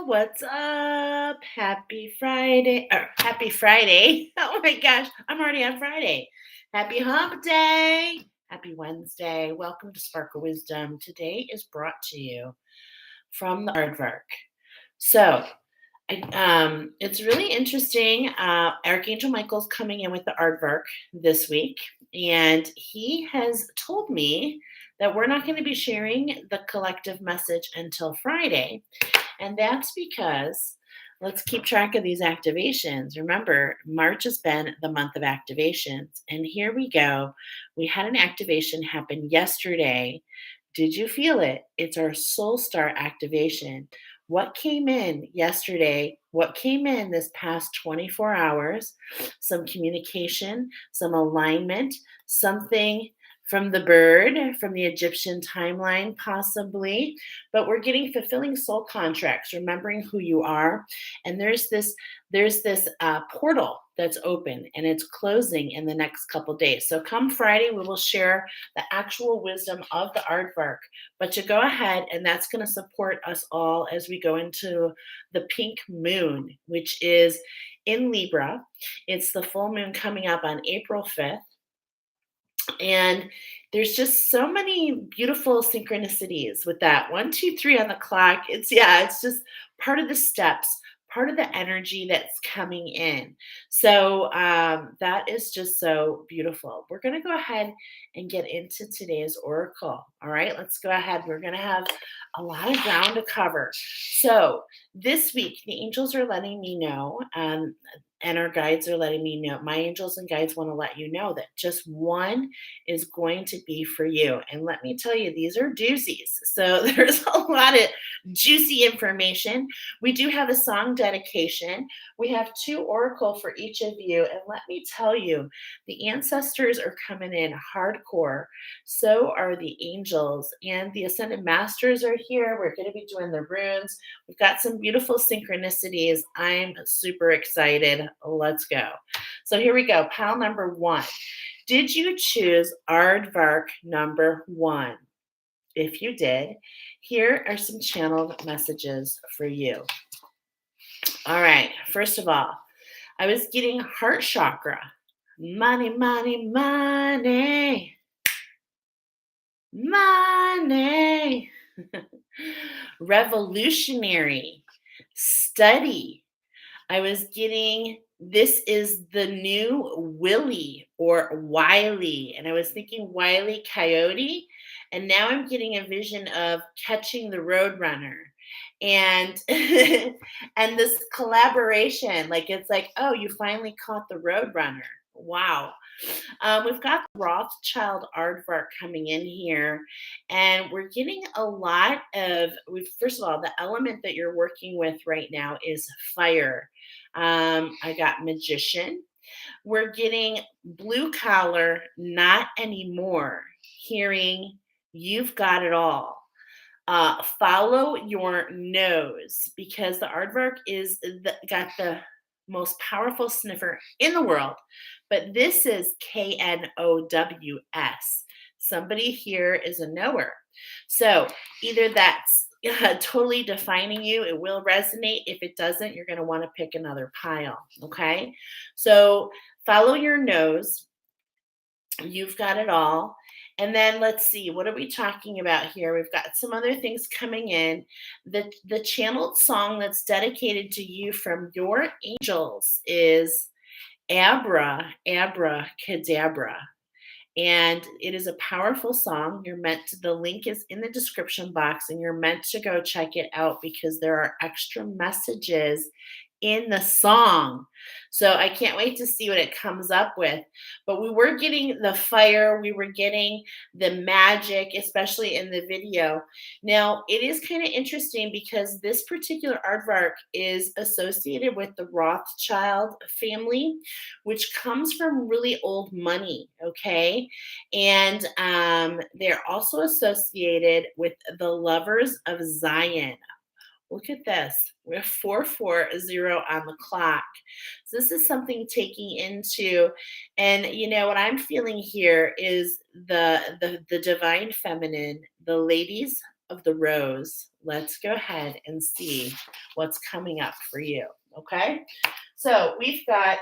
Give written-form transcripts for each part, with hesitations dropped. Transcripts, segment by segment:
What's up? Happy Friday. Happy Friday. Oh my gosh, I'm already on Friday. Happy Hump Day. Happy Wednesday. Welcome to Sparkle Wisdom. Today is brought to you from the Aardvark. So, it's really interesting. Archangel Michael's coming in with the Aardvark this week, and he has told me that we're not going to be sharing the collective message until Friday. And that's because let's keep track of these activations. Remember, March has been the month of activations. And here we go. We had an activation happen yesterday. Did you feel it? It's our Soul Star activation. What came in yesterday? What came in this past 24 hours? Some communication, some alignment, something from the bird, from the Egyptian timeline, possibly. But we're getting fulfilling soul contracts, remembering who you are. And there's this portal that's open and it's closing in the next couple days. So come Friday, we will share the actual wisdom of the aardvark. But to go ahead, and that's going to support us all as we go into the pink moon, which is in Libra. It's the full moon coming up on April 5th. And there's just so many beautiful synchronicities with that. 1, 2, 3 on the clock. It's just part of the steps, part of the energy that's coming in. So that is just so beautiful. We're going to go ahead and get into today's oracle. All right, let's go ahead. We're going to have a lot of ground to cover. So this week, the angels are letting me know, and our guides are letting me know, my angels and guides want to let you know that just one is going to be for you. And let me tell you, these are doozies. So there's a lot of juicy information. We do have a song dedication. We have 2 oracle for each of you. And let me tell you, the ancestors are coming in hardcore. So are the angels. And the ascended masters are here. We're going to be doing the runes. We've got some beautiful synchronicities. I'm super excited. Let's go. So here we go. Pile number 1. Did you choose Aardvark number 1? If you did, here are some channeled messages for you. All right. First of all, I was getting heart chakra. Money, money, money. Money. Revolutionary. Study. I was getting, this is the new Willie or Wiley. And I was thinking Wiley Coyote. And now I'm getting a vision of catching the Roadrunner. And and this collaboration, like it's like, oh, you finally caught the Roadrunner. Wow. We've got the Rothschild aardvark coming in here, and we're getting a lot of, first of all, the element that you're working with right now is fire. I got magician. We're getting blue collar, not anymore. Hearing you've got it all. Follow your nose because the aardvark got the most powerful sniffer in the world. But this is KNOWS. Somebody here is a knower. So either that's totally defining you, it will resonate. If it doesn't, you're going to want to pick another pile. Okay. So follow your nose. You've got it all. And then let's see, what are we talking about here? We've got some other things coming in. The channeled song that's dedicated to you from your angels is Abra, Abra, Cadabra. And it is a powerful song. The link is in the description box, and you're meant to go check it out because there are extra messages in the song. So I can't wait to see what it comes up with. But we were getting the fire, we were getting the magic, especially in the video. Now, it is kind of interesting because this particular aardvark is associated with the Rothschild family, which comes from really old money, okay? And they're also associated with the lovers of Zion. Look at this. We're 440 on the clock. So this is something taking into, and what I'm feeling here is the divine feminine, the ladies of the rose, let's go ahead and see what's coming up for you. Okay. So we've got,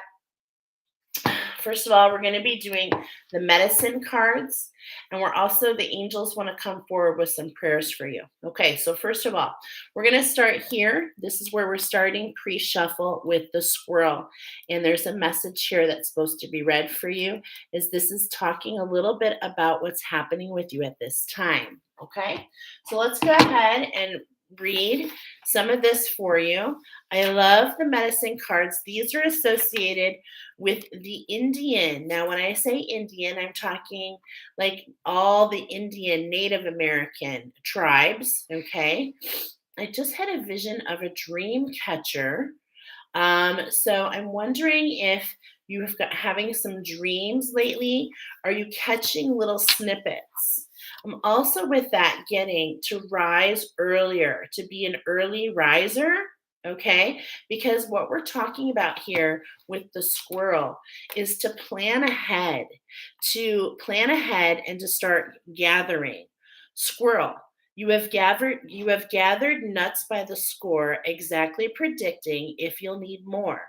first of all, we're going to be doing the medicine cards, and we're also, the angels want to come forward with some prayers for you. Okay, so first of all, we're going to start here. This is where we're starting pre shuffle with the squirrel. And there's a message here that's supposed to be read for you. This is talking a little bit about what's happening with you at this time. Okay, so let's go ahead and read some of this for you. I love the medicine cards. These are associated with the Indian. Now, when I say Indian, I'm talking like all the Indian Native American tribes. Okay. I just had a vision of a dream catcher. So I'm wondering if you've got having some dreams lately. Are you catching little snippets? I'm also with that getting to rise earlier, to be an early riser. Okay, because what we're talking about here with the squirrel is to plan ahead and to start gathering. Squirrel, you have gathered nuts by the score, exactly predicting if you'll need more.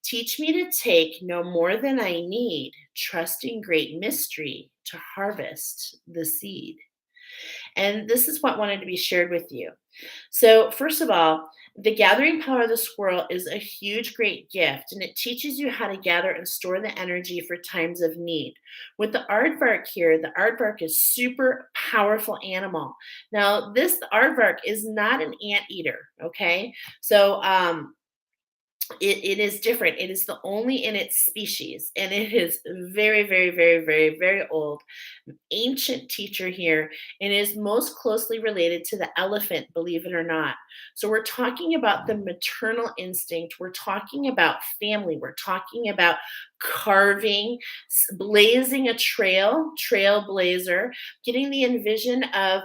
Teach me to take no more than I need, trusting great mystery to harvest the seed. And this is what wanted to be shared with you. So, first of all, the gathering power of the squirrel is a huge, great gift, and it teaches you how to gather and store the energy for times of need. With the aardvark here, the aardvark is super powerful animal. Now, this aardvark is not an anteater, okay? So, it is different. It is the only in its species, and it is very, very, very, very, very old, ancient teacher here, and is most closely related to the elephant, believe it or not. So we're talking about the maternal instinct. We're talking about family. We're talking about carving, blazing a trailblazer, getting the envision of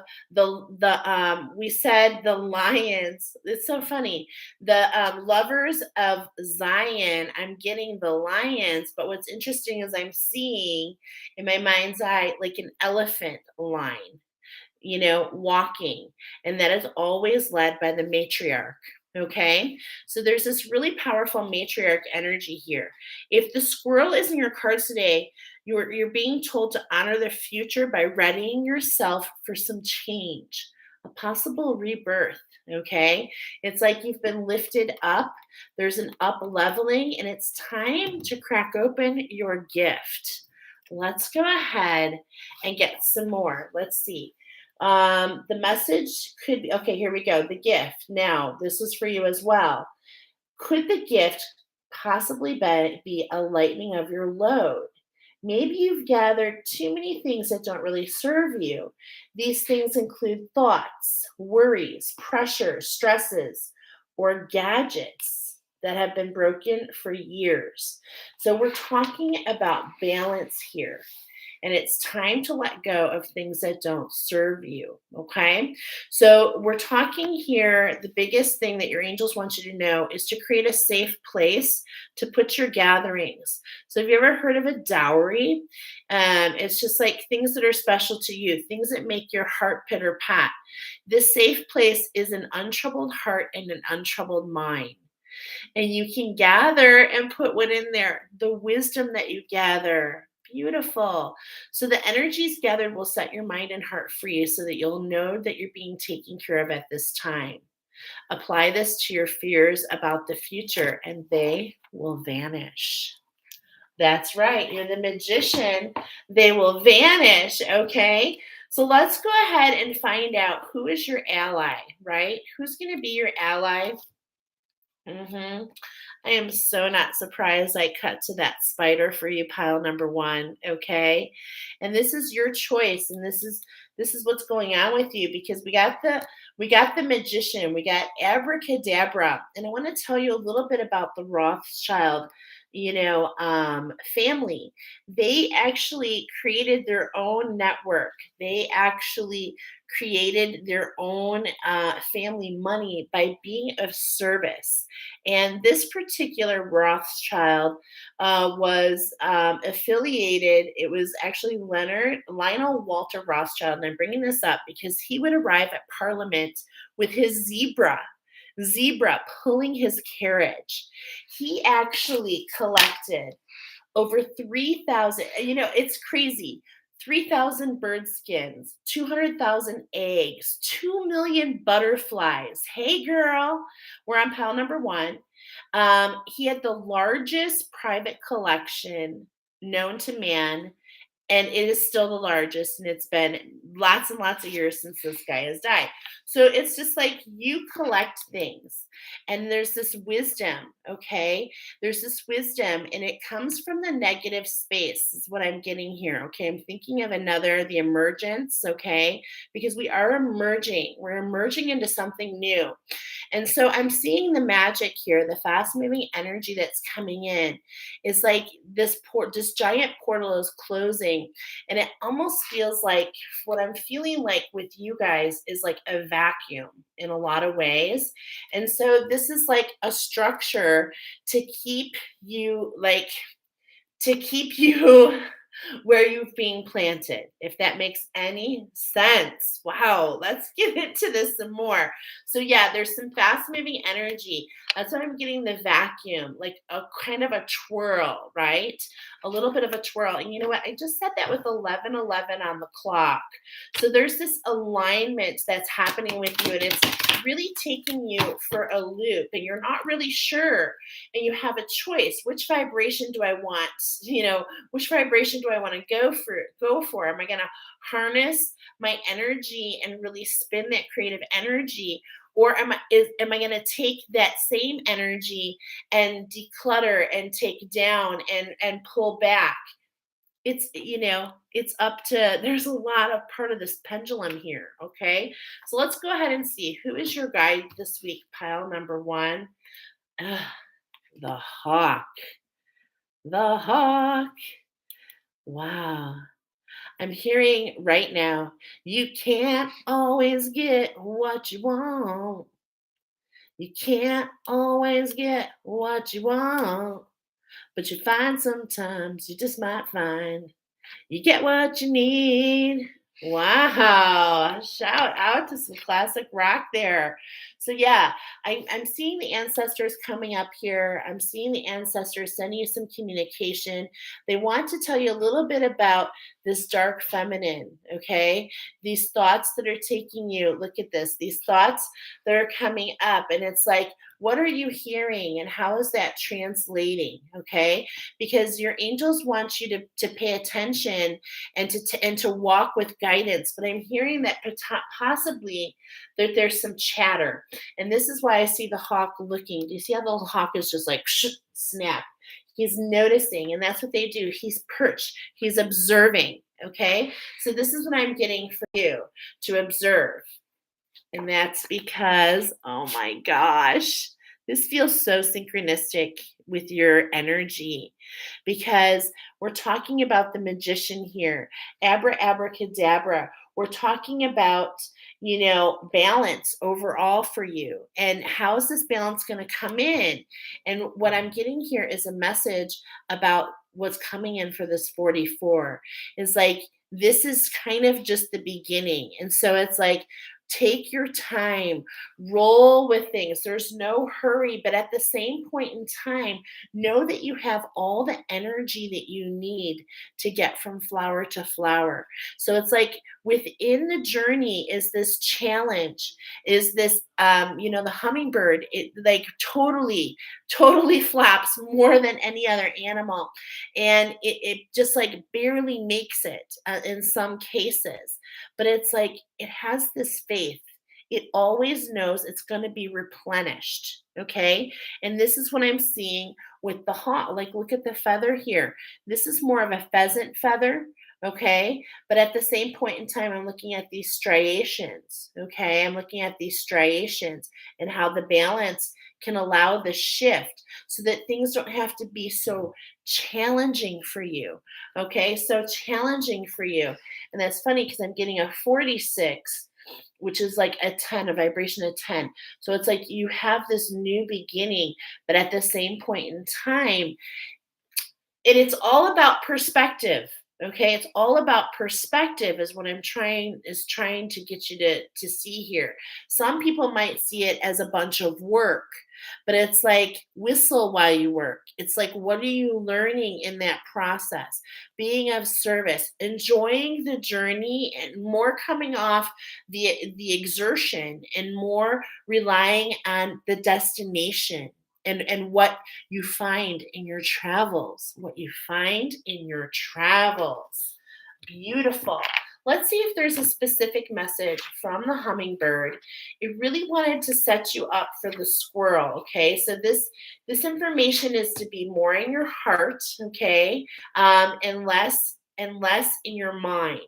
we said the lions. It's so funny, the lovers of Zion. I'm getting the lions, but what's interesting is I'm seeing in my mind's eye like an elephant line, walking, and that is always led by the matriarch. Okay, so there's this really powerful matriarch energy here. If the squirrel is in your cards today, you're being told to honor the future by readying yourself for some change, a possible rebirth. Okay, it's like you've been lifted up. There's an up leveling, and it's time to crack open your gift. Let's go ahead and get some more. Let's see. The message could be okay. Here we go. The gift. Now, this is for you as well. Could the gift possibly be a lightening of your load? Maybe you've gathered too many things that don't really serve you. These things include thoughts, worries, pressures, stresses, or gadgets that have been broken for years. So we're talking about balance here. And it's time to let go of things that don't serve you. Okay. So we're talking here. The biggest thing that your angels want you to know is to create a safe place to put your gatherings. So have you ever heard of a dowry? It's just like things that are special to you, things that make your heart pitter pat. This safe place is an untroubled heart and an untroubled mind. And you can gather and put what in there, the wisdom that you gather. Beautiful. So the energies gathered will set your mind and heart free so that you'll know that you're being taken care of at this time. Apply this to your fears about the future and they will vanish. That's right. You're the magician. They will vanish. Okay. So let's go ahead and find out who is your ally, right? Who's going to be your ally? I am so not surprised I cut to that spider for you, pile number one. Okay. And this is your choice. And this is what's going on with you because we got the magician, we got abracadabra. And I want to tell you a little bit about the Rothschild, family. They actually created their own network. They actually created their own family money by being of service. And this particular Rothschild was affiliated. It was actually Lionel Walter Rothschild. And I'm bringing this up because he would arrive at Parliament with his zebra pulling his carriage. He actually collected over 3,000, it's crazy. 3,000 bird skins, 200,000 eggs, 2 million butterflies. Hey, girl, we're on pile number one. He had the largest private collection known to man, and it is still the largest, and it's been lots and lots of years since this guy has died. So it's just like you collect things, and there's this wisdom. Okay, there's this wisdom, and it comes from the negative space is what I'm getting here. Okay, I'm thinking of the emergence. Okay, because we're emerging into something new. And so I'm seeing the magic here, the fast moving energy that's coming in. Is like this giant portal is closing, and it almost feels like what I'm feeling like with you guys is like a vacuum in a lot of ways. And so this is like a structure to keep you where you've been planted, if that makes any sense. Wow, let's get into this some more. So, yeah, there's some fast moving energy. That's why I'm getting the vacuum, like a kind of a twirl, right? A little bit of a twirl. And you know what? I just said that with 11:11 on the clock. So, there's this alignment that's happening with you, and it's really taking you for a loop, and you're not really sure. And you have a choice. Which vibration do I want? Which vibration do I want to go for? Am I going to harness my energy and really spin that creative energy, or am I going to take that same energy and declutter and take down and pull back? It's up to, there's a lot of part of this pendulum here. Okay, so let's go ahead and see who is your guide this week. Pile number one. Ugh, the hawk. The hawk. Wow. I'm hearing right now, you can't always get what you want. You can't always get what you want, but you find sometimes you just might find you get what you need. Wow. Shout out to some classic rock there. So, yeah, I'm seeing the ancestors coming up here. I'm seeing the ancestors sending you some communication. They want to tell you a little bit about this dark feminine, okay? These thoughts that are taking you, look at this, these thoughts that are coming up. And it's like, what are you hearing and how is that translating? Okay, because your angels want you to pay attention and to walk with guidance. But I'm hearing that possibly that there's some chatter, and this is why I see the hawk looking. Do you see how the hawk is just like snap? He's noticing, and that's what they do. He's perched. He's observing. Okay, so this is what I'm getting for you to observe. And that's because, oh my gosh, this feels so synchronistic with your energy because we're talking about the magician here. Abracadabra. We're talking about, balance overall for you. And how is this balance going to come in? And what I'm getting here is a message about what's coming in for this 44 is like, this is kind of just the beginning. And so it's like, take your time, roll with things. There's no hurry, but at the same point in time, know that you have all the energy that you need to get from flower to flower. So it's like within the journey is this challenge, is this, the hummingbird, it like totally flaps more than any other animal. And it just like barely makes it in some cases. But it's like it has this faith. It always knows it's going to be replenished. Okay. And this is what I'm seeing with the hawk. Like, look at the feather here. This is more of a pheasant feather. Okay. But at the same point in time, I'm looking at these striations. Okay. I'm looking at these striations and how the balance can allow the shift so that things don't have to be so challenging for you. Okay. So challenging for you. And that's funny because I'm getting a 46 which is like a 10, a vibration of 10. So it's like you have this new beginning, but at the same point in time, and it's all about perspective. Okay, it's all about perspective is what I'm trying to get you to see here. Some people might see it as a bunch of work, but it's like whistle while you work. It's like, what are you learning in that process? Being of service, enjoying the journey, and more coming off the exertion and more relying on the destination and what you find in your travels. What you find in your travels. Beautiful. Let's see if there's a specific message from the hummingbird. It really wanted to set you up for the squirrel. Okay, so this information is to be more in your heart. Okay, and less in your mind.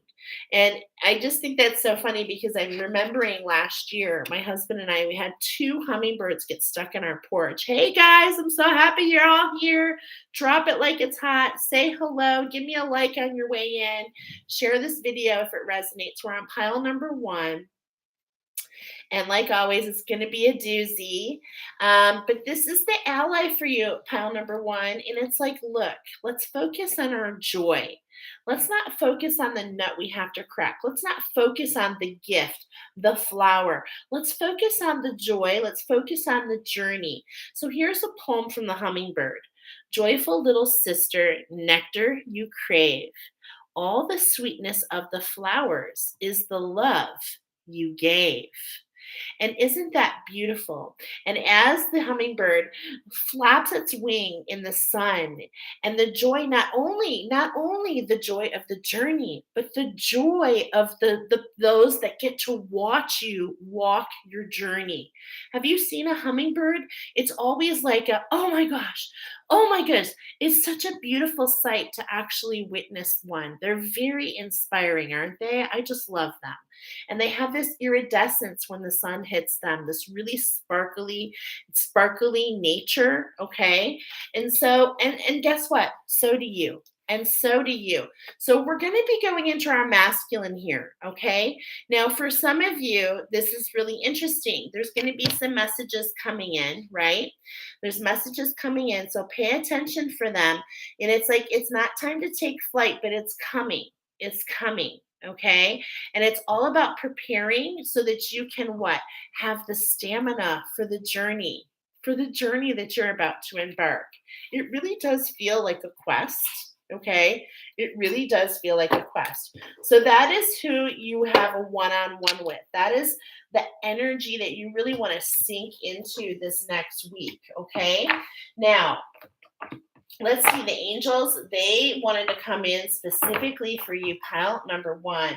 And I just think that's so funny because I'm remembering last year, my husband and I, we had two hummingbirds get stuck in our porch. Hey guys, I'm so happy you're all here. Drop it like it's hot. Say hello. Give me a like on your way in. Share this video if it resonates. We're on pile number 1. And like always, it's going to be a doozy. But this is the ally for you, pile number 1. And it's like, look, let's focus on our joy. Let's not focus on the nut we have to crack. Let's not focus on the gift, the flower. Let's focus on the joy. Let's focus on the journey. So here's a poem from the hummingbird. Joyful little sister, nectar you crave. All the sweetness of the flowers is the love you gave. And isn't that beautiful? And as the hummingbird flaps its wing in the sun, and the joy, not only the joy of the journey, but the joy of the those that get to watch you walk your journey. Have you seen a hummingbird? It's always like oh my gosh, oh my goodness. It's such a beautiful sight to actually witness one. They're very inspiring, aren't they? I just love them. And they have this iridescence when the sun hits them, this really sparkly nature. Okay. And so, and guess what? So do you. And so do you. So we're going to be going into our masculine here. Okay. Now, for some of you, this is really interesting. There's going to be some messages coming in, right? There's messages coming in. So pay attention for them. And it's like, it's not time to take flight, but it's coming. It's coming. Okay. And it's all about preparing so that you can what? Have the stamina for the journey that you're about to embark. It really does feel like a quest. Okay. It really does feel like a quest. So that is who you have a one-on-one with. That is the energy that you really want to sink into this next week. Okay. Now, let's see, the angels, they wanted to come in specifically for you, pile number 1.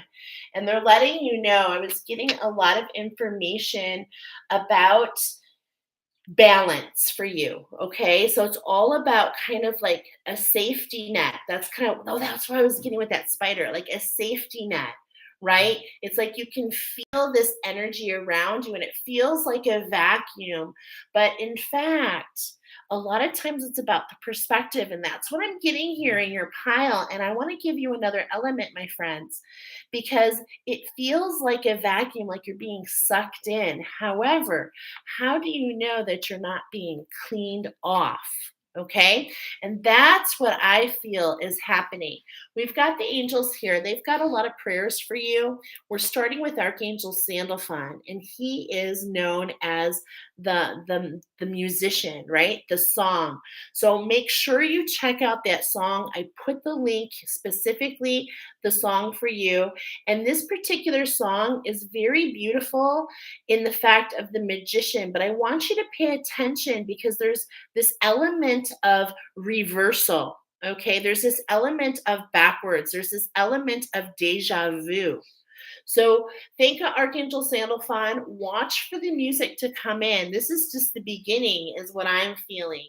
And they're letting you know, I was getting a lot of information about balance for you. Okay. So it's all about kind of like a safety net. That's kind of, oh, that's what I was getting with that spider, like a safety net. Right? It's like you can feel this energy around you and it feels like a vacuum. But in fact, a lot of times it's about the perspective. And that's what I'm getting here in your pile. And I want to give you another element, my friends, because it feels like a vacuum, like you're being sucked in. However, how do you know that you're not being cleaned off? Okay. And that's what I feel is happening. We've got the angels here. They've got a lot of prayers for you. We're starting with Archangel Sandalphon, and he is known as the musician, right? The song. So make sure you check out that song. I put the link specifically, the song for you. And this particular song is very beautiful in the fact of the magician, but I want you to pay attention because there's this element of reversal. Okay, there's this element of backwards. There's this element of deja vu. So think of Archangel Sandalphon. Watch for the music to come in. This is just the beginning, is what I'm feeling.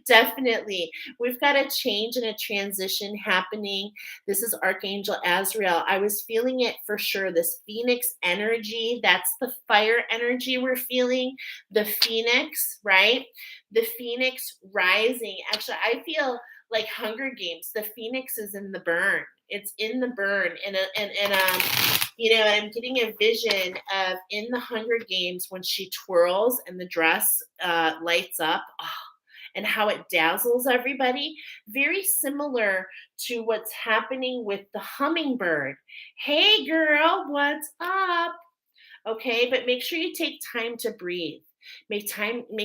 Definitely. We've got a change and a transition happening. This is Archangel Azrael. I was feeling it for sure. This Phoenix energy, that's the fire energy we're feeling. The Phoenix, right? The Phoenix rising. Actually, I feel like Hunger Games. The Phoenix is in the burn. It's in the burn. And I'm getting a vision of in the Hunger Games when she twirls and the dress lights up. Oh, and how it dazzles everybody, very similar to what's happening with the hummingbird. Hey girl, what's up? Okay, but make sure you take time to breathe. Make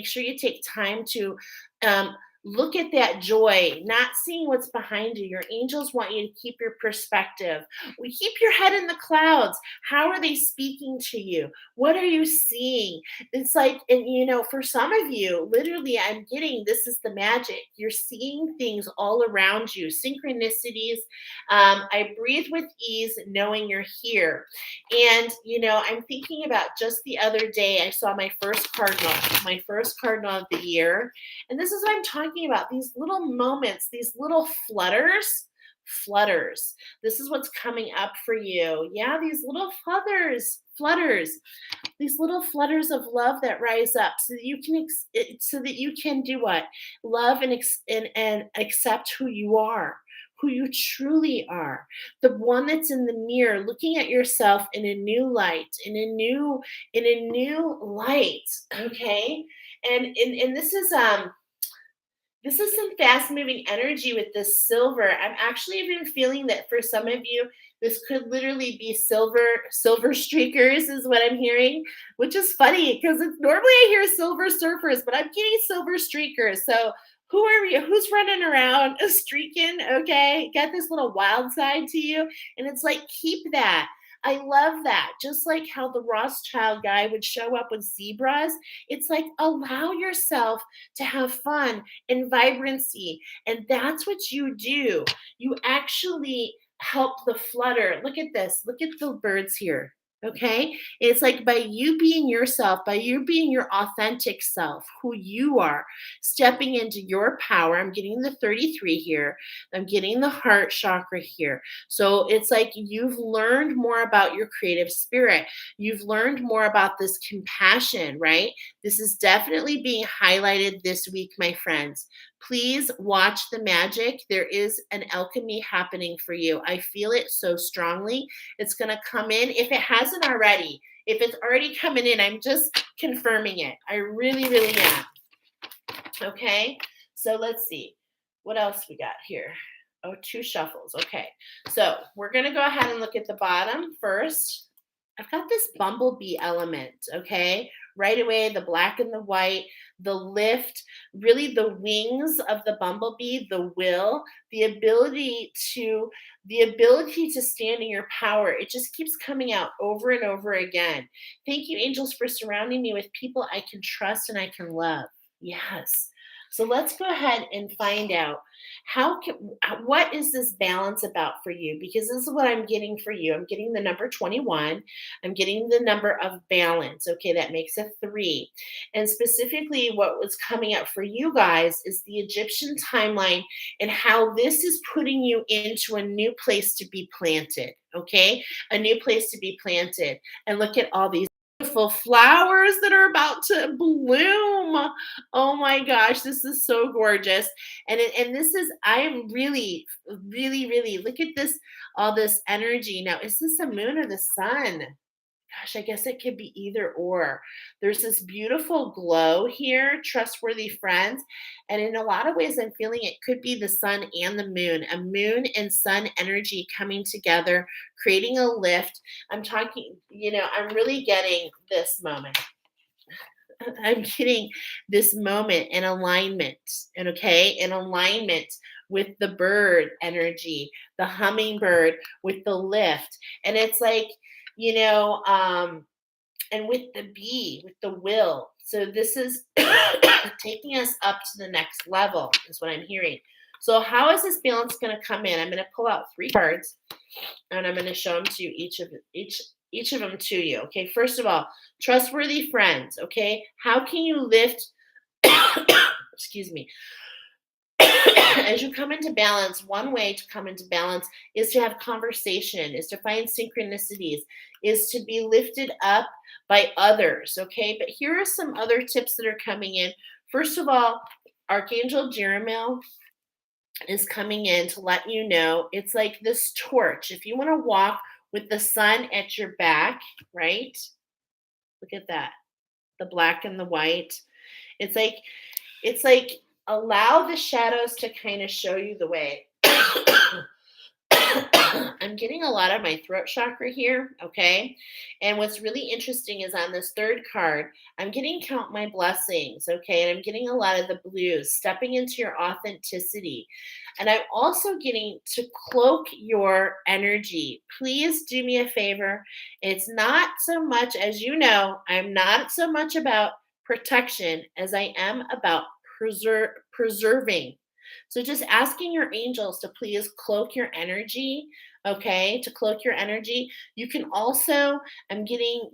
sure you take time to um, look at that joy, not seeing what's behind you. Your angels want you to keep your perspective. We keep your head in the clouds. How are they speaking to you? What are you seeing? It's like, and for some of you, literally, I'm getting this is the magic. You're seeing things all around you, synchronicities. I breathe with ease, knowing you're here. And, I'm thinking about just the other day, I saw my first cardinal of the year. And this is what I'm talking about, these little moments, these little flutters. This is what's coming up for you. Yeah, these little flutters, these little flutters of love that rise up so that you can, so that you can do what? Love and accept who you are. Who you truly are, the one that's in the mirror, looking at yourself in a new light, in a new light. Okay, and this is some fast moving energy with this silver. I'm actually even feeling that for some of you, this could literally be silver streakers, is what I'm hearing, which is funny because it's normally I hear silver surfers, but I'm getting silver streakers. So who are you? Who's running around streaking? Okay, got this little wild side to you, and it's like keep that. I love that. Just like how the Rothschild guy would show up with zebras, it's like allow yourself to have fun and vibrancy. And that's what you do. You actually help the flutter. Look at this. Look at the birds here. Okay. It's like by you being yourself, by you being your authentic self, who you are, stepping into your power. I'm getting the 33 here. I'm getting the heart chakra here. So it's like you've learned more about your creative spirit. You've learned more about this compassion, right? This is definitely being highlighted this week, my friends. Please watch the magic. There is an alchemy happening for you. I feel it so strongly. It's going to come in if it hasn't already. If it's already coming in, I'm just confirming it. I really, really am. Okay. So let's see. What else we got here? Oh, two shuffles. Okay. So we're going to go ahead and look at the bottom first. I've got this bumblebee element, okay? Right away, the black and the white, the lift, really the wings of the bumblebee, the will, the ability to stand in your power. It just keeps coming out over and over again. Thank you, angels, for surrounding me with people I can trust and I can love. Yes. So let's go ahead and find out what is this balance about for you? Because this is what I'm getting for you. I'm getting the number 21. I'm getting the number of balance. Okay, that makes a 3. And specifically, what was coming up for you guys is the Egyptian timeline and how this is putting you into a new place to be planted. Okay, a new place to be planted. And look at all these beautiful flowers that are about to bloom. Oh my gosh, this is so gorgeous. And this is I am really really look at this, all this energy. Now, is this a moon or the sun? Gosh, I guess it could be either or. There's this beautiful glow here, trustworthy friends. And in a lot of ways, I'm feeling it could be the sun and the moon, a moon and sun energy coming together, creating a lift. I'm talking, I'm really getting this moment. I'm getting this moment in alignment, and okay, in alignment with the bird energy, the hummingbird with the lift. And it's like, and with the bee, with the will. So this is taking us up to the next level, is what I'm hearing. So how is this balance going to come in? I'm going to pull out 3 cards, and I'm going to show them to you, each of them to you. Okay, first of all, trustworthy friends. Okay, how can you lift? Excuse me. As you come into balance, one way to come into balance is to have conversation, is to find synchronicities, is to be lifted up by others. Okay, but here are some other tips that are coming in. First of all, Archangel Jeremiel is coming in to let you know it's like this torch. If you want to walk with the sun at your back, right? Look at that. The black and the white. It's like it's like allow the shadows to kind of show you the way. I'm getting a lot of my throat chakra here, okay? And what's really interesting is on this third card, I'm getting count my blessings, okay? And I'm getting a lot of the blues, stepping into your authenticity. And I'm also getting to cloak your energy. Please do me a favor. It's not so much, as you know, I'm not so much about protection as I am about preserving. So just asking your angels to please cloak your energy, okay? To cloak your energy. You can also, I'm getting,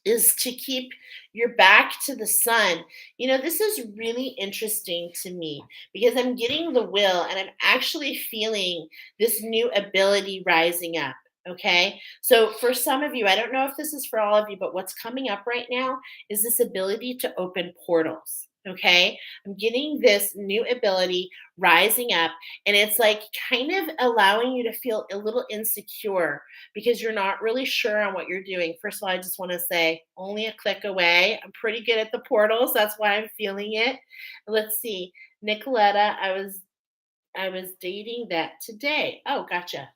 is to keep your back to the sun. This is really interesting to me because I'm getting the will and I'm actually feeling this new ability rising up. Okay. So for some of you, I don't know if this is for all of you, but what's coming up right now is this ability to open portals. Okay. I'm getting this new ability rising up, and it's like kind of allowing you to feel a little insecure because you're not really sure on what you're doing. First of all, I just want to say only a click away. I'm pretty good at the portals. That's why I'm feeling it. Let's see. Nicoletta, I was dating that today. Oh, gotcha.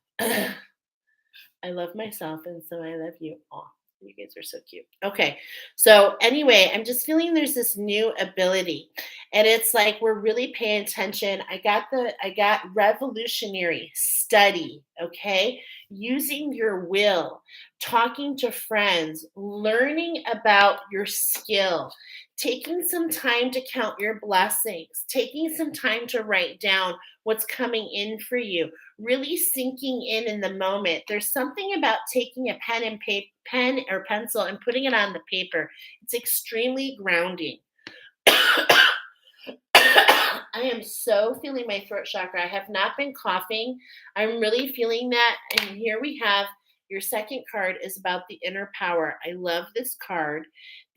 I love myself and so I love you. Oh, you guys are so cute. Okay. So anyway, I'm just feeling there's this new ability. And it's like we're really paying attention. I got revolutionary study, okay? Using your will, talking to friends, learning about your skill, taking some time to count your blessings, taking some time to write down what's coming in for you, really sinking in the moment. There's something about taking a pen or pencil and putting it on the paper. It's extremely grounding. I am so feeling my throat chakra. I have not been coughing. I'm really feeling that. And here we have your second card is about the inner power. I love this card.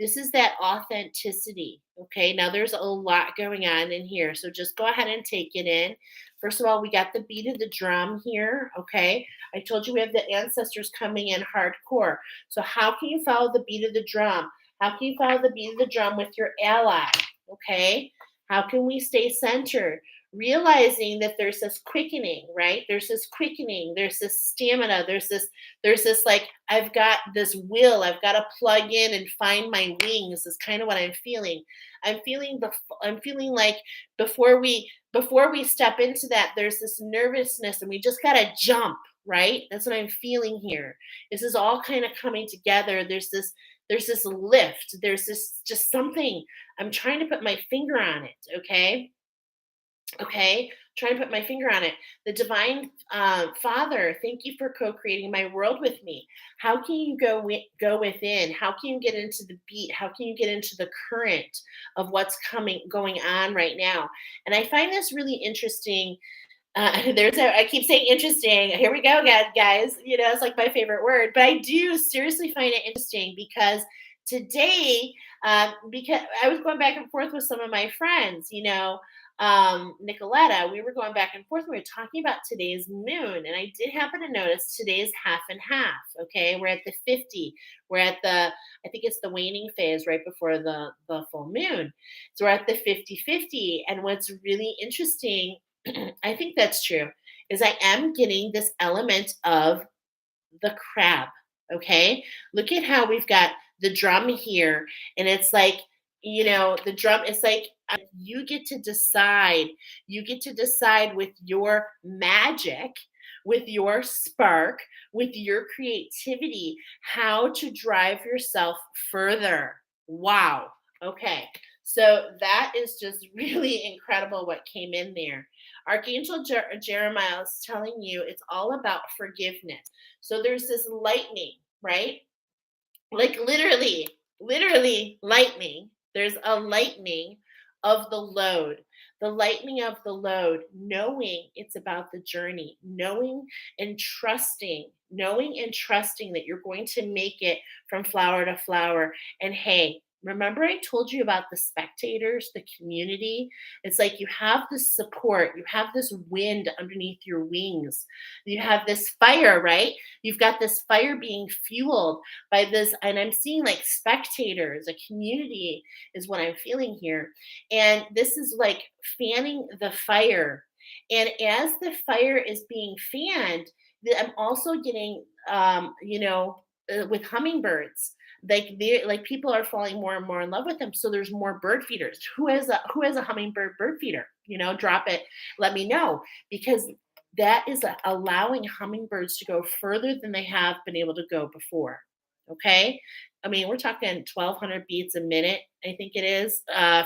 This is that authenticity. Okay. Now there's a lot going on in here. So just go ahead and take it in. First of all, we got the beat of the drum here. Okay. I told you we have the ancestors coming in hardcore. So how can you follow the beat of the drum? How can you follow the beat of the drum with your ally? Okay. How can we stay centered? Realizing that there's this quickening, right? There's this quickening, there's this stamina, there's this like, I've got this will, I've got to plug in and find my wings, is kind of what I'm feeling. I'm feeling like before we step into that, there's this nervousness and we just gotta jump, right? That's what I'm feeling here. This is all kind of coming together. There's this lift. There's this just something. I'm trying to put my finger on it. Okay. Okay. Trying to put my finger on it. The divine Father, thank you for co-creating my world with me. How can you go within? How can you get into the beat? How can you get into the current of what's going on right now? And I find this really interesting. I keep saying interesting. Here we go, guys. It's like my favorite word, but I do seriously find it interesting because today, because I was going back and forth with some of my friends, Nicoletta, we were going back and forth. We were talking about today's moon, and I did happen to notice today's half and half. Okay, we're at the 50. We're at I think it's the waning phase right before the full moon. So we're at the 50-50. And what's really interesting, I think that's true, is I am getting this element of the crab. Okay. Look at how we've got the drum here. And it's like, the drum, it's like you get to decide. You get to decide with your magic, with your spark, with your creativity, how to drive yourself further. Wow. Okay. So that is just really incredible what came in there. Archangel Jeremiah is telling you it's all about forgiveness. So there's this lightning, right? Like literally lightning. There's a lightning of the load. The lightning of the load, knowing it's about the journey, knowing and trusting that you're going to make it from flower to flower. And hey, Remember I told you about the spectators, the community? It's like you have this support, you have this wind underneath your wings. You have this fire, right? You've got this fire being fueled by this, and I'm seeing like spectators, a community is what I'm feeling here. And this is like fanning the fire. And as the fire is being fanned, I'm also getting with hummingbirds, like people are falling more and more in love with them, so there's more bird feeders. Who has a hummingbird bird feeder? Drop it, let me know, because that is allowing hummingbirds to go further than they have been able to go before. Okay, I mean, we're talking 1,200 beats a minute, I think it is,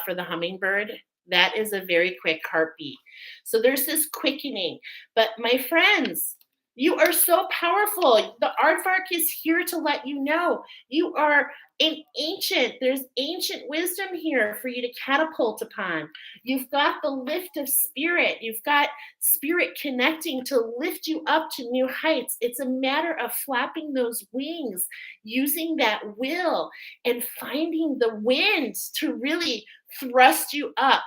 for the hummingbird. That is a very quick heartbeat. So there's this quickening. But my friends, you are so powerful. The aardvark is here to let you know you are there's ancient wisdom here for you to catapult upon. You've got the lift of spirit. You've got spirit connecting to lift you up to new heights. It's a matter of flapping those wings, using that will, and finding the wind to really thrust you up.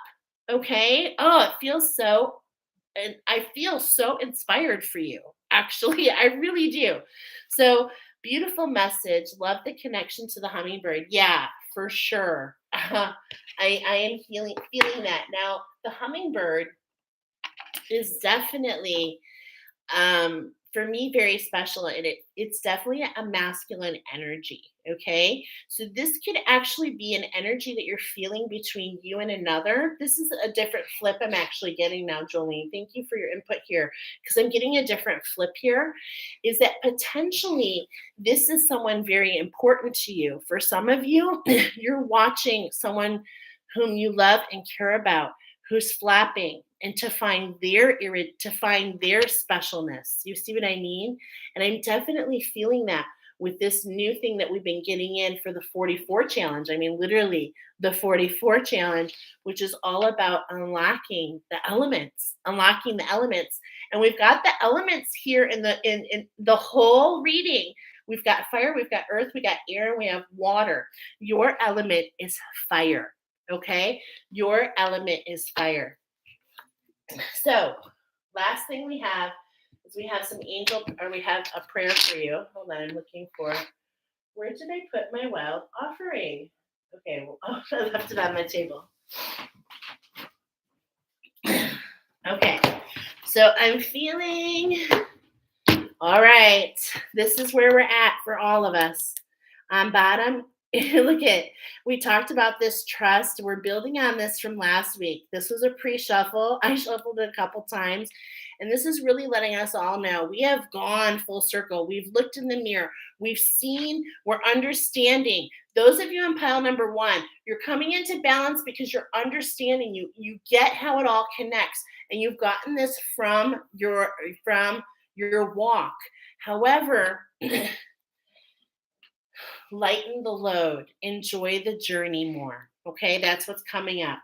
Okay. Oh, it feels so, and I feel so inspired for you. Actually, I really do. So beautiful message. Love the connection to the hummingbird. Yeah, for sure. I am feeling that. Now, the hummingbird is definitely for me very special, and it's definitely a masculine energy. Okay, so this could actually be an energy that you're feeling between you and another. This is a different flip I'm actually getting now, Jolene. Thank you for your input here, because I'm getting a different flip here. Is that potentially this is someone very important to you? For some of you, you're watching someone whom you love and care about who's flapping, and to find their specialness. You see what I mean? And I'm definitely feeling that with this new thing that we've been getting in for the 44 challenge. I mean, literally the 44 challenge, which is all about unlocking the elements. And we've got the elements here in the whole reading. We've got fire, we've got earth, we got air, and we have water. Your element is fire. Okay? Your element is fire. So, last thing we have is we have we have a prayer for you. Hold on, I'm looking for, where did I put my wild offering? Okay, well, I left it on my table. Okay, so I'm feeling, all right, this is where we're at for all of us. On bottom, look at, we talked about this trust. We're building on this from last week. This was a pre-shuffle. I shuffled it a couple times. And this is really letting us all know we have gone full circle. We've looked in the mirror. We've seen, we're understanding. Those of you in pile number 1, you're coming into balance because you're understanding. You get how it all connects. And you've gotten this from your walk. However, lighten the load, enjoy the journey more. Okay, that's what's coming up,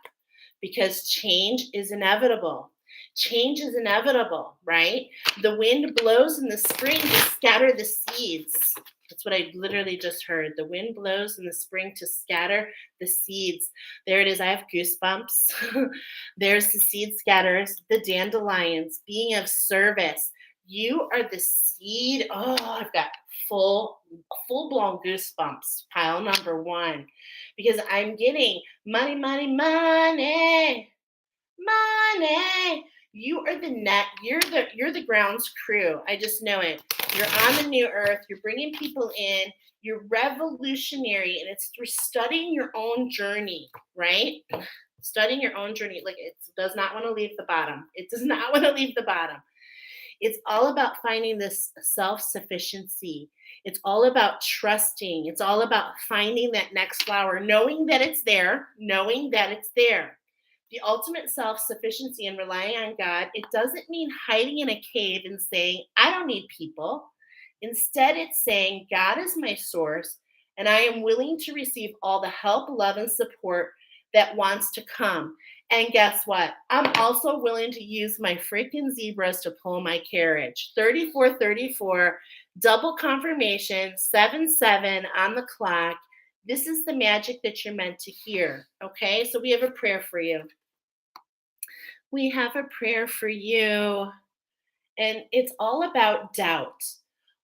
because change is inevitable. Change is inevitable, right? The wind blows in the spring to scatter the seeds. That's what I literally just heard. The wind blows in the spring to scatter the seeds. There it is. I have goosebumps. There's the seed scatterers, the dandelions, being of service. You are the seed. Oh, I've got full-blown goosebumps. Pile number 1, because I'm getting money, money, money, money. You are the net. You're the grounds crew. I just know it. You're on the new earth. You're bringing people in. You're revolutionary, and it's through studying your own journey, right? Studying your own journey. Like, it does not want to leave the bottom. It does not want to leave the bottom. It's all about finding this self-sufficiency. It's all about trusting. It's all about finding that next flower, knowing that it's there, The ultimate self-sufficiency and relying on God, it doesn't mean hiding in a cave and saying, I don't need people. Instead, it's saying, God is my source, and I am willing to receive all the help, love, and support that wants to come. And guess what? I'm also willing to use my freaking zebras to pull my carriage. 3434, double confirmation, 7-7 on the clock. This is the magic that you're meant to hear. Okay, so we have a prayer for you. We have a prayer for you, and it's all about doubt.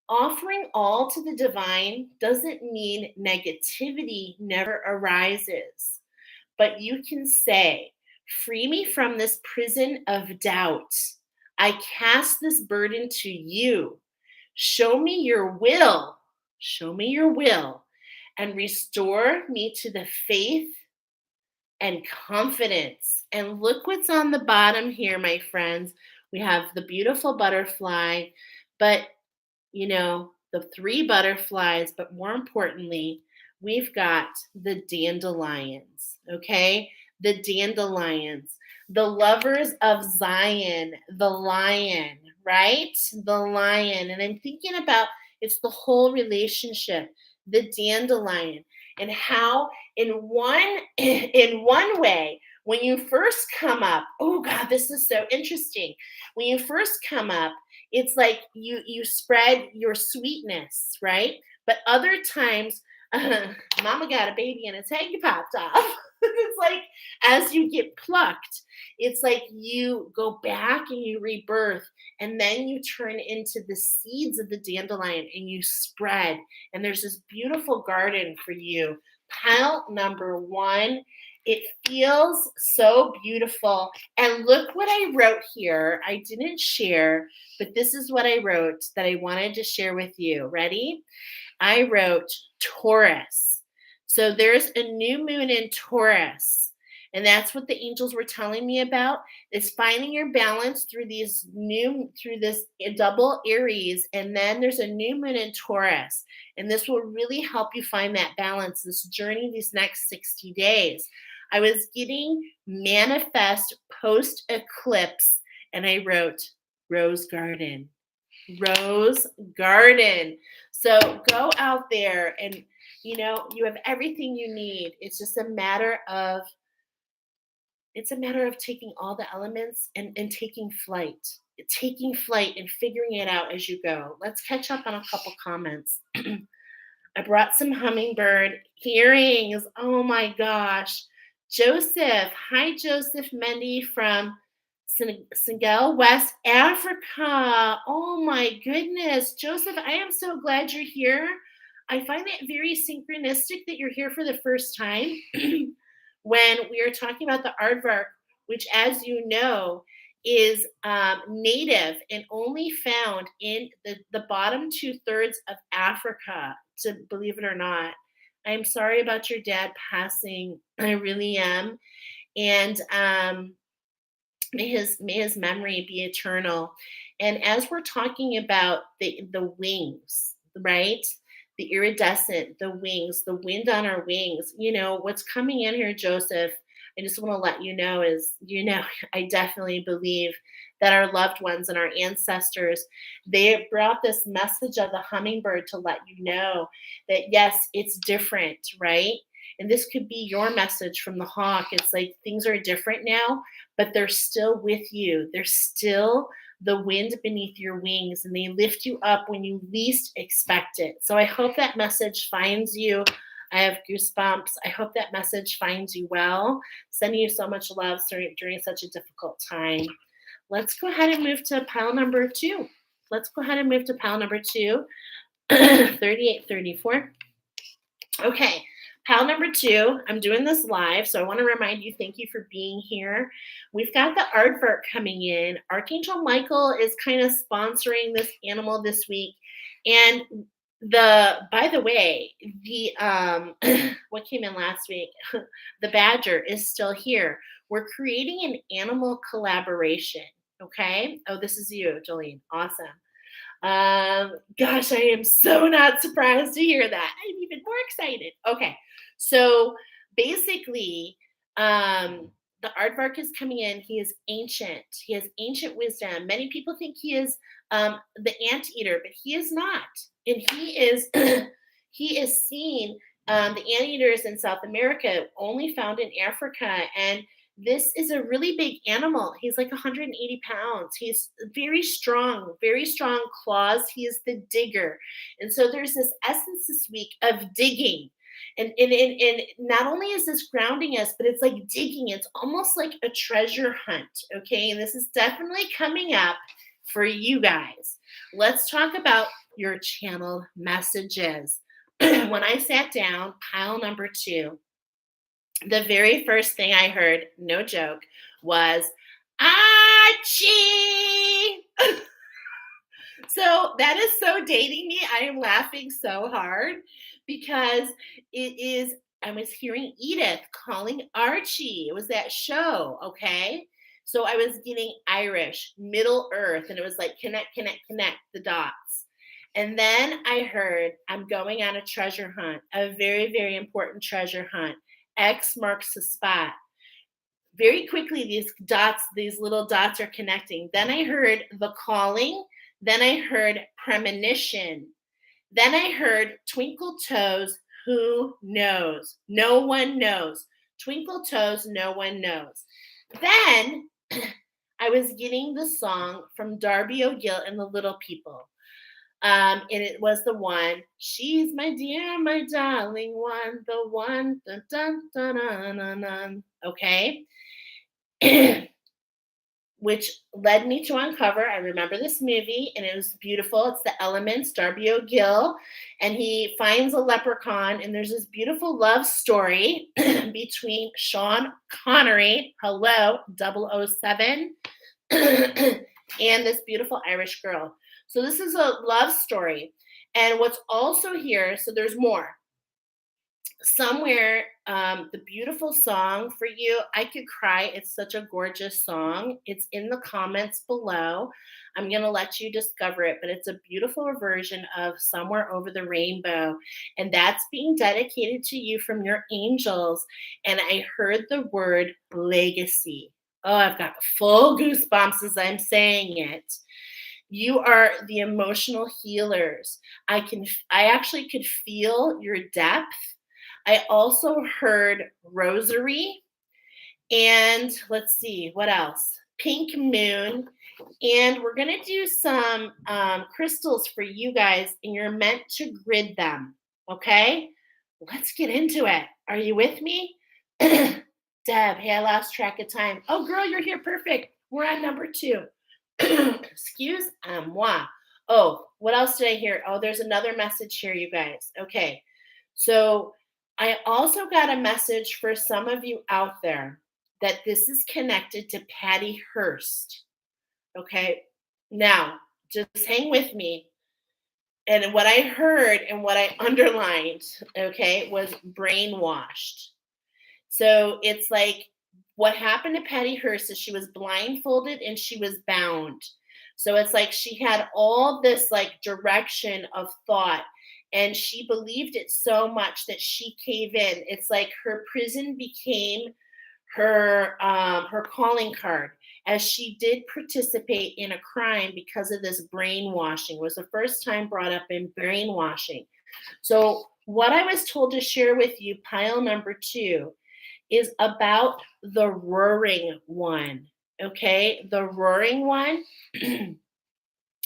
Offering all to the divine doesn't mean negativity never arises, but you can say, "Free me from this prison of doubt. I cast this burden to you. Show me your will. Show me your will, and restore me to the faith and confidence." And look what's on the bottom here, my friends. We have the beautiful butterfly, but the three butterflies, but more importantly, we've got the dandelions, okay? The dandelions, the lovers of Zion, the lion, right? The lion. And I'm thinking about it's the whole relationship, the dandelion, and how in one way, when you first come up, oh God, this is so interesting. When you first come up, it's like you spread your sweetness, right? But other times, mama got a baby and its head popped off. It's like as you get plucked, it's like you go back and you rebirth, and then you turn into the seeds of the dandelion and you spread. And there's this beautiful garden for you. Pile number one. It feels so beautiful. And look what I wrote here. I didn't share, but this is what I wrote that I wanted to share with you. Ready? I wrote Taurus. So there's a new moon in Taurus. And that's what the angels were telling me about, is finding your balance through this double Aries. And then there's a new moon in Taurus. And this will really help you find that balance, this journey, these next 60 days. I was getting manifest post eclipse, and I wrote Rose Garden. Rose Garden. So go out there and you have everything you need. It's just a matter of taking all the elements and taking flight. Taking flight and figuring it out as you go. Let's catch up on a couple comments. I brought some hummingbird earrings. Oh my gosh. Joseph. Hi, Joseph Mendy from Senegal, West Africa. Oh my goodness. Joseph, I am so glad you're here. I find it very synchronistic that you're here for the first time when we are talking about the aardvark, which, as you know, is native and only found in the bottom 2/3 of Africa, to believe it or not. I'm sorry about your dad passing. I really am. And may his memory be eternal. And as we're talking about the wings, right? The iridescent, the wings, the wind on our wings. What's coming in here, Joseph, I just want to let you know is, I definitely believe that our loved ones and our ancestors, they brought this message of the hummingbird to let you know that, yes, it's different, right? And this could be your message from the hawk. It's like things are different now, but they're still with you. They're still the wind beneath your wings, and they lift you up when you least expect it. So I hope that message finds you. I have goosebumps. I hope that message finds you well. Sending you so much love during such a difficult time. Let's go ahead and move to pile number 2. 3834. Okay. Pile number 2, I'm doing this live, so I want to remind you, thank you for being here. We've got the aardvark coming in. Archangel Michael is kind of sponsoring this animal this week. And by the way, the what came in last week, the badger is still here. We're creating an animal collaboration, okay? Oh, this is you, Jolene. Awesome. Gosh, I am so not surprised to hear that. I'm even more excited. Okay, so basically, the aardvark is coming in. He is ancient. He has ancient wisdom. Many people think he is the anteater, but he is not. And he is he is seen. The anteaters in South America only found in Africa, and this is a really big animal. He's like 180 pounds. He's very strong claws. He is the digger. And so there's this essence this week of digging. And not only is this grounding us, but it's like digging. It's almost like a treasure hunt. Okay. And this is definitely coming up for you guys. Let's talk about your channeled messages. When I sat down, pile number 2, the very first thing I heard, no joke, was Archie. So that is so dating me. I am laughing so hard because I was hearing Edith calling Archie. It was that show, okay? So I was getting Irish, Middle Earth, and it was like connect, connect, connect the dots. And then I heard I'm going on a treasure hunt, a very, very important treasure hunt. X marks the spot. Very quickly, these little dots are connecting. Then I heard the calling. Then I heard premonition. Then I heard twinkle toes, who knows? No one knows. Twinkle toes, no one knows. Then I was getting the song from Darby O'Gill and the Little People. And it was the one, she's my dear, my darling one, the one, dun, dun, dun, dun, dun, dun. Okay. Which led me to Uncover. I remember this movie, and it was beautiful. It's The Elements, Darby O'Gill, and he finds a leprechaun, and there's this beautiful love story between Sean Connery, hello, 007, and this beautiful Irish girl. So this is a love story. And what's also here, so there's more. Somewhere, the beautiful song for you, I Could Cry. It's such a gorgeous song. It's in the comments below. I'm going to let you discover it, but it's a beautiful version of Somewhere Over the Rainbow. And that's being dedicated to you from your angels. And I heard the word legacy. Oh, I've got full goosebumps as I'm saying it. You are the emotional healers. I actually could feel your depth. I also heard rosary, and let's see, what else? Pink moon. And we're going to do some crystals for you guys, and you're meant to grid them. Okay? Let's get into it. Are you with me? Deb, hey, I lost track of time. Oh, girl, you're here. Perfect. We're on number 2. Excuse moi. Oh, what else did I hear? Oh, there's another message here, you guys. Okay. So I also got a message for some of you out there that this is connected to Patty Hearst. Okay. Now, just hang with me. And what I heard and what I underlined, okay, was brainwashed. So it's like what happened to Patty Hearst is she was blindfolded and she was bound. So it's like she had all this like direction of thought, and she believed it so much that she caved in. It's like her prison became her calling card, as she did participate in a crime because of this brainwashing. It was the first time brought up in brainwashing. So what I was told to share with you, pile number 2, is about the roaring one. Okay, the roaring one.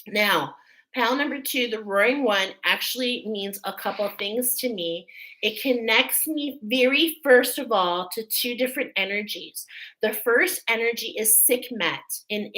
Now, pile number 2, the roaring one, actually means a couple things to me. It connects me very first of all to 2 different energies. The first energy is Sekhmet in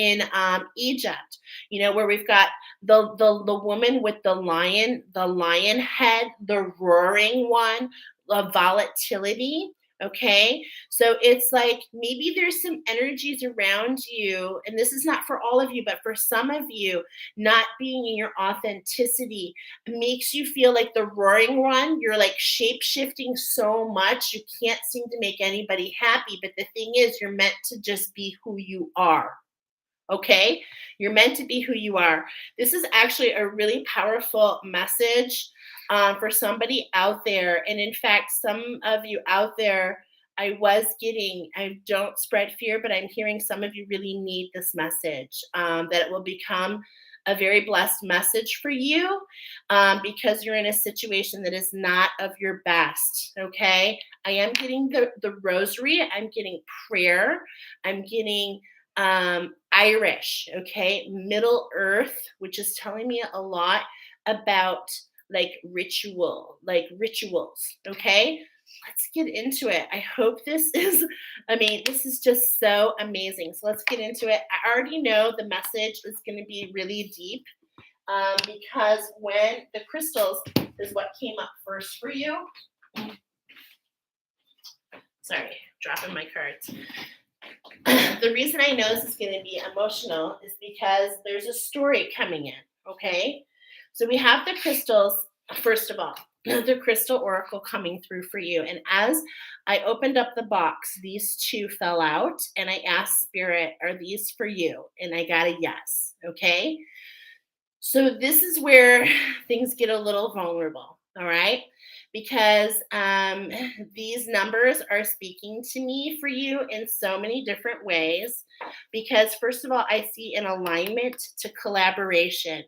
Egypt, where we've got the woman with the lion head, the roaring one, the volatility. Okay, so it's like maybe there's some energies around you, and this is not for all of you, but for some of you, not being in your authenticity makes you feel like the roaring one. You're like shape shifting so much, you can't seem to make anybody happy. But the thing is, you're meant to just be who you are. Okay, you're meant to be who you are. This is actually a really powerful message for somebody out there. And in fact, some of you out there, I don't spread fear, but I'm hearing some of you really need this message, that it will become a very blessed message for you, because you're in a situation that is not of your best. Okay, I am getting the rosary, I'm getting prayer, I'm getting Irish, okay, Middle Earth, which is telling me a lot about like rituals. Okay. Let's get into it. I hope this is just so amazing. So let's get into it. I already know the message is going to be really deep because when the crystals is what came up first for you. Sorry, dropping my cards. The reason I know this is going to be emotional is because there's a story coming in, okay? So we have the crystals, first of all, the crystal oracle coming through for you. And as I opened up the box, these two fell out, and I asked Spirit, are these for you? And I got a yes, okay? So this is where things get a little vulnerable, all right? Because these numbers are speaking to me for you in so many different ways. Because, first of all, I see an alignment to collaboration.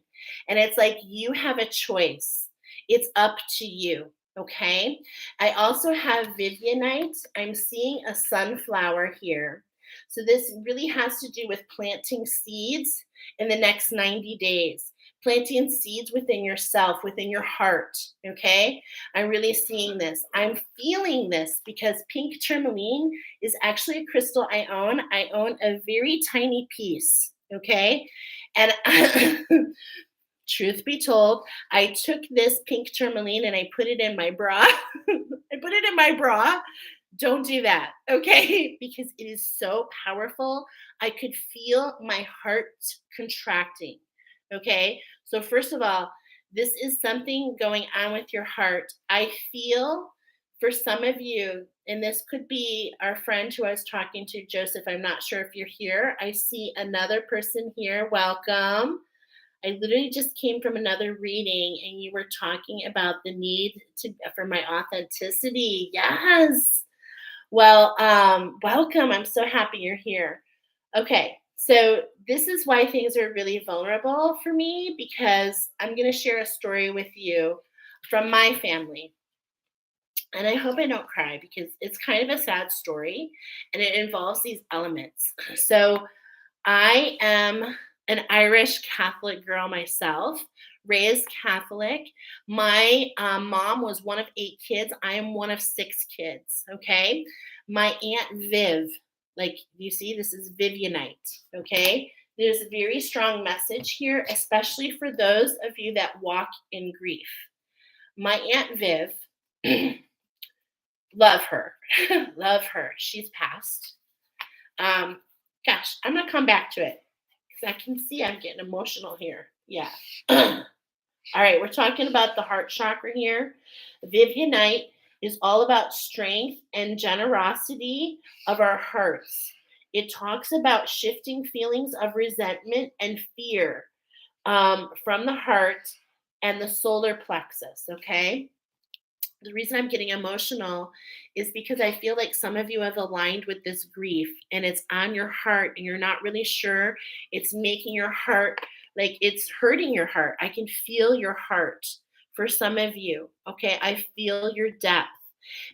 And it's like you have a choice, it's up to you. Okay. I also have Vivianite. I'm seeing a sunflower here. So, this really has to do with planting seeds in the next 90 days, planting seeds within yourself, within your heart. Okay. I'm really seeing this. I'm feeling this because pink tourmaline is actually a crystal I own. I own a very tiny piece. Okay. And truth be told, I took this pink tourmaline and I put it in my bra. I put it in my bra. Don't do that, okay? Because it is so powerful. I could feel my heart contracting, okay? So, first of all, this is something going on with your heart. I feel for some of you, and this could be our friend who I was talking to, Joseph. I'm not sure if you're here. I see another person here. Welcome. I literally just came from another reading and you were talking about the need for my authenticity. Yes. Well, welcome. I'm so happy you're here. Okay. So this is why things are really vulnerable for me because I'm going to share a story with you from my family. And I hope I don't cry because it's kind of a sad story and it involves these elements. So I am an Irish Catholic girl myself, raised Catholic. My mom was one of 8 kids. I am one of 6 kids. Okay. My Aunt Viv, like you see, this is Vivianite. Okay. There's a very strong message here, especially for those of you that walk in grief. My Aunt Viv, love her. Love her. She's passed. Gosh, I'm going to come back to it. I can see I'm getting emotional here. Yeah. All right, we're talking about the heart chakra here. Vivianite is all about strength and generosity of our hearts. It talks about shifting feelings of resentment and fear from the heart and the solar plexus, okay? The reason I'm getting emotional is because I feel like some of you have aligned with this grief and it's on your heart and you're not really sure. It's making your heart like it's hurting your heart. I can feel your heart for some of you. Okay. I feel your depth,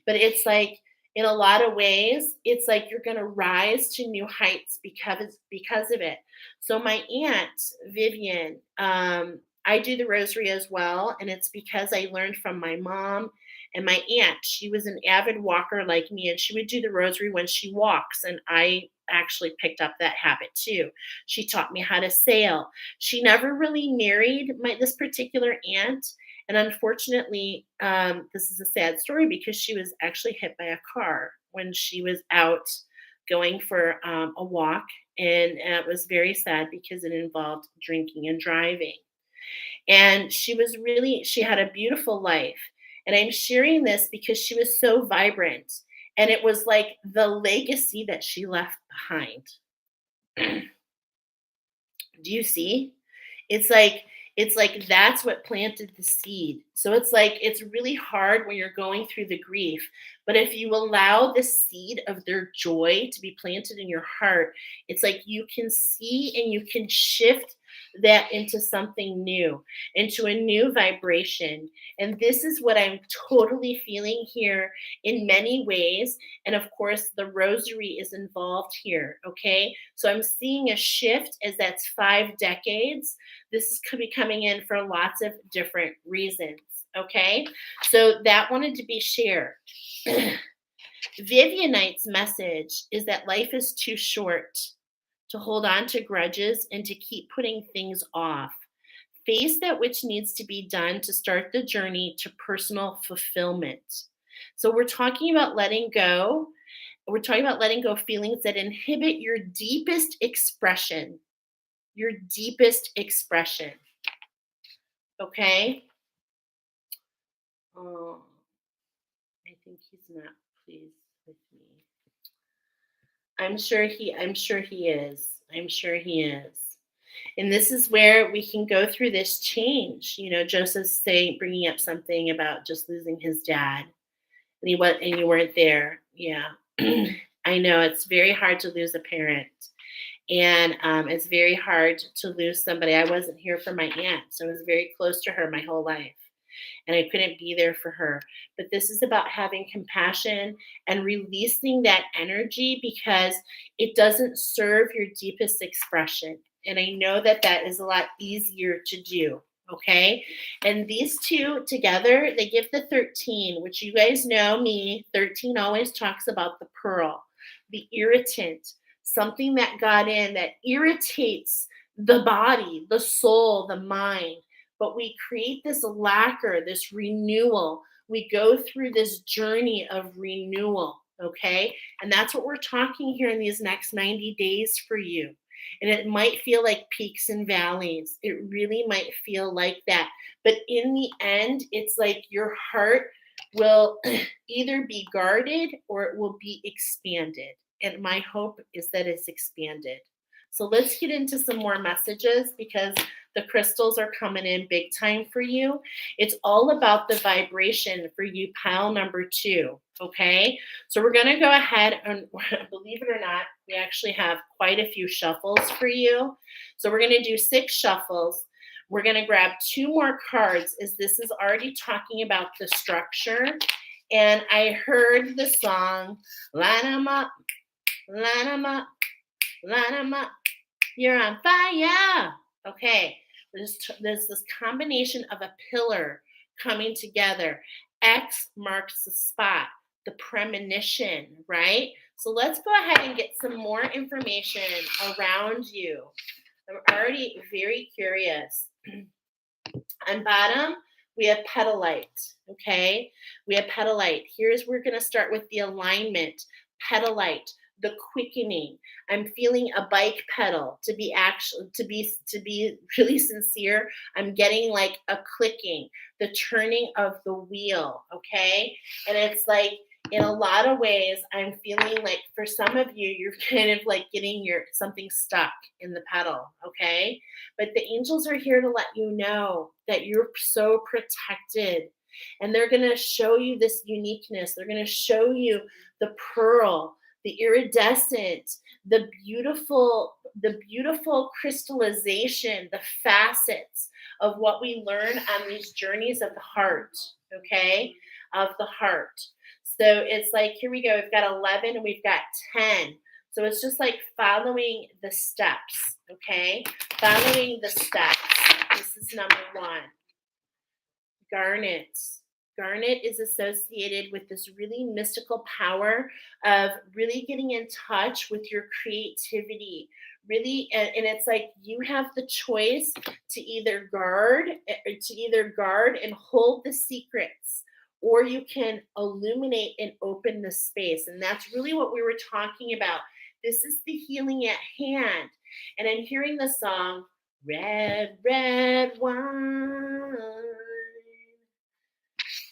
but it's like in a lot of ways, it's like you're going to rise to new heights because of it. So my aunt Vivian, I do the rosary as well, and it's because I learned from my mom and my aunt. She was an avid walker like me, and she would do the rosary when she walks, and I actually picked up that habit too. She taught me how to sail. She never really married this particular aunt, and unfortunately, this is a sad story because she was actually hit by a car when she was out going for a walk, and it was very sad because it involved drinking and driving. And she had a beautiful life. And I'm sharing this because she was so vibrant. And it was like the legacy that she left behind. Do you see? It's like that's what planted the seed. So it's like it's really hard when you're going through the grief. But if you allow the seed of their joy to be planted in your heart, it's like you can see and you can shift that into something new, into a new vibration. And this is what I'm totally feeling here in many ways. And of course, the rosary is involved here. Okay. So I'm seeing a shift as that's 5 decades. This could be coming in for lots of different reasons. Okay, so that wanted to be shared. Vivianite's message is that life is too short to hold on to grudges and to keep putting things off. Face that which needs to be done to start the journey to personal fulfillment. So we're talking about letting go. We're talking about letting go of feelings that inhibit your deepest expression. Your deepest expression. Okay? Oh, I think he's not pleased with me. I'm sure he is. I'm sure he is. And this is where we can go through this change. You know, Joseph's bringing up something about just losing his dad, and you weren't there. Yeah, I know it's very hard to lose a parent, and it's very hard to lose somebody. I wasn't here for my aunt, so I was very close to her my whole life, and I couldn't be there for her. But this is about having compassion and releasing that energy because it doesn't serve your deepest expression. And I know that that is a lot easier to do. Okay. And these two together, they give the 13, which you guys know me. 13 always talks about the pearl, the irritant, something that got in that irritates the body, the soul, the mind. But we create this lacquer, this renewal. We go through this journey of renewal. Okay. And that's what we're talking here in these next 90 days for you. And it might feel like peaks and valleys. It really might feel like that. But in the end, it's like your heart will either be guarded or it will be expanded. And my hope is that it's expanded. So let's get into some more messages because the crystals are coming in big time for you. It's all about the vibration for you, pile number 2. Okay. So we're going to go ahead and believe it or not, we actually have quite a few shuffles for you. So we're going to do 6 shuffles. We're going to grab 2 more cards as this is already talking about the structure. And I heard the song, line 'em up, line 'em up, line 'em up. You're on fire. Okay. There's this combination of a pillar coming together. X marks the spot, the premonition, right? So let's go ahead and get some more information around you. I'm already very curious. On bottom, we have petalite, okay? We have petalite. Here's where we're going to start with the alignment. Petalite, the quickening. I'm feeling a bike pedal. To be really sincere, I'm getting like a clicking, the turning of the wheel, okay? And it's like in a lot of ways, I'm feeling like for some of you, you're kind of like getting something stuck in the pedal, okay? But the angels are here to let you know that you're so protected. And they're going to show you this uniqueness. They're going to show you the pearl, the iridescent, the beautiful crystallization, the facets of what we learn on these journeys of the heart, okay? Of the heart. So it's like, here we go. We've got 11 and we've got 10. So it's just like following the steps, okay? Following the steps. This is number 1. Garnet. Garnet is associated with this really mystical power of really getting in touch with your creativity. Really, and it's like you have the choice to either guard and hold the secrets, or you can illuminate and open the space. And that's really what we were talking about. This is the healing at hand. And I'm hearing the song, Red, Red Wine.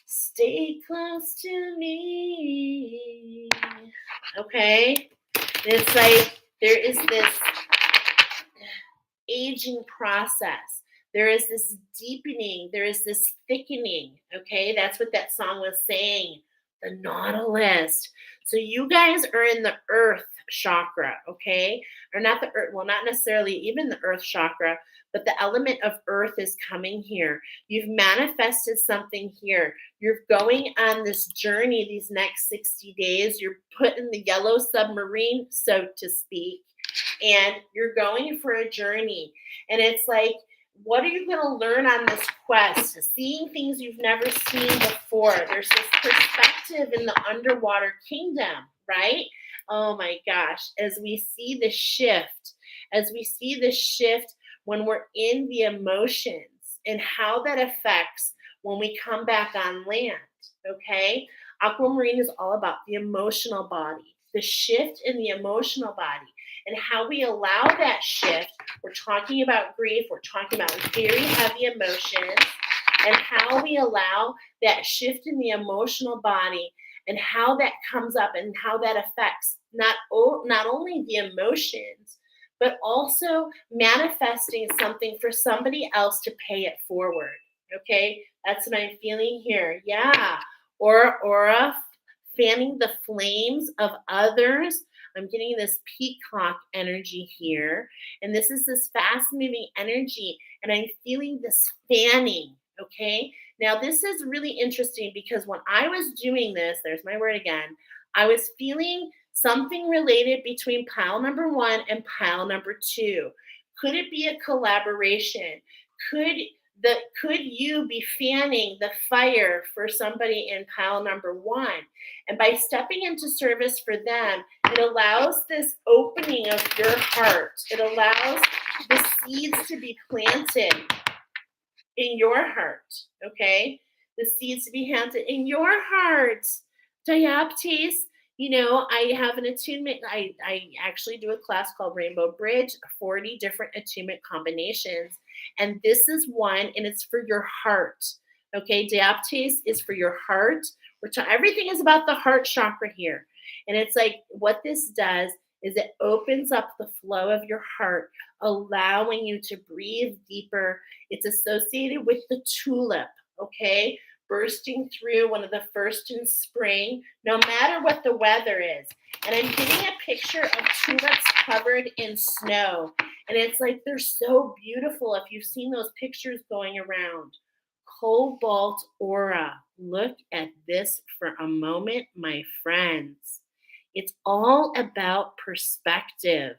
Stay close to me. Okay? It's like there is this aging process. There is this deepening. There is this thickening. Okay? That's what that song was saying. The Nautilus. So you guys are in the earth chakra, okay? Or not the earth, well, not necessarily even the earth chakra, but the element of earth is coming here. You've manifested something here. You're going on this journey these next 60 days. You're put in the yellow submarine, so to speak, and you're going for a journey. And it's like what are you going to learn on this quest? Seeing things you've never seen before. There's this perspective in the underwater kingdom, right? Oh my gosh. As we see the shift, when we're in the emotions and how that affects when we come back on land, okay? Aquamarine is all about the emotional body, the shift in the emotional body, and how we allow that shift. We're talking about grief, we're talking about very heavy emotions, and how we allow that shift in the emotional body and how that comes up and how that affects not only the emotions, but also manifesting something for somebody else to pay it forward. Okay, that's what I'm feeling here. Yeah, aura, fanning the flames of others. I'm getting this peacock energy here, and this is this fast moving energy, and I'm feeling this fanning. Okay, now this is really interesting because when I was doing this, there's my word again, I was feeling something related between pile number 1 and pile number 2. Could it be a collaboration? Could could you be fanning the fire for somebody in pile number 1? And by stepping into service for them, it allows this opening of your heart. It allows the seeds to be planted in your heart, okay? The seeds to be planted in your heart. Diaptes, I have an attunement. I actually do a class called Rainbow Bridge, 40 different attunement combinations. And this is one, and it's for your heart. Okay, Diaptes is for your heart. Everything is about the heart chakra here. And it's like what this does is it opens up the flow of your heart, allowing you to breathe deeper. It's associated with the tulip, okay? Bursting through, one of the first in spring, no matter what the weather is. And I'm getting a picture of tulips covered in snow. And it's like they're so beautiful if you've seen those pictures going around. Cobalt aura. Look at this for a moment, my friends. It's all about perspective.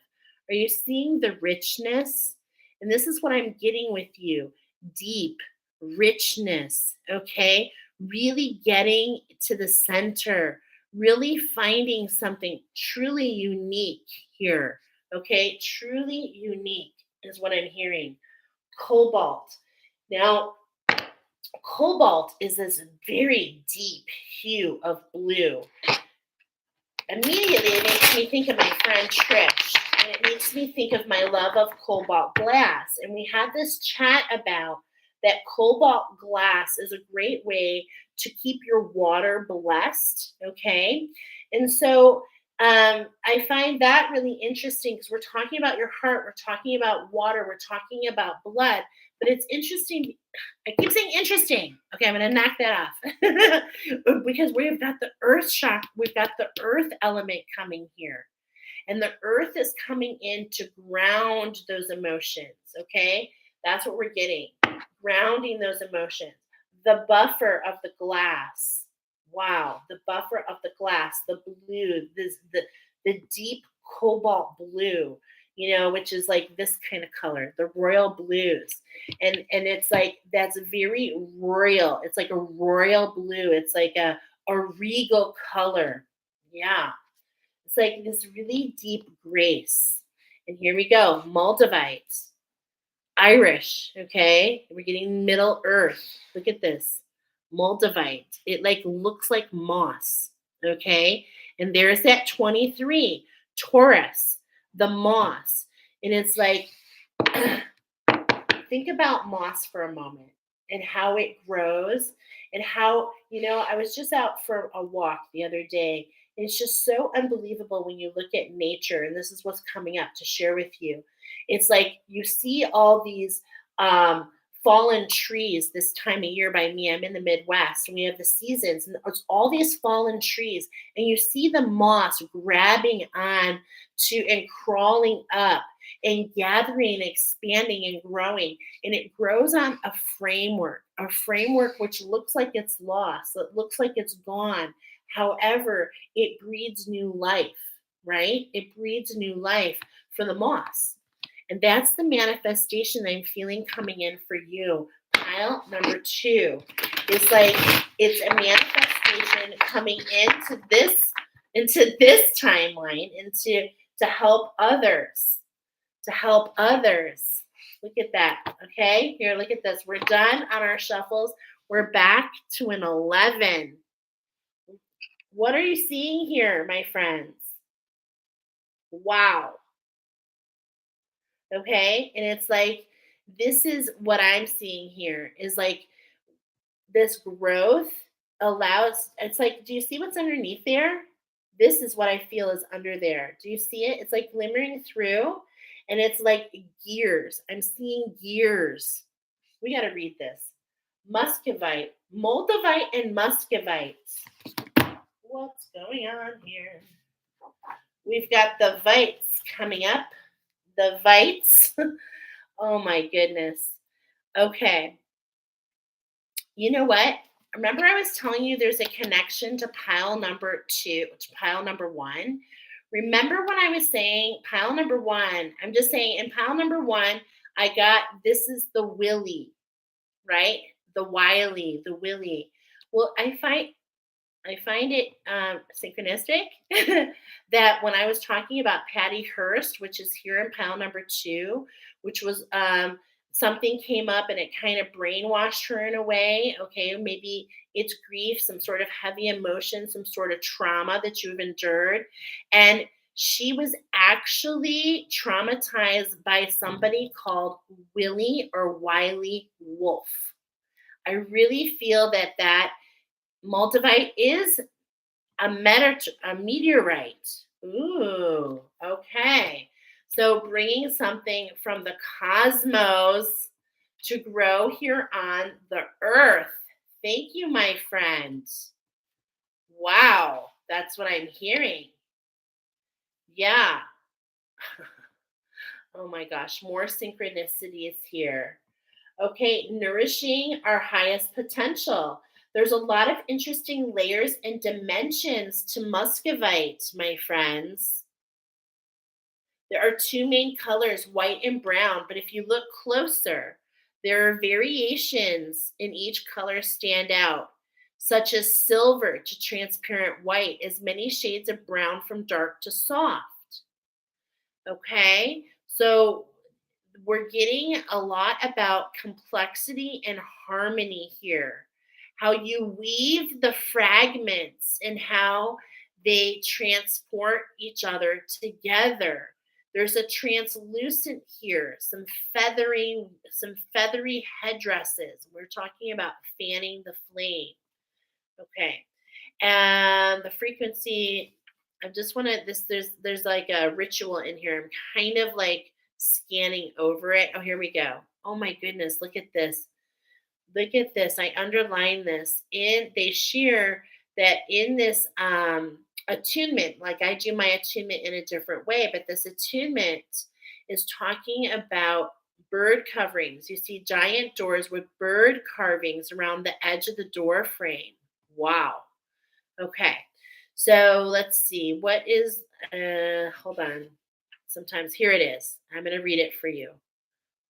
Are you seeing the richness? And this is what I'm getting with you. Deep richness, okay? Really getting to the center, really finding something truly unique here, okay? Truly unique is what I'm hearing. Cobalt. Now, cobalt is this very deep hue of blue. Immediately, it makes me think of my friend Trish, and it makes me think of my love of cobalt glass. And we had this chat about that cobalt glass is a great way to keep your water blessed, okay? And so I find that really interesting because we're talking about your heart, we're talking about water, we're talking about blood, but it's interesting. I keep saying interesting. Okay, I'm going to knock that off because we've got the earth shock, we've got the earth element coming here. And the earth is coming in to ground those emotions, okay? That's what we're getting, grounding those emotions. The buffer of the glass. Wow, the buffer of the glass, the blue, the deep cobalt blue, which is like this kind of color, the royal blues. And it's like that's very royal. It's like a royal blue. It's like a regal color. Yeah. It's like this really deep grace. And here we go, Moldavite. Irish, okay? We're getting Middle Earth. Look at this. Moldavite. It like looks like moss, okay? And there's that 23, Taurus, the moss. And it's like, think about moss for a moment and how it grows and how, I was just out for a walk the other day. And it's just so unbelievable when you look at nature. And this is what's coming up to share with you. It's like you see all these fallen trees this time of year by me. I'm in the Midwest and we have the seasons and it's all these fallen trees. And you see the moss grabbing on to and crawling up and gathering, expanding and growing. And it grows on a framework which looks like it's lost. It looks like it's gone. However, it breeds new life, right? It breeds new life for the moss. And that's the manifestation I'm feeling coming in for you. Pile number 2 is like it's a manifestation coming into this timeline, to help others. To help others. Look at that. Okay? Here, look at this. We're done on our shuffles. We're back to an 11. What are you seeing here, my friends? Wow. Okay? And it's like, this is what I'm seeing here is like this growth allows, it's like, do you see what's underneath there? This is what I feel is under there. Do you see it? It's like glimmering through and it's like gears. I'm seeing gears. We got to read this. Muscovite, moldavite, and muscovite. What's going on here? We've got the vites coming up. The vites. Oh my goodness. Okay. You know what? Remember I was telling you there's a connection to pile number 2, to pile number 1? Remember when I was saying pile number 1, I'm just saying in pile number 1, I got this is the willy, right? The wily, the willy. Well, I find it synchronistic that when I was talking about Patty Hearst, which is here in pile number 2, which was something came up and it kind of brainwashed her in a way. Okay, maybe it's grief, some sort of heavy emotion, some sort of trauma that you've endured. And she was actually traumatized by somebody called Willie or Wiley Wolf. I really feel that multivite is a meteorite. Ooh, okay. So bringing something from the cosmos to grow here on the earth. Thank you, my friend. Wow, that's what I'm hearing. Yeah. Oh my gosh, more synchronicities here. Okay, nourishing our highest potential. There's a lot of interesting layers and dimensions to muscovite, my friends. There are 2 main colors, white and brown, but if you look closer, there are variations in each color stand out, such as silver to transparent white, as many shades of brown from dark to soft. Okay, so we're getting a lot about complexity and harmony here. How you weave the fragments and how they transport each other together. There's a translucent here, some feathery headdresses. We're talking about fanning the flame. Okay. And the frequency, I just want to there's like a ritual in here. I'm kind of like scanning over it. Oh, here we go. Oh my goodness, look at this. Look at this. I underline this. They share that in this attunement, like I do my attunement in a different way, but this attunement is talking about bird coverings. You see giant doors with bird carvings around the edge of the door frame. Wow. Okay. So let's see. What is, hold on. Sometimes here it is. I'm going to read it for you.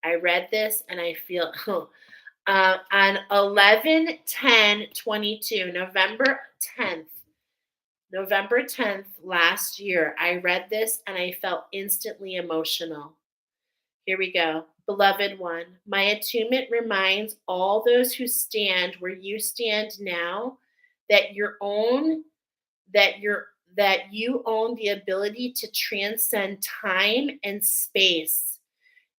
I read this and I feel, on 11/10/22, November 10th last year, I read this and I felt instantly emotional. Here we go. Beloved one, my attunement reminds all those who stand where you stand now that that you own the ability to transcend time and space.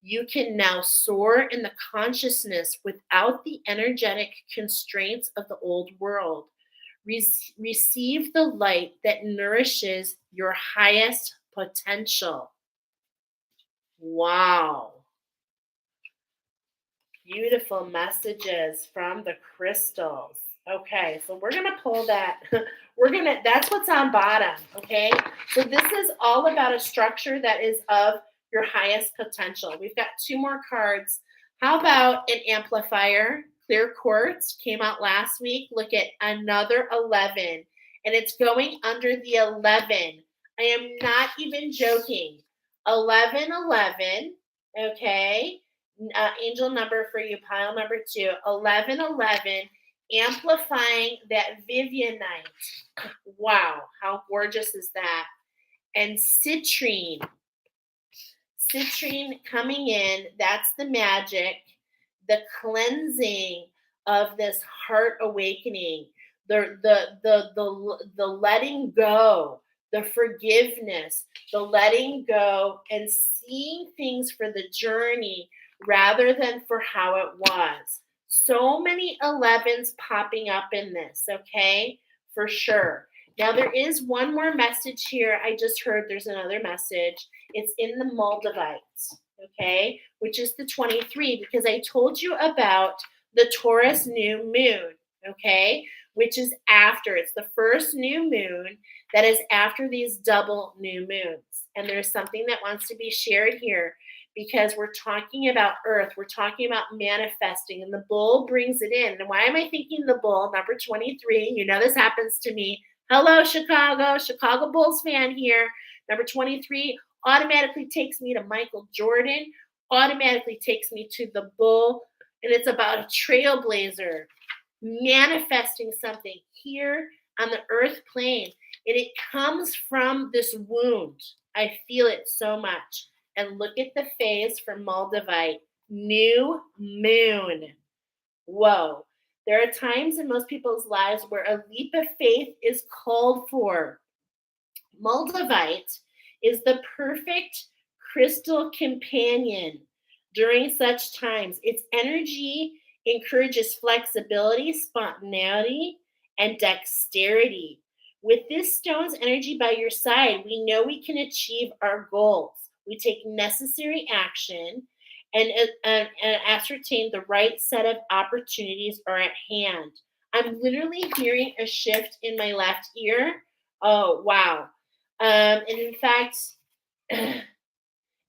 You can now soar in the consciousness without the energetic constraints of the old world. Receive the light that nourishes your highest potential. Wow. Beautiful messages from the crystals. Okay, so we're going to pull that. That's what's on bottom. Okay, so this is all about a structure that is of your highest potential. We've got 2 more cards. How about an amplifier? Clear quartz came out last week. Look at another 11, and it's going under the 11. I am not even joking. 11, 11. Okay. Angel number for you, pile number 2, 1111, amplifying that Vivianite. Wow, how gorgeous is that? And citrine coming in, that's the magic, the cleansing of this heart awakening, the letting go, the forgiveness, the letting go and seeing things for the journey rather than for how it was. So many 11s popping up in this, okay? For sure. Now there is one more message here. I just heard there's another message. It's in the Maldivites, okay, which is the 23, because I told you about the Taurus new moon, okay, which is after. It's the first new moon that is after these double new moons. And there's something that wants to be shared here because we're talking about Earth. We're talking about manifesting, and the bull brings it in. And why am I thinking the bull, number 23? You know this happens to me. Hello, Chicago Bulls fan here. Number 23 automatically takes me to Michael Jordan, automatically takes me to the bull, and it's about a trailblazer manifesting something here on the earth plane. And it comes from this wound. I feel it so much. And look at the phase for Moldavite. New moon. Whoa. There are times in most people's lives where a leap of faith is called for. Moldavite is the perfect crystal companion during such times. Its energy encourages flexibility, spontaneity, and dexterity. With this stone's energy by your side, we know we can achieve our goals. We take necessary action and ascertain the right set of opportunities are at hand. I'm literally hearing a shift in my left ear. Oh, wow. And in fact,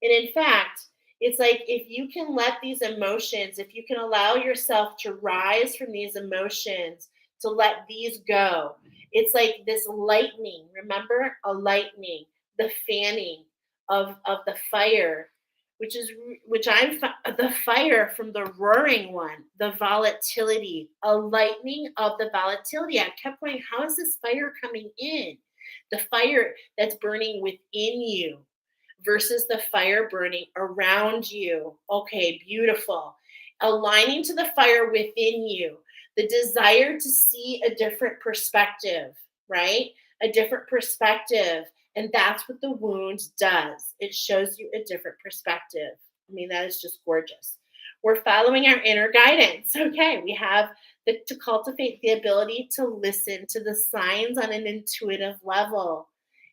it's like if you can let these emotions, if you can allow yourself to rise from these emotions, to let these go, it's like this lightning. Remember, a lightning, the fanning of the fire, which I'm the fire from the roaring one, the volatility, a lightning of the volatility. I kept going, how is this fire coming in? The fire that's burning within you versus the fire burning around you. Okay, beautiful. Aligning to the fire within you, the desire to see a different perspective, right? A different perspective. And that's what the wound does. It shows you a different perspective. I mean, that is just gorgeous. We're following our inner guidance. Okay, we have to cultivate the ability to listen to the signs on an intuitive level.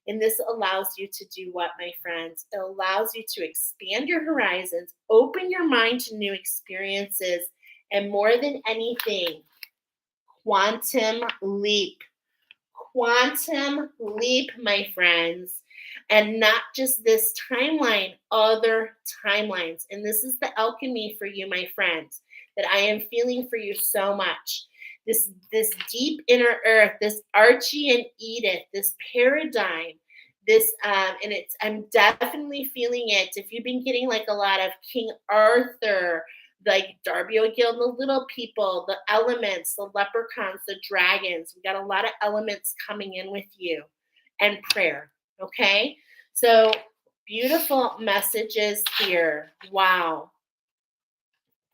And this allows you to do what, my friends? It allows you to expand your horizons, open your mind to new experiences, and more than anything, quantum leap. Quantum leap, my friends. And not just this timeline, other timelines. And this is the alchemy for you, my friends, that I am feeling for you so much. This deep inner earth, this Archie and Edith, this paradigm, this and it's I'm definitely feeling it. If you've been getting like a lot of King Arthur, like Darby O'Gill, the little people, the elements, the leprechauns, the dragons. We got a lot of elements coming in with you, and prayer. Okay, so beautiful messages here. Wow,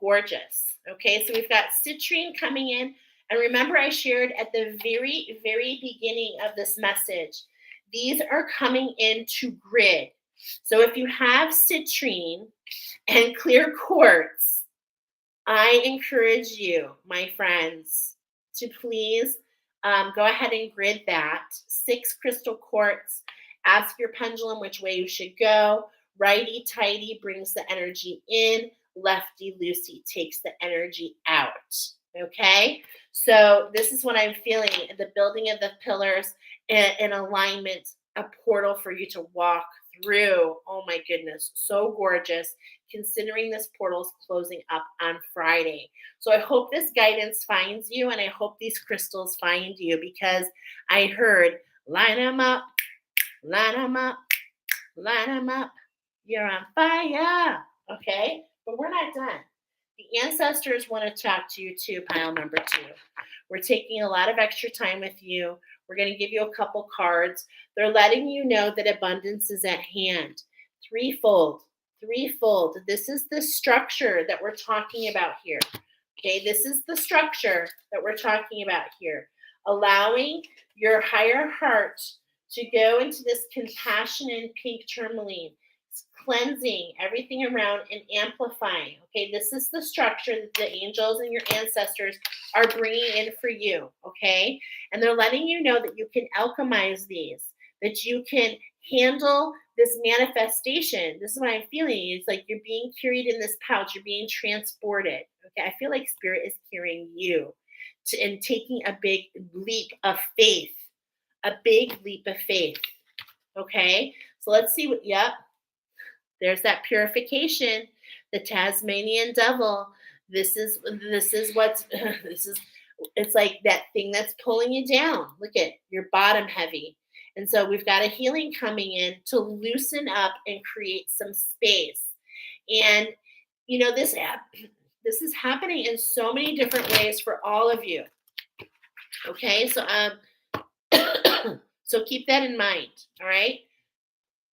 gorgeous. Okay, so we've got citrine coming in. And remember, I shared at the very, very beginning of this message, these are coming into grid. So if you have citrine and clear quartz, I encourage you, my friends, to please go ahead and grid that. 6 crystal quartz. Ask your pendulum which way you should go. Righty tighty brings the energy in. Lefty loosey takes the energy out. Okay? So this is what I'm feeling. The building of the pillars in alignment, a portal for you to walk through. Oh my goodness, so gorgeous. Considering this portal's closing up on Friday. So I hope this guidance finds you, and I hope these crystals find you, because I heard line them up, line them up, line them up. You're on fire. Okay? But we're not done. The ancestors want to talk to you too, pile number 2. We're taking a lot of extra time with you. We're going to give you a couple cards. They're letting you know that abundance is at hand. Threefold. Threefold. This is the structure that we're talking about here. Okay, this is the structure that we're talking about here. Allowing your higher heart to go into this compassion and pink tourmaline, cleansing everything around and amplifying. Okay, this is the structure that the angels and your ancestors are bringing in for you. Okay, and they're letting you know that you can alchemize these, that you can handle this manifestation. This is what I'm feeling. It's like you're being carried in this pouch, you're being transported. Okay, I feel like spirit is carrying you and taking a big leap of faith. A big leap of faith. Okay, so let's see what, yep, there's that purification, the Tasmanian devil. This is what's this is, it's like that thing that's pulling you down. Look at your bottom heavy. And so we've got a healing coming in to loosen up and create some space. And you know, this is happening in so many different ways for all of you. Okay, so so keep that in mind. All right.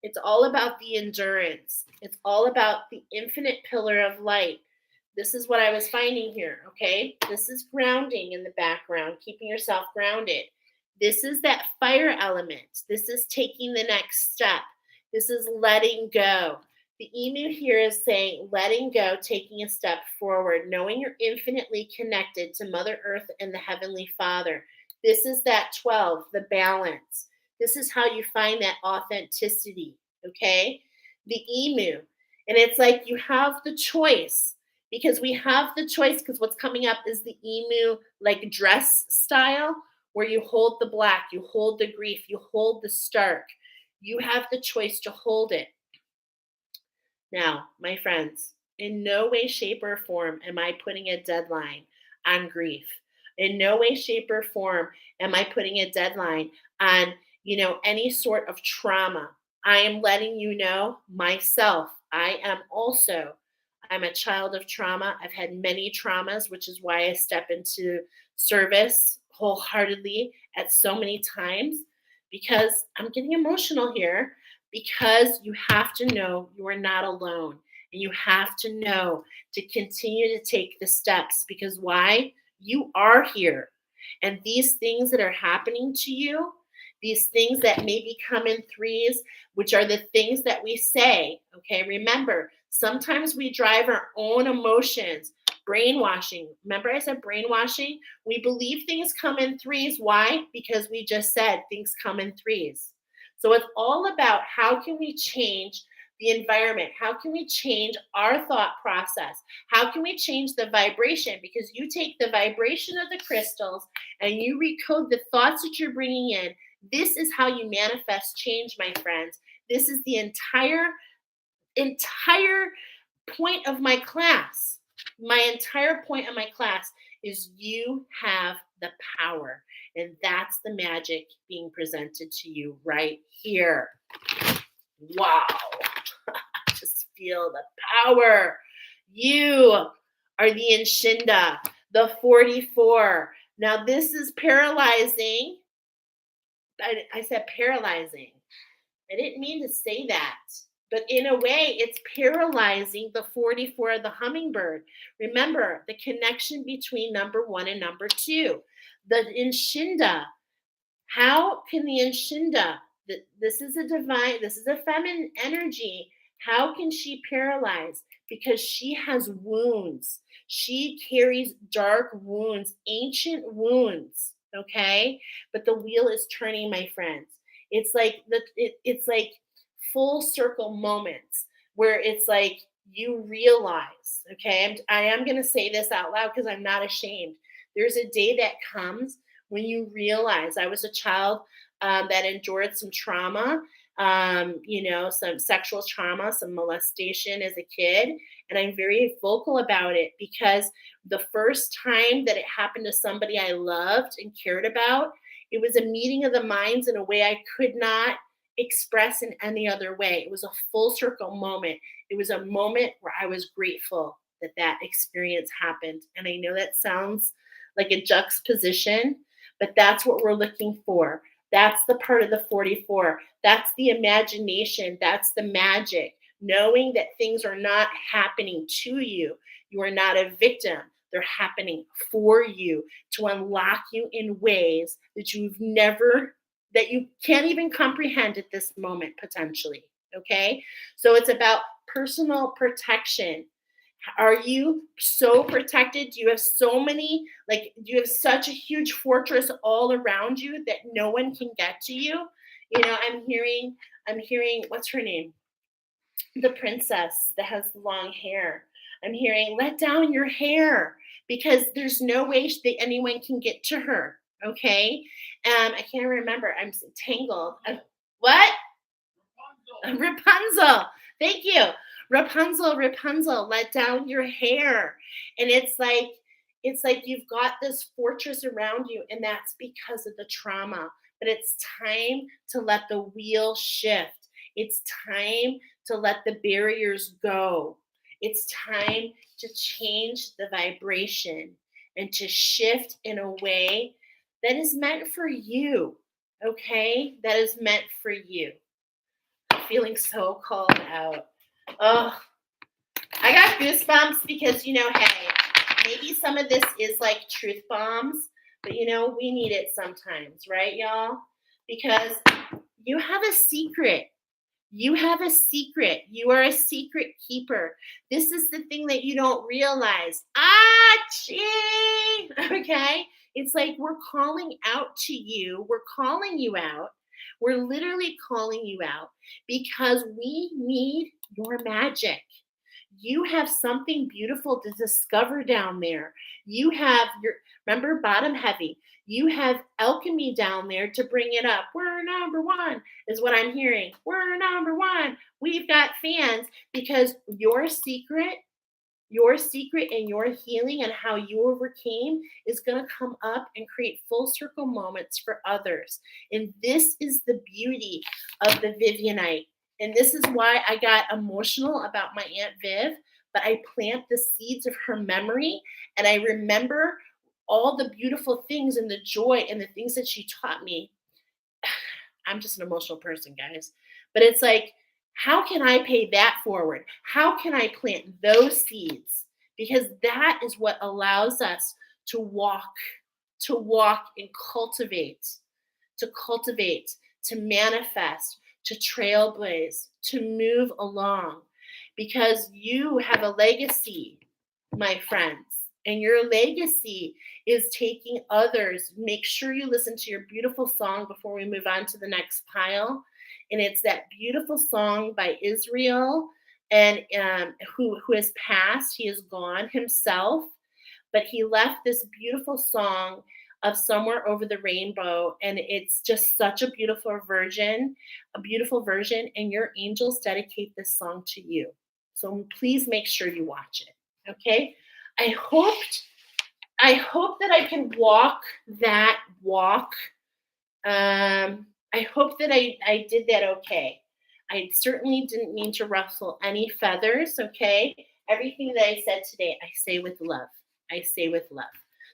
It's all about the endurance. It's all about the infinite pillar of light. This is what I was finding here, okay? This is grounding in the background, keeping yourself grounded. This is that fire element. This is taking the next step. This is letting go. The emu here is saying letting go, taking a step forward, knowing you're infinitely connected to Mother Earth and the Heavenly Father. This is that 12, the balance. This is how you find that authenticity, okay? The emu. And it's like you have the choice, because we have the choice, because what's coming up is the emu like dress style, where you hold the black, you hold the grief, you hold the stark. You have the choice to hold it. Now, my friends, in no way, shape, or form am I putting a deadline on grief. In no way, shape, or form am I putting a deadline on, any sort of trauma. I am letting you know myself. I'm a child of trauma. I've had many traumas, which is why I step into service wholeheartedly at so many times, because I'm getting emotional here, because you have to know you are not alone. And you have to know to continue to take the steps, because why? You are here. And these things that are happening to you, these things that maybe come in threes, which are the things that we say, okay? Remember, sometimes we drive our own emotions. Brainwashing. Remember I said brainwashing? We believe things come in threes. Why? Because we just said things come in threes. So it's all about how can we change the environment? How can we change our thought process? How can we change the vibration? Because you take the vibration of the crystals and you recode the thoughts that you're bringing in. This is how you manifest change, my friends. This is the entire point of my class. My entire point of my class is you have the power. And that's the magic being presented to you right here. Wow. Just feel the power. You are the Inshinda, the 44. Now, this is paralyzing. I said paralyzing. I didn't mean to say that. But in a way, it's paralyzing the 44 of the hummingbird. Remember the connection between number 1 and number 2. The Inshinda. How can the Inshinda, this is a feminine energy. How can she paralyze? Because she has wounds. She carries dark wounds, ancient wounds. Okay? But the wheel is turning, my friends. It's like it's like full circle moments where it's like you realize, okay? I am going to say this out loud because I'm not ashamed. There's a day that comes when you realize I was a child that endured some trauma, some sexual trauma, some molestation as a kid. And I'm very vocal about it because the first time that it happened to somebody I loved and cared about, it was a meeting of the minds in a way I could not express in any other way. It was a full circle moment. It was a moment where I was grateful that that experience happened. And I know that sounds like a juxtaposition, but that's what we're looking for. That's the part of the 44. That's the imagination. That's the magic. Knowing that things are not happening to you. You are not a victim. They're happening for you to unlock you in ways that that you can't even comprehend at this moment, potentially. Okay. So it's about personal protection. Are you so protected? Do you have so many, like, do you have such a huge fortress all around you that no one can get to you? I'm hearing, what's her name? The princess that has long hair. I'm hearing, let down your hair because there's no way that anyone can get to her. Okay. I can't remember. I'm tangled. What? Rapunzel. Thank you. Rapunzel, let down your hair. And it's like you've got this fortress around you, and that's because of the trauma. But it's time to let the wheel shift. It's time to let the barriers go. It's time to change the vibration and to shift in a way that is meant for you. Okay? That is meant for you. I'm feeling so called out. Oh, I got goosebumps because, hey, maybe some of this is like truth bombs, but, we need it sometimes, right, y'all? Because you have a secret. You have a secret. You are a secret keeper. This is the thing that you don't realize. Gee. Okay? It's like we're calling out to you. We're calling you out. We're literally calling you out because we need your magic. You have something beautiful to discover down there. You have remember, bottom heavy. You have alchemy down there to bring it up. We're number one is what I'm hearing. We're number one. We've got fans because your secret and your healing and how you overcame is going to come up and create full circle moments for others. And this is the beauty of the Vivianite. And this is why I got emotional about my Aunt Viv, but I plant the seeds of her memory and I remember all the beautiful things and the joy and the things that she taught me. I'm just an emotional person, guys. But it's like, how can I pay that forward? How can I plant those seeds? Because that is what allows us to walk and cultivate, to manifest, to trailblaze, to move along. Because you have a legacy, my friends. And your legacy is taking others. Make sure you listen to your beautiful song before we move on to the next pile. And it's that beautiful song by Israel, and who has passed. He is gone himself, but he left this beautiful song of Somewhere Over the Rainbow, and it's just such a beautiful version, and your angels dedicate this song to you. So please make sure you watch it, okay? I hope that I can walk that walk. I hope that I did that okay. I certainly didn't mean to ruffle any feathers, okay? Everything that I said today, I say with love.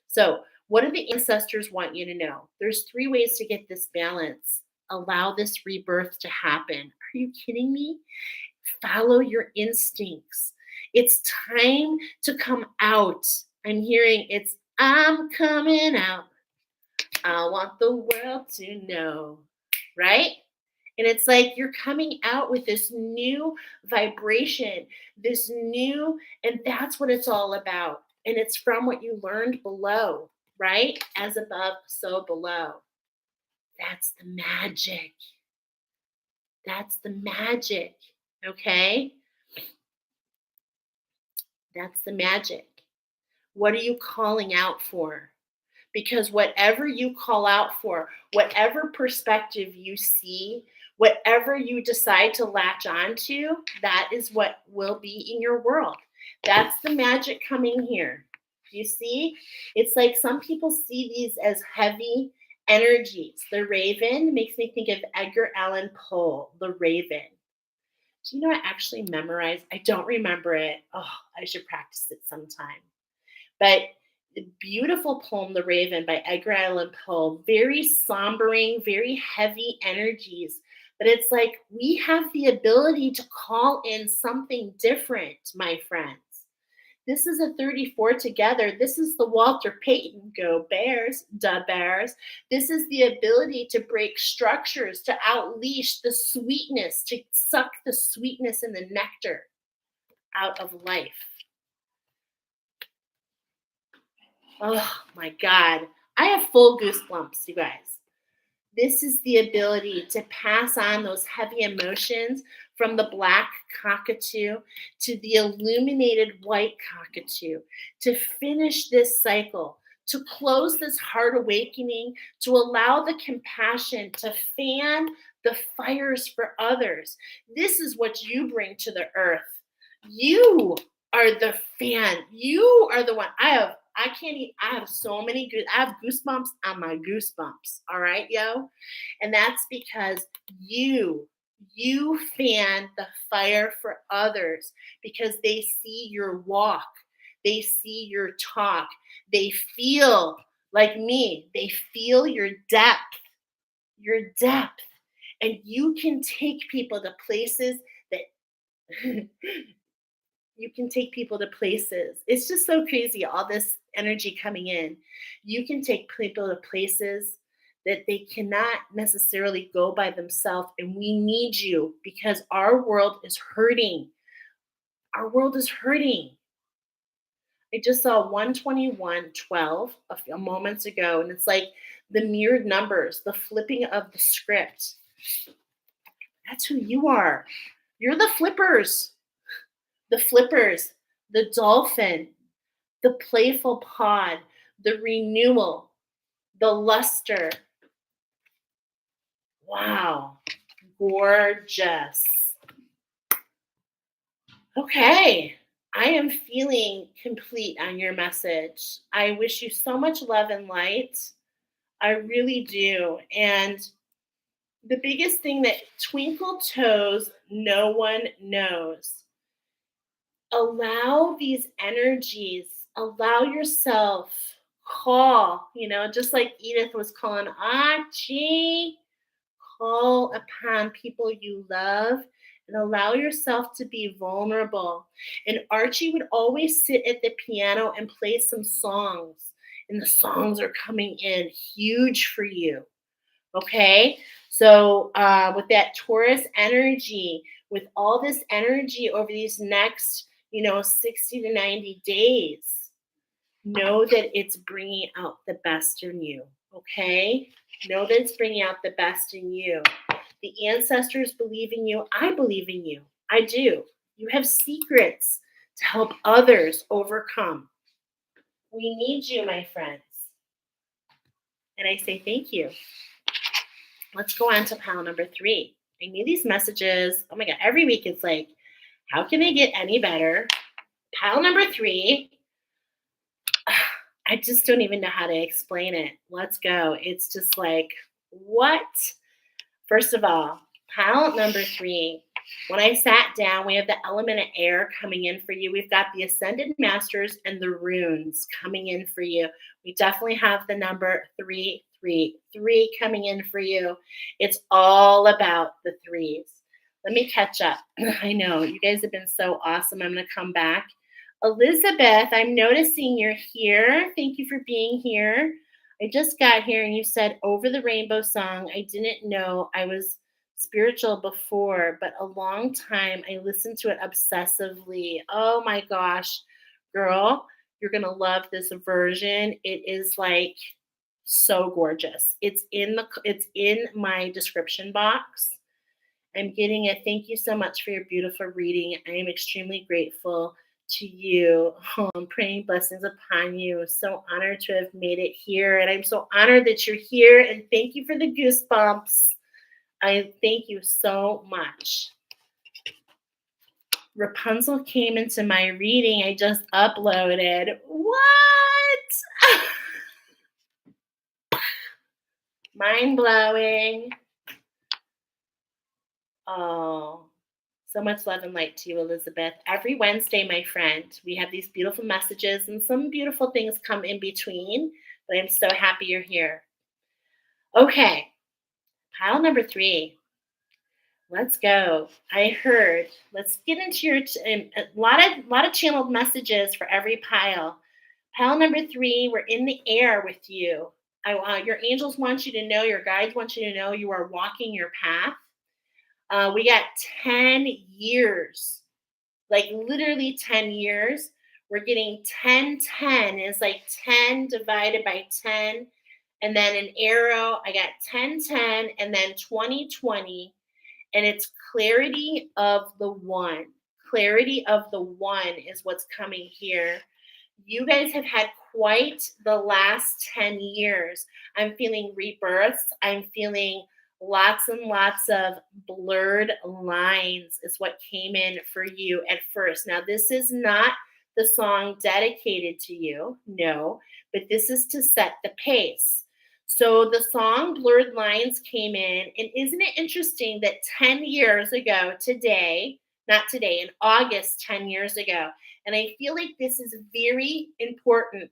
So what do the ancestors want you to know? There's 3 ways to get this balance. Allow this rebirth to happen. Are you kidding me? Follow your instincts. It's time to come out. I'm hearing I'm coming out. I want the world to know, right? And it's like you're coming out with this new vibration, and that's what it's all about. And it's from what you learned below, right? As above, so below. That's the magic. Okay? That's the magic. What are you calling out for? Because whatever you call out for, whatever perspective you see, whatever you decide to latch onto, that is what will be in your world. That's the magic coming here. You see? It's like some people see these as heavy energies. The Raven makes me think of Edgar Allan Poe, The Raven. Do you know I actually memorized? I don't remember it. Oh, I should practice it sometime. But the beautiful poem, The Raven by Edgar Allan Poe, very sombering, very heavy energies. But it's like we have the ability to call in something different, my friends. This is a 34 together. This is the Walter Payton, go Bears, da Bears. This is the ability to break structures, to outleash the sweetness, to suck the sweetness and the nectar out of life. Oh my God. I have full goosebumps, you guys. This is the ability to pass on those heavy emotions from the black cockatoo to the illuminated white cockatoo, to finish this cycle, to close this heart awakening, to allow the compassion to fan the fires for others. This is what you bring to the earth. You are the fan. You are the one. I can't eat. I have so many I have goosebumps on my goosebumps. All right, yo. And that's because you fan the fire for others because they see your walk. They see your talk. They feel like me. They feel your depth. And you can take people to places that you can take people to places. It's just so crazy, all this energy coming in. You can take people to places that they cannot necessarily go by themselves. And we need you because our world is hurting. Our world is hurting. I just saw 121:12 a few moments ago, and it's like the mirrored numbers, the flipping of the script. That's who you are. You're the flippers. The flippers, the dolphin, the playful pod, the renewal, the luster. Wow, gorgeous. Okay, I am feeling complete on your message. I wish you so much love and light. I really do. And the biggest thing that twinkle toes, no one knows. Allow these energies, allow yourself, call, just like Edith was calling Archie, call upon people you love and allow yourself to be vulnerable. And Archie would always sit at the piano and play some songs, and the songs are coming in huge for you. Okay? So with that Taurus energy, with all this energy over these next 60 to 90 days, know that it's bringing out the best in you, okay? Know that it's bringing out the best in you. The ancestors believe in you. I believe in you. I do. You have secrets to help others overcome. We need you, my friends. And I say thank you. Let's go on to pile number 3. I knew these messages, oh my God, every week it's like, how can they get any better? Pile number 3, I just don't even know how to explain it. Let's go. It's just like, what? First of all, pile number 3, when I sat down, we have the element of air coming in for you. We've got the Ascended Masters and the runes coming in for you. We definitely have the number 333 coming in for you. It's all about the threes. Let me catch up. I know you guys have been so awesome. I'm going to come back. Elizabeth, I'm noticing you're here. Thank you for being here. I just got here and you said Over the Rainbow song. I didn't know I was spiritual before, but a long time I listened to it obsessively. Oh my gosh, girl, you're going to love this version. It is like so gorgeous. It's in my description box. I'm getting a thank you so much for your beautiful reading. I am extremely grateful to you. I'm praying blessings upon you. So honored to have made it here. And I'm so honored that you're here. And thank you for the goosebumps. I thank you so much. Rapunzel came into my reading. I just uploaded. What? Mind blowing. Oh, so much love and light to you, Elizabeth. Every Wednesday, my friend, we have these beautiful messages and some beautiful things come in between, but I'm so happy you're here. Okay, pile number 3. Let's go. I heard. Let's get into a lot of channeled messages for every pile. Pile number 3, we're in the air with you. Your angels want you to know, your guides want you to know you are walking your path. We got 10 years, like literally 10 years. We're getting 10, 10 is like 10 divided by 10. And then an arrow, I got 10, 10, and then 20, 20. And it's clarity of the one. Clarity of the one is what's coming here. You guys have had quite the last 10 years. I'm feeling rebirths. I'm feeling lots and lots of blurred lines is what came in for you at first. Now, this is not the song dedicated to you, no, but this is to set the pace. So the song Blurred Lines came in, and isn't it interesting that 10 years ago today, not today, in August 10 years ago, and I feel like this is very important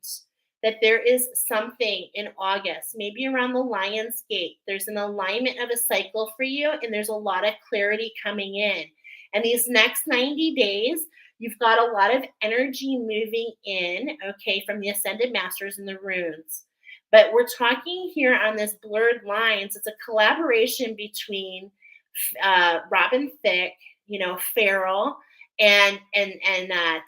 that there is something in August, maybe around the Lion's Gate. There's an alignment of a cycle for you, and there's a lot of clarity coming in. And these next 90 days, you've got a lot of energy moving in, okay, from the Ascended Masters and the runes. But we're talking here on this Blurred Lines. It's a collaboration between Robin Thicke, Farrell, and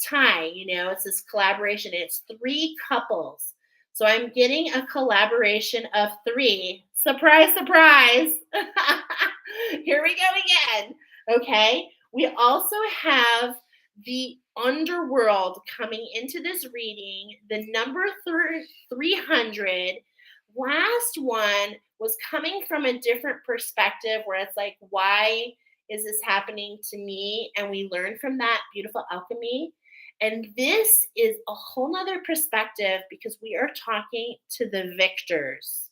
Ty. It's this collaboration. It's 3 couples. So I'm getting a collaboration of 3. Surprise, surprise. Here we go again. Okay. We also have the underworld coming into this reading. The number 300. Last one was coming from a different perspective where it's like, why is this happening to me? And we learn from that beautiful alchemy. And this is a whole nother perspective because we are talking to the victors.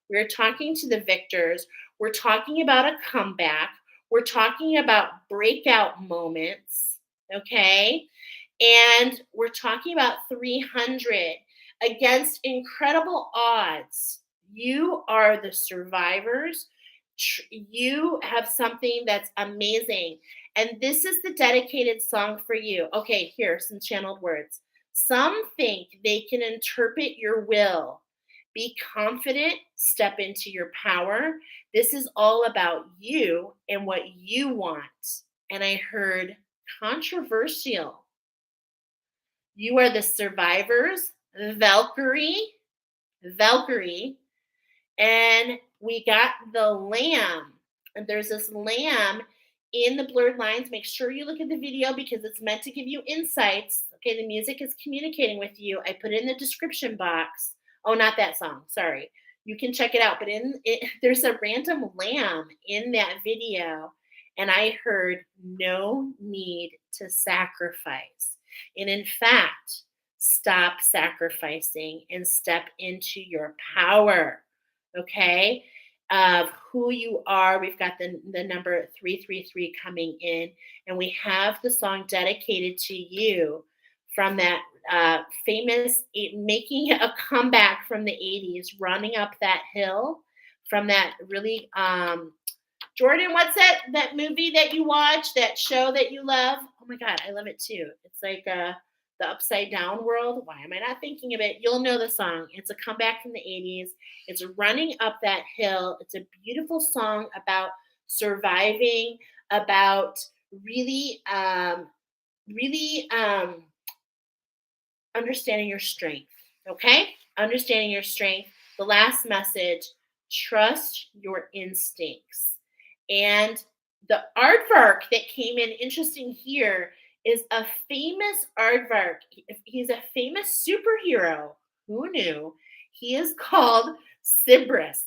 We're talking to the victors. We're talking about a comeback. We're talking about breakout moments, okay? And we're talking about 300 against incredible odds. You are the survivors. You have something that's amazing. And this is the dedicated song for you. Okay, here, some channeled words. Some think they can interpret your will. Be confident, step into your power. This is all about you and what you want. And I heard controversial. You are the survivors, Valkyrie, and we got the lamb. And there's this lamb in the Blurred Lines. Make sure you look at the video because it's meant to give you insights. Okay, the music is communicating with you. I put it in the description box. Oh, not that song. Sorry. You can check it out. But there's a random lamb in that video. And I heard no need to sacrifice. And in fact, stop sacrificing and step into your power, okay, of who you are. We've got the number 333 coming in, and we have the song dedicated to you from that famous making a comeback from the 80s, Running Up That Hill, from that really Jordan, what's that movie that you watch, that show that you love? Oh my God, I love it too. It's like the Upside Down World. Why am I not thinking of it? You'll know the song. It's a comeback from the 80s. It's Running Up That Hill. It's a beautiful song about surviving, about really understanding your strength. Okay? Understanding your strength. The last message, trust your instincts. And the aardvark that came in, interesting here, is a famous aardvark. He's a famous superhero. Who knew? He is called Sibris,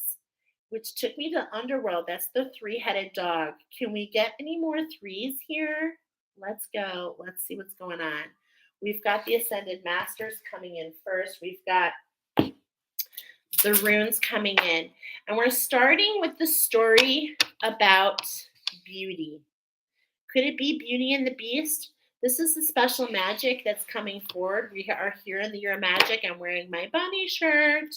which took me to Underworld. That's the 3-headed dog. Can we get any more 3s here? Let's go. Let's see what's going on. We've got the Ascended Masters coming in first. We've got the runes coming in. And we're starting with the story about beauty. Could it be Beauty and the Beast? This is the special magic that's coming forward. We are here in the Year of Magic. I'm wearing my bunny shirt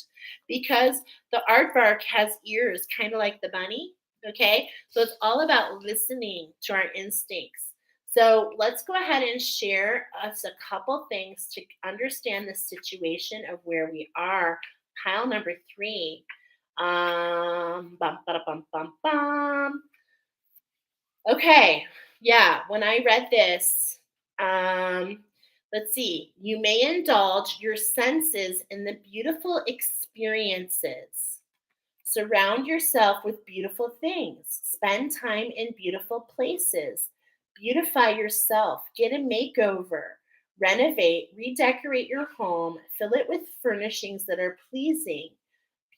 because the aardvark has ears, kind of like the bunny. Okay, so it's all about listening to our instincts. So let's go ahead and share us a couple things to understand the situation of where we are. Pile number 3. Bum, ba, bum, bum, bum. Okay. Yeah. When I read this, um, let's see. You may indulge your senses in the beautiful experiences. Surround yourself with beautiful things. Spend time in beautiful places. Beautify yourself. Get a makeover. Renovate, redecorate your home. Fill it with furnishings that are pleasing.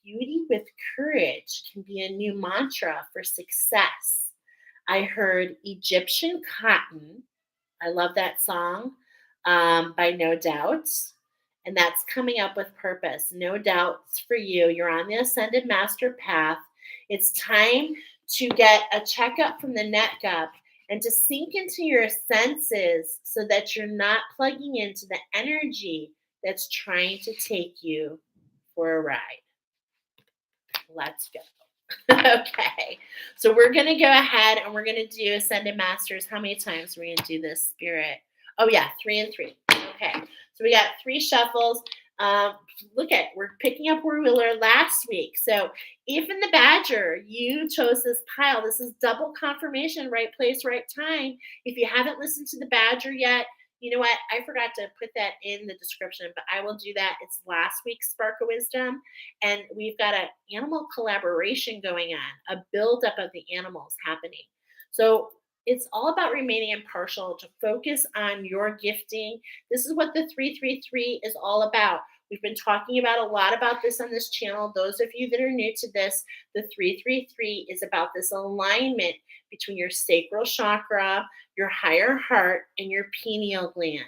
Beauty with courage can be a new mantra for success. I heard Egyptian Cotton. I love that song by No Doubt. And that's coming up with purpose. No doubts for you. You're on the ascended master path. It's time to get a checkup from the neck up and to sink into your senses so that you're not plugging into the energy that's trying to take you for a ride. Let's go. Okay. So we're going to go ahead and we're going to do Ascended Masters. How many times are we going to do this, Spirit? Oh, yeah, 3 and 3. Okay. So we got 3 shuffles. Look at, we're picking up where we were last week. So if in the Badger you chose this pile, this is double confirmation, right place, right time. If you haven't listened to the Badger yet, you know what? I forgot to put that in the description, but I will do that. It's last week's Spark of Wisdom, and we've got an animal collaboration going on, a buildup of the animals happening. So it's all about remaining impartial, to focus on your gifting. This is what the 333 is all about. We've been talking about a lot about this on this channel. Those of you that are new to this, the 333 is about this alignment between your sacral chakra, your higher heart, and your pineal gland.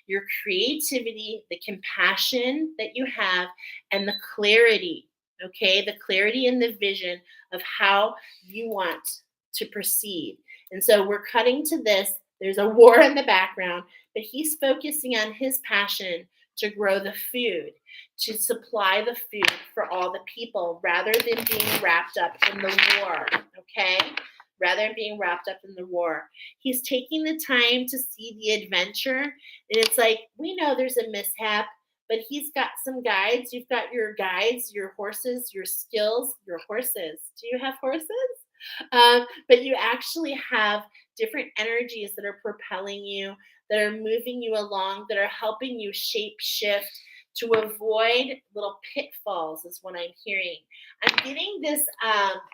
Your creativity, the compassion that you have, and the clarity, okay? The clarity and the vision of how you want to proceed. And so we're cutting to this. There's a war in the background, but he's focusing on his passion to grow the food, to supply the food for all the people rather than being wrapped up in the war, okay? Rather than being wrapped up in the war. He's taking the time to see the adventure. And it's like, we know there's a mishap, but he's got some guides. You've got your guides, your horses, your skills, your horses. Do you have horses? But you actually have different energies that are propelling you, that are moving you along, that are helping you shape shift to avoid little pitfalls, is what I'm hearing. I'm getting this.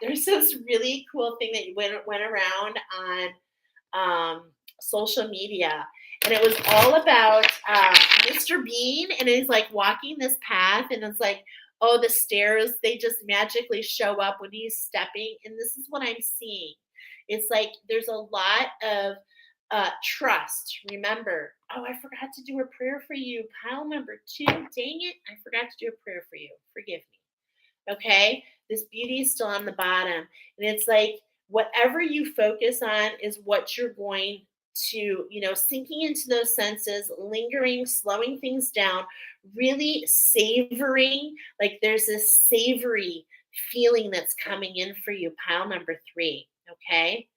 There's this really cool thing that went around on social media, and it was all about Mr. Bean, and he's like walking this path, and it's like, oh, the stairs, they just magically show up when he's stepping. And this is what I'm seeing. It's like there's a lot of trust. Remember, oh, I forgot to do a prayer for you. Pile number 2. Dang it. I forgot to do a prayer for you. Forgive me. Okay. This beauty is still on the bottom. And it's like whatever you focus on is what you're going to, sinking into those senses, lingering, slowing things down, really savoring. Like there's this savory feeling that's coming in for you. Pile number 3. Okay.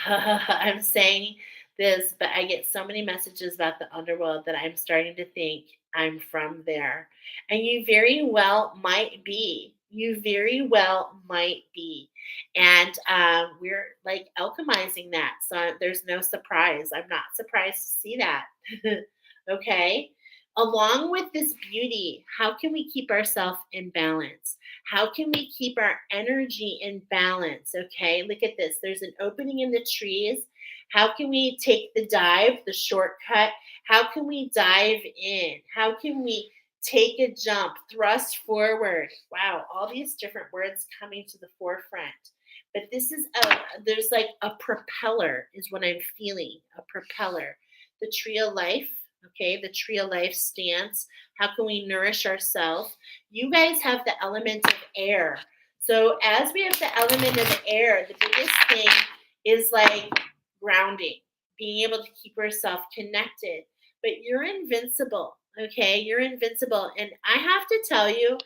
I'm saying this, but I get so many messages about the underworld that I'm starting to think I'm from there. And you very well might be. You very well might be. And we're like alchemizing that. So there's no surprise. I'm not surprised to see that. Okay. Along with this beauty, how can we keep ourselves in balance? How can we keep our energy in balance? Okay, look at this. There's an opening in the trees. How can we take the dive, the shortcut? How can we dive in? How can we take a jump, thrust forward? Wow, all these different words coming to the forefront. But this is there's like a propeller, is what I'm feeling, a propeller. The tree of life, Okay, the tree of life stance. How can we nourish ourselves? You guys have the element of air. So as we have the element of the air, the biggest thing is like grounding, being able to keep yourself connected. But you're invincible. Okay, you're invincible. And I have to tell you,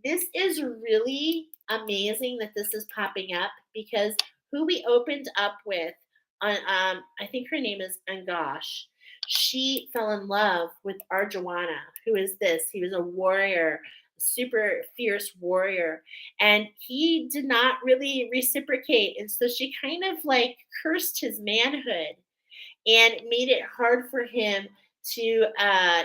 this is really amazing that this is popping up because who we opened up with, I think her name is Angosh. She fell in love with Arjuana. Who is this? He was a warrior, super fierce warrior, and he did not really reciprocate. And so she kind of like cursed his manhood and made it hard for him to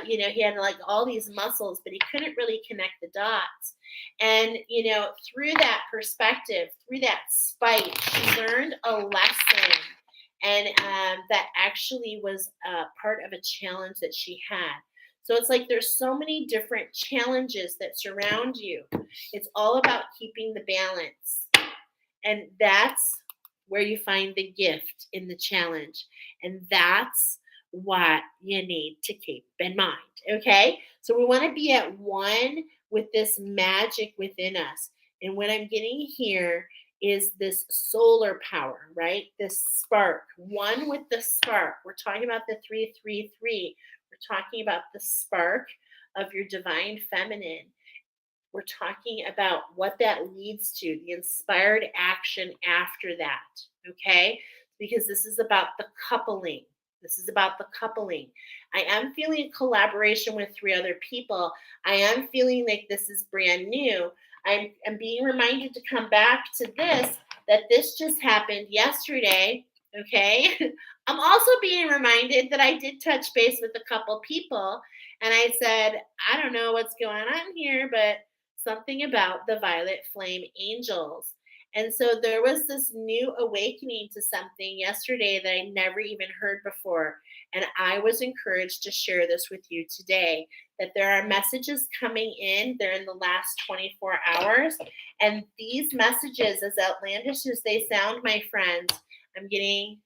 he had like all these muscles but he couldn't really connect the dots. And through that perspective, through that spite, she learned a lesson. And that actually was part of a challenge that she had. So it's like there's so many different challenges that surround you. It's all about keeping the balance. And that's where you find the gift in the challenge. And that's what you need to keep in mind. Okay. So we want to be at one with this magic within us. And what I'm getting here is this solar power, right? This spark, one with the spark. We're talking about the 333. We're talking about the spark of your divine feminine. We're talking about what that leads to, the inspired action after that, okay? Because this is about the coupling. This is about the coupling. I am feeling collaboration with 3 other people. I am feeling like this is brand new. I'm being reminded to come back to this, that this just happened yesterday, okay? I'm also being reminded that I did touch base with a couple people, and I said, I don't know what's going on here, but something about the violet flame angels. And so there was this new awakening to something yesterday that I never even heard before. And I was encouraged to share this with you today, that there are messages coming in. They're in the last 24 hours. And these messages, as outlandish as they sound, my friends, I'm getting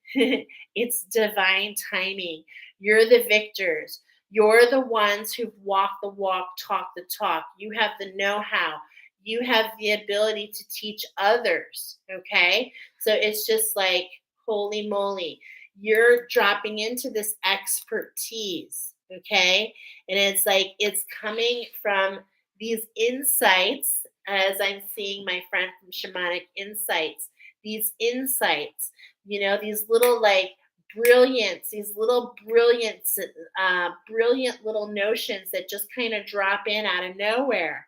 it's divine timing. You're the victors. You're the ones who've walked the walk, talk the talk. You have the know-how. You have the ability to teach others, okay? So it's just like, holy moly, you're dropping into this expertise, okay? And it's like, it's coming from these insights, as I'm seeing my friend from Shamanic Insights, these insights, these little like brilliance, these little brilliance, brilliant little notions that just kind of drop in out of nowhere.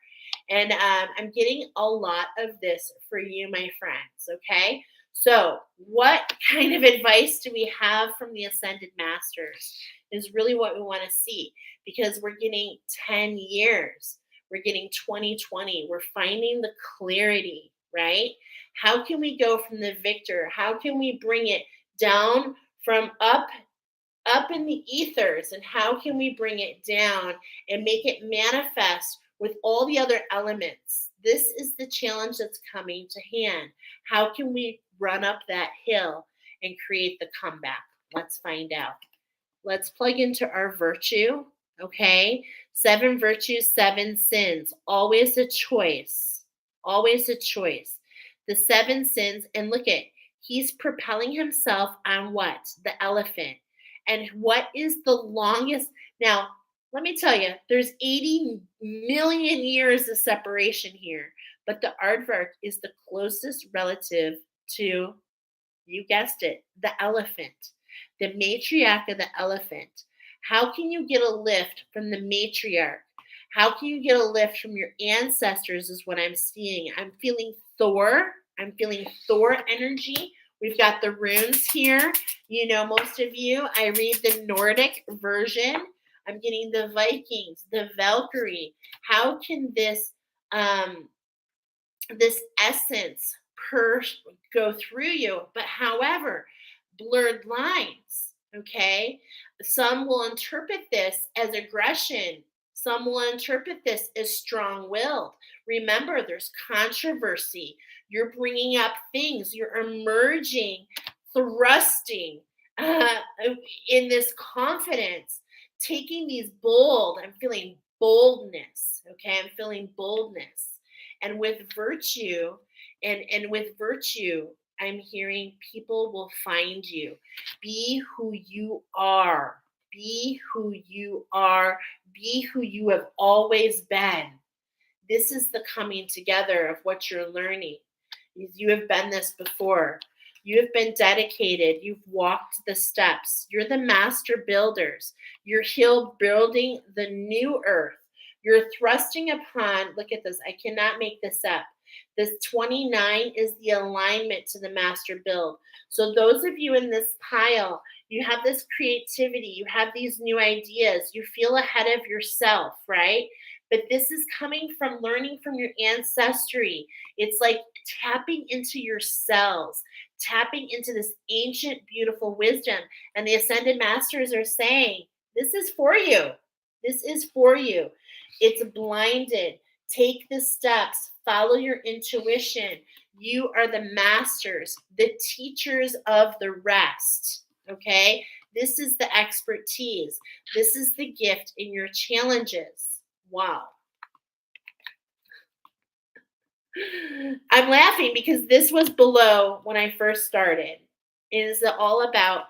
And I'm getting a lot of this for you, my friends. Okay. So, what kind of advice do we have from the Ascended Masters is really what we want to see, because we're getting 10 years. We're getting 2020. We're finding the clarity, right? How can we go from the victor? How can we bring it down from up in the ethers, and how can we bring it down and make it manifest with all the other elements? This is the challenge that's coming to hand. How can we run up that hill and create the comeback? Let's find out. Let's plug into our virtue. Okay, 7 virtues, 7 sins. Always a choice. Always a choice. The 7 sins, and look at, he's propelling himself on what? The elephant. And what is the longest? Now, let me tell you, there's 80 million years of separation here, but the aardvark is the closest relative to, you guessed it, the elephant, the matriarch of the elephant. How can you get a lift from the matriarch? How can you get a lift from your ancestors is what I'm seeing. I'm feeling Thor. I'm feeling Thor energy. We've got the runes here. Most of you, I read the Nordic version. I'm getting the Vikings, the Valkyrie. How can this essence go through you? But however, blurred lines, okay? Some will interpret this as aggression. Some will interpret this as strong-willed. Remember, there's controversy. You're bringing up things. You're emerging, thrusting in this confidence taking these bold, I'm feeling boldness. Okay. I'm feeling boldness. And with virtue, and with virtue, I'm hearing people will find you. Be who you are. Be who you are. Be who you have always been. This is the coming together of what you're learning. You have been this before. You have been dedicated. You've walked the steps. You're the master builders. You're here building the new earth. You're thrusting upon, look at this, I cannot make this up. This 29 is the alignment to the master build. So those of you in this pile, you have this creativity, you have these new ideas, you feel ahead of yourself, right? But this is coming from learning from your ancestry. It's like tapping into your cells, tapping into this ancient, beautiful wisdom. And the ascended masters are saying, this is for you. This is for you. It's blinded. Take the steps, follow your intuition. You are the masters, the teachers of the rest. Okay? This is the expertise. This is the gift in your challenges. Wow. I'm laughing because this was below when I first started. It is all about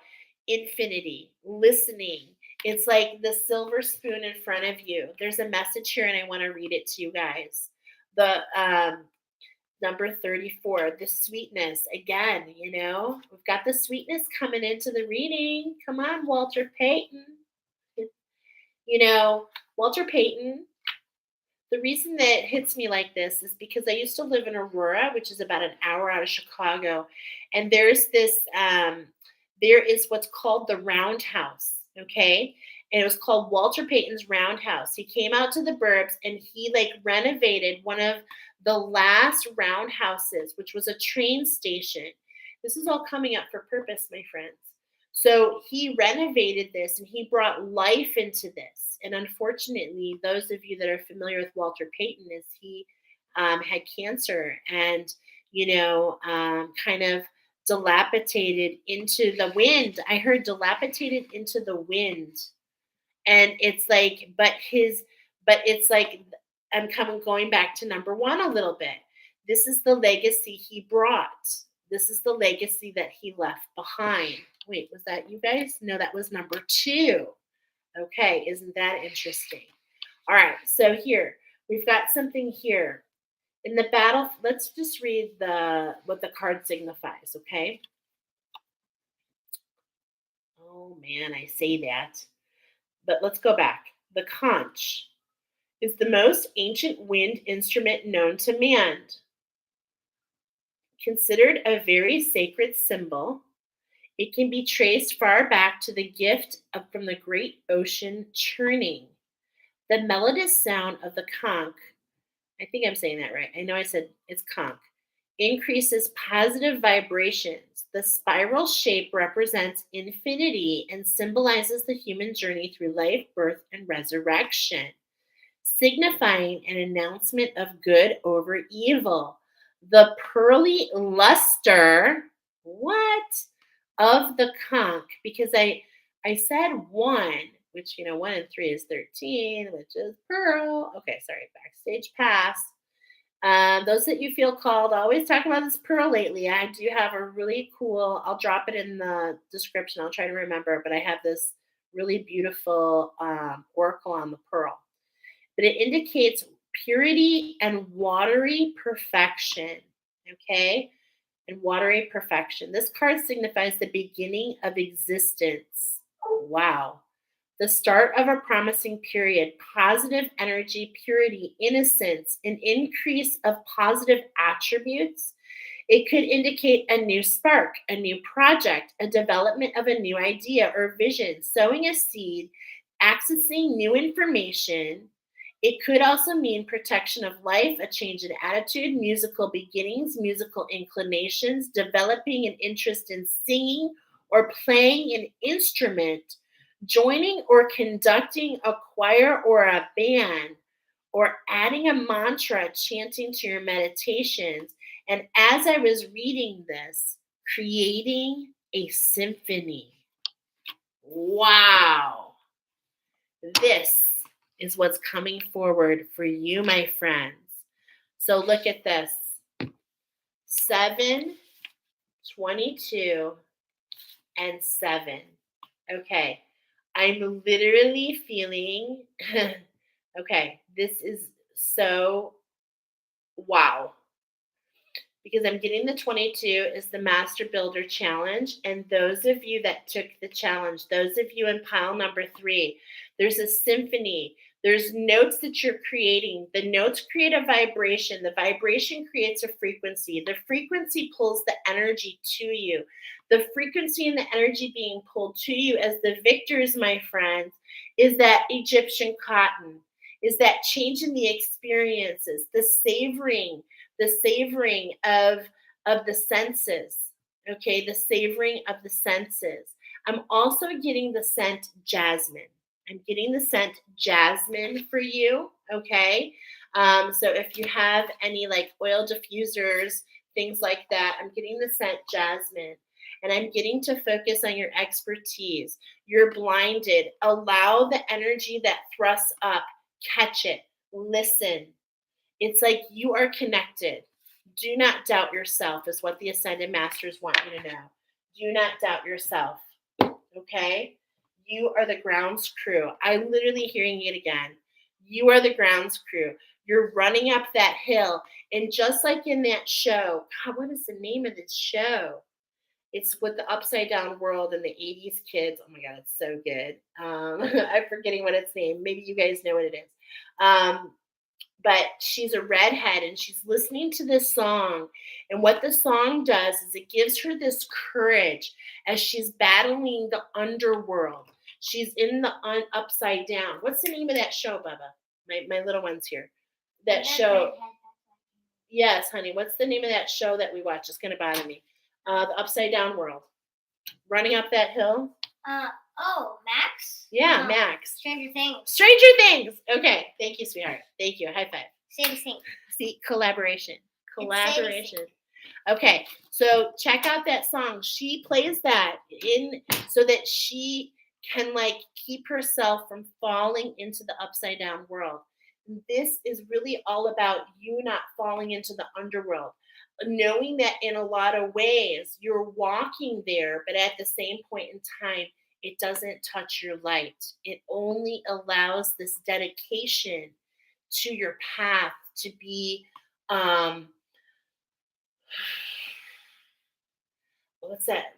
infinity, listening. It's like the silver spoon in front of you. There's a message here, and I want to read it to you guys. The number 34, the sweetness. Again, we've got the sweetness coming into the reading. Come on, Walter Payton. Walter Payton, the reason that it hits me like this is because I used to live in Aurora, which is about an hour out of Chicago. And there's this, there is what's called the Roundhouse, okay? And it was called Walter Payton's Roundhouse. He came out to the burbs and he renovated one of the last roundhouses, which was a train station. This is all coming up for purpose, my friends. So he renovated this and he brought life into this. And unfortunately, those of you that are familiar with Walter Payton, is he had cancer and, kind of dilapidated into the wind. I heard dilapidated into the wind. And it's like, but it's like, I'm going back to number one a little bit. This is the legacy he brought. This is the legacy that he left behind. Wait, was that you guys? No, that was number 2. Okay, isn't that interesting? All right, so here, we've got something here. In the battle, let's just read what the card signifies, okay? Oh man, I say that. But let's go back. The conch is the most ancient wind instrument known to man. Considered a very sacred symbol, it can be traced far back to the gift from the great ocean churning. The melodious sound of the conch, I think I'm saying that right. I know I said it's conch, increases positive vibrations. The spiral shape represents infinity and symbolizes the human journey through life, birth, and resurrection, signifying an announcement of good over evil. The pearly luster, what? Of the conch, because I said 1, which 1 and 3 is 13, which is pearl. Okay, sorry, backstage pass. Those that you feel called, I always talk about this pearl lately. I do have a really cool, I'll drop it in the description. I'll try to remember, but I have this really beautiful oracle on the pearl. But it indicates purity and watery perfection, okay? And watery perfection. This card signifies the beginning of existence. Wow. The start of a promising period, positive energy, purity, innocence, an increase of positive attributes. It could indicate a new spark, a new project, a development of a new idea or vision, sowing a seed, accessing new information. It could also mean protection of life, a change in attitude, musical beginnings, musical inclinations, developing an interest in singing or playing an instrument, joining or conducting a choir or a band, or adding a mantra, chanting to your meditations. And as I was reading this, creating a symphony. Wow. This is what's coming forward for you, my friends. So look at this. 7, 22, and 7. Okay. I'm literally feeling, okay, this is so wow. Because I'm getting the 22 is the Master Builder Challenge. And those of you that took the challenge, those of you in pile number 3, there's a symphony. There's notes that you're creating. The notes create a vibration. The vibration creates a frequency. The frequency pulls the energy to you. The frequency and the energy being pulled to you as the victors, my friends, is that Egyptian cotton, is that change in the experiences, the savoring of the senses. Okay, the savoring of the senses. I'm also getting the scent jasmine. I'm getting the scent jasmine for you. Okay, so if you have any like oil diffusers, things like that, I'm getting the scent jasmine. And I'm getting to focus on your expertise. You're blinded. Allow the energy that thrusts up. Catch it. Listen. It's like you are connected. Do not doubt yourself, is what the Ascended Masters want you to know. Do not doubt yourself. Okay? You are the grounds crew. I'm literally hearing it again. You are the grounds crew. You're running up that hill. And just like in that show, God, what is the name of this show? It's with the Upside Down World and the 80s kids. Oh my God, it's so good. I'm forgetting what its name. Maybe you guys know what it is. But she's a redhead and she's listening to this song. And what the song does is it gives her this courage as she's battling the underworld. She's in the upside down. What's the name of that show, Bubba? My little one's here. That show. Yes, honey. What's the name of that show that we watch? It's going to bother me. The Upside Down World. Running up that hill. Max? Yeah, Max. Stranger Things. Stranger Things. Okay. Thank you, sweetheart. Thank you. High five. Same thing. See, collaboration. Okay. So check out that song. She plays that in so that she can like keep herself from falling into the upside down world. This is really all about you not falling into the underworld. Knowing that in a lot of ways you're walking there, but at the same point in time, it doesn't touch your light. It only allows this dedication to your path to be, what's that?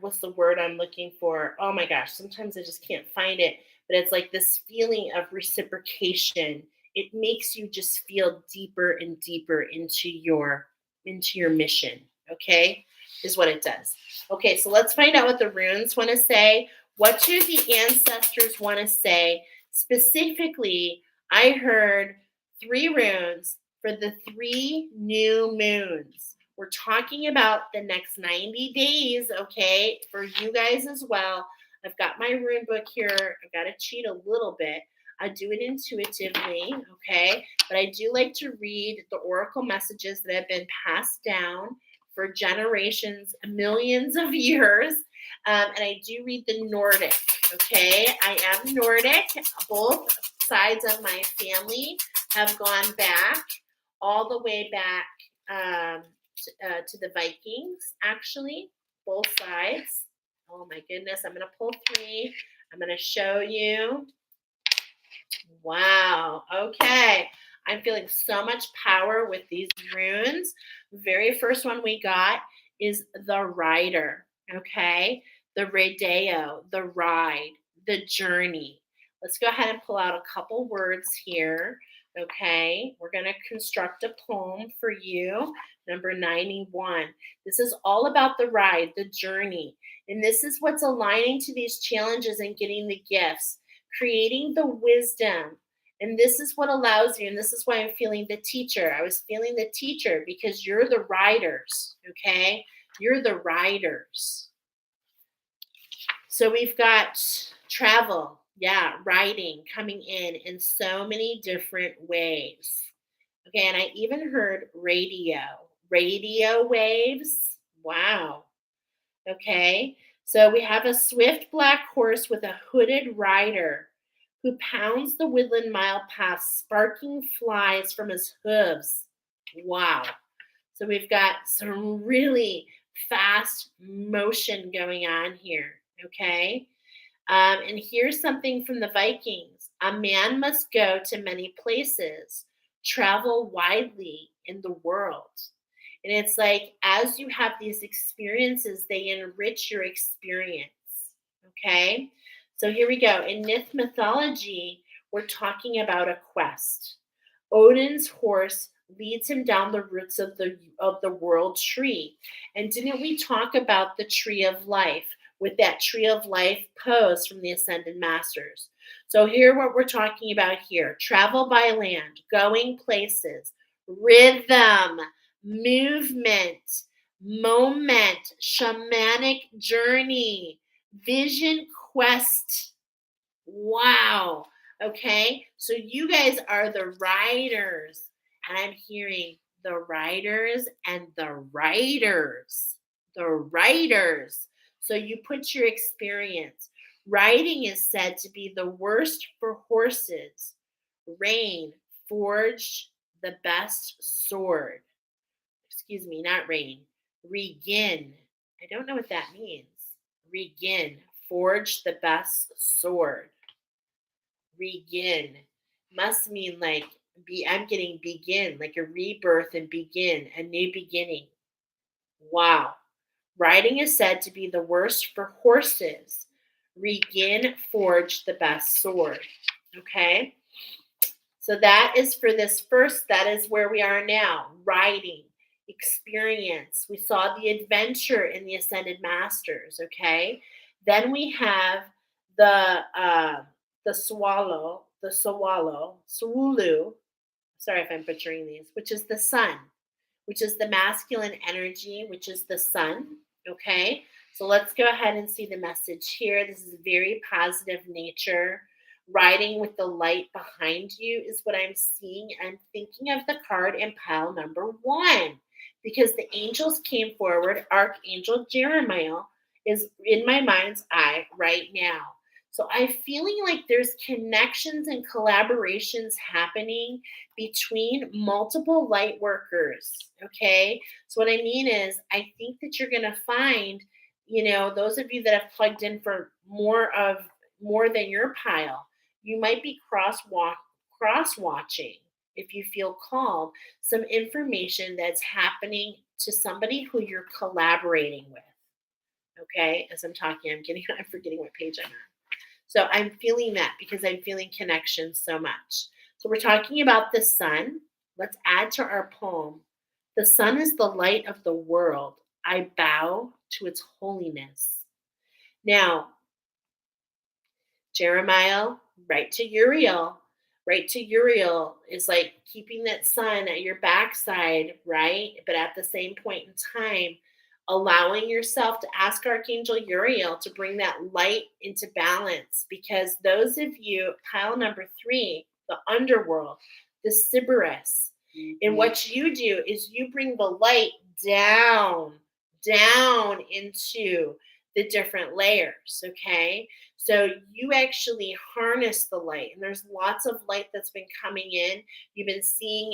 What's the word I'm looking for? Oh my gosh, sometimes I just can't find it. But it's like this feeling of reciprocation. It makes you just feel deeper and deeper into your mission. Okay, is what it does. Okay, so let's find out what the runes want to say. What do the ancestors want to say? Specifically, I heard 3 runes for the 3 new moons. We're talking about the next 90 days, okay, for you guys as well. I've got my rune book here. I've got to cheat a little bit. I do it intuitively, okay, but I do like to read the oracle messages that have been passed down for generations, millions of years. And I do read the Nordic, okay? I am Nordic. Both sides of my family have gone back, all the way back to the Vikings, actually, both sides. Oh my goodness, I'm going to pull 3. I'm going to show you. Wow, okay. I'm feeling so much power with these runes. Very first one we got is the rider, okay? The rodeo, the ride, the journey. Let's go ahead and pull out a couple words here, okay? We're going to construct a poem for you, number 91. This is all about the ride, the journey. And this is what's aligning to these challenges and getting the gifts, creating the wisdom. And this is what allows you, and this is why I'm feeling the teacher. I was feeling the teacher because you're the riders, okay? You're the riders. So we've got travel, riding, coming in so many different ways. Okay, and I even heard radio waves. Wow. Okay, so we have a swift black horse with a hooded rider who pounds the woodland mile path, sparking flies from his hooves. Wow. So we've got some really fast motion going on here, okay? And here's something from the Vikings. A man must go to many places, travel widely in the world. And it's like as you have these experiences, they enrich your experience. Okay? So here we go. In myth mythology, we're talking about a quest. Odin's horse leads him down the roots of the world tree. And didn't we talk about the tree of life with that tree of life pose from the ascended masters? So here what we're talking about here, travel by land, going places, rhythm, movement, moment, shamanic journey, vision quest. Wow. Okay. So you guys are the riders. And I'm hearing the riders and the writers. The writers. So you put your experience. Riding is said to be the worst for horses. Rain forged the best sword. Excuse me, not rain. Regin. I don't know what that means. Regin. Forge the best sword. Regin must mean like I'm getting begin, like a rebirth and begin, a new beginning. Wow. Riding is said to be the worst for horses. Regin forged the best sword. Okay. So that is for this first, that is where we are now. Riding, experience. We saw the adventure in the Ascended Masters. Okay. Then we have the swallow, swulu, sorry if I'm butchering these, which is the sun, which is the masculine energy, which is the sun. Okay, so let's go ahead and see the message here. This is very positive nature. Riding with the light behind you is what I'm seeing. I'm thinking of the card in pile number 1 because the angels came forward. Archangel Jeremiah is in my mind's eye right now. So I'm feeling like there's connections and collaborations happening between multiple light workers. Okay. So what I mean is I think that you're going to find, those of you that have plugged in for more than your pile, you might be cross watching if you feel called some information that's happening to somebody who you're collaborating with. Okay. As I'm talking, I'm forgetting what page I'm on. So I'm feeling that because I'm feeling connection so much. So we're talking about the sun. Let's add to our poem. The sun is the light of the world. I bow to its holiness. Now, Jeremiah, right to Uriel. Right to Uriel is like keeping that sun at your backside, right? But at the same point in time, allowing yourself to ask Archangel Uriel to bring that light into balance. Because those of you, pile number 3, the underworld, the Sybaris, and what you do is you bring the light down into the different layers, okay? So you actually harness the light, and there's lots of light that's been coming in. You've been seeing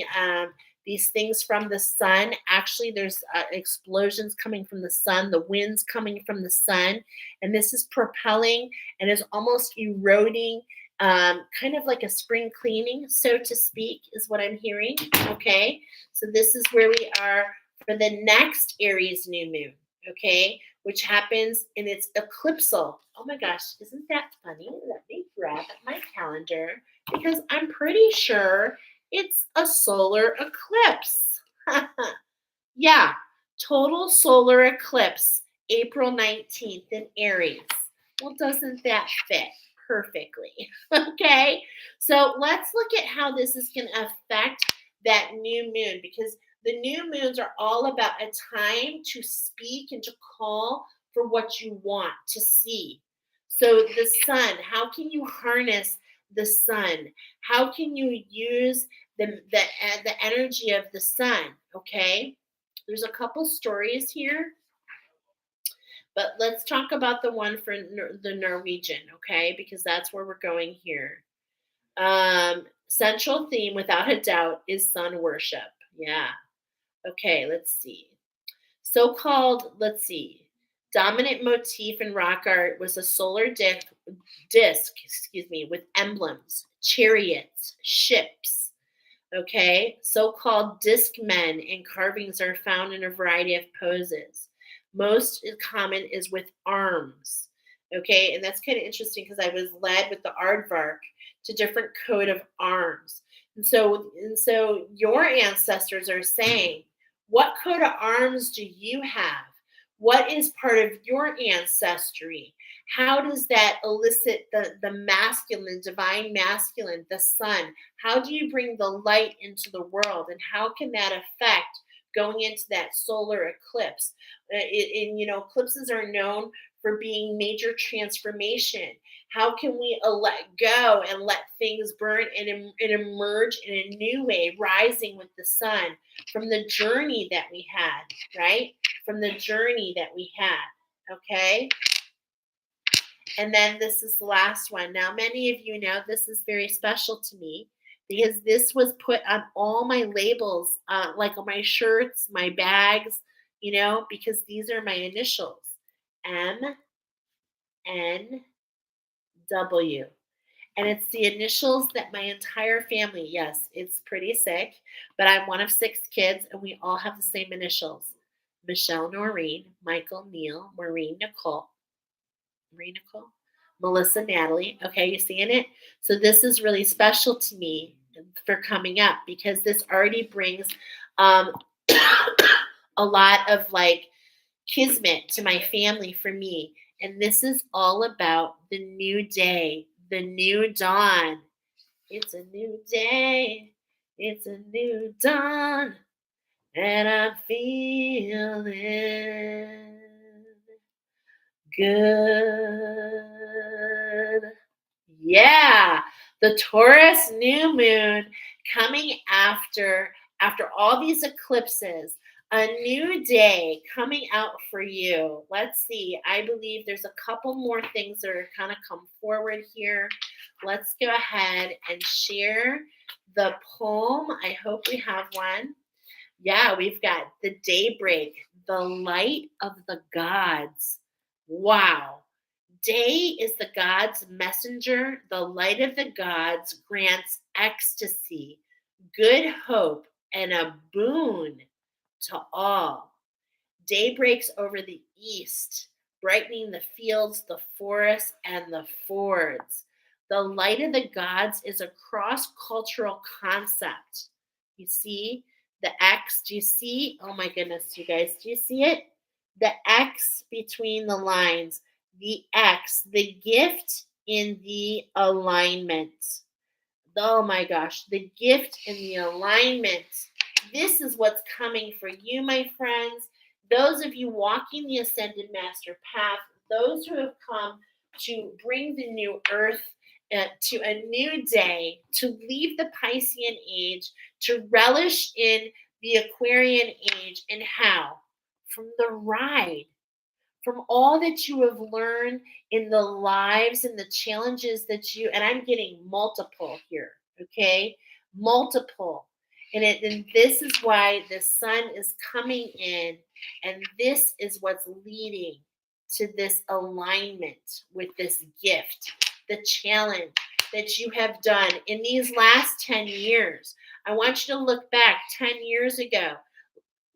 these things from the sun. Actually, there's explosions coming from the sun, the winds coming from the sun, and this is propelling and is almost eroding, kind of like a spring cleaning, so to speak, is what I'm hearing, okay? So this is where we are for the next Aries new moon, okay, which happens in its eclipsal. Oh my gosh, isn't that funny? Let me grab my calendar because I'm pretty sure it's a solar eclipse. Yeah, total solar eclipse, April 19th in Aries. Well, doesn't that fit perfectly? Okay, so let's look at how this is going to affect that new moon, because the new moons are all about a time to speak and to call for what you want to see. So the sun, how can you harness the sun? How can you use the energy of the sun? Okay, there's a couple stories here, but let's talk about the one for the Norwegian, okay? Because that's where we're going here. Central theme, without a doubt, is sun worship. Yeah. Okay, let's see. So-called, dominant motif in rock art was a solar disc, with emblems, chariots, ships. Okay, so-called disc men and carvings are found in a variety of poses. Most common is with arms. Okay, and that's kind of interesting because I was led with the aardvark to different coat of arms. And so your ancestors are saying, what coat of arms do you have? What is part of your ancestry? How does that elicit the masculine, divine masculine, the sun? How do you bring the light into the world? And how can that affect going into that solar eclipse? Eclipses are known for being major transformation. How can we let go and let things burn and emerge in a new way, rising with the sun from the journey that we had, right? From the journey that we had, okay? And then this is the last one. Now, many of you know this is very special to me because this was put on all my labels, like on my shirts, my bags, because these are my initials, MNW. And it's the initials that my entire family, yes, it's pretty sick, but I'm one of 6 kids and we all have the same initials. Michelle Noreen, Michael Neil, Maureen Nicole, Melissa Natalie. Okay, you seeing it? So this is really special to me for coming up because this already brings um, a lot of like kismet to my family for me. And this is all about the new day, the new dawn. It's a new day. It's a new dawn. And I'm feeling good. Yeah, the Taurus new moon coming after all these eclipses, a new day coming out for you. Let's see. I believe there's a couple more things that are kind of come forward here. Let's go ahead and share the poem. I hope we have one. Yeah, we've got the daybreak, the light of the gods. Wow. Day is the gods' messenger. The light of the gods grants ecstasy, good hope, and a boon to all. Day breaks over the east, brightening the fields, the forests, and the fords. The light of the gods is a cross cultural concept. You see the X? Do you see? Oh my goodness, you guys, do you see it? The X between the lines, the X, the gift in the alignment. Oh my gosh, the gift in the alignment. This is what's coming for you, my friends. Those of you walking the ascended master path, those who have come to bring the new earth to a new day, to leave the Piscean age, to relish in the Aquarian age, and how? From the ride, from all that you have learned in the lives and the challenges and I'm getting multiple here, okay? Multiple. And this is why the sun is coming in, and this is what's leading to this alignment with this gift, the challenge that you have done in these last 10 years. I want you to look back 10 years ago.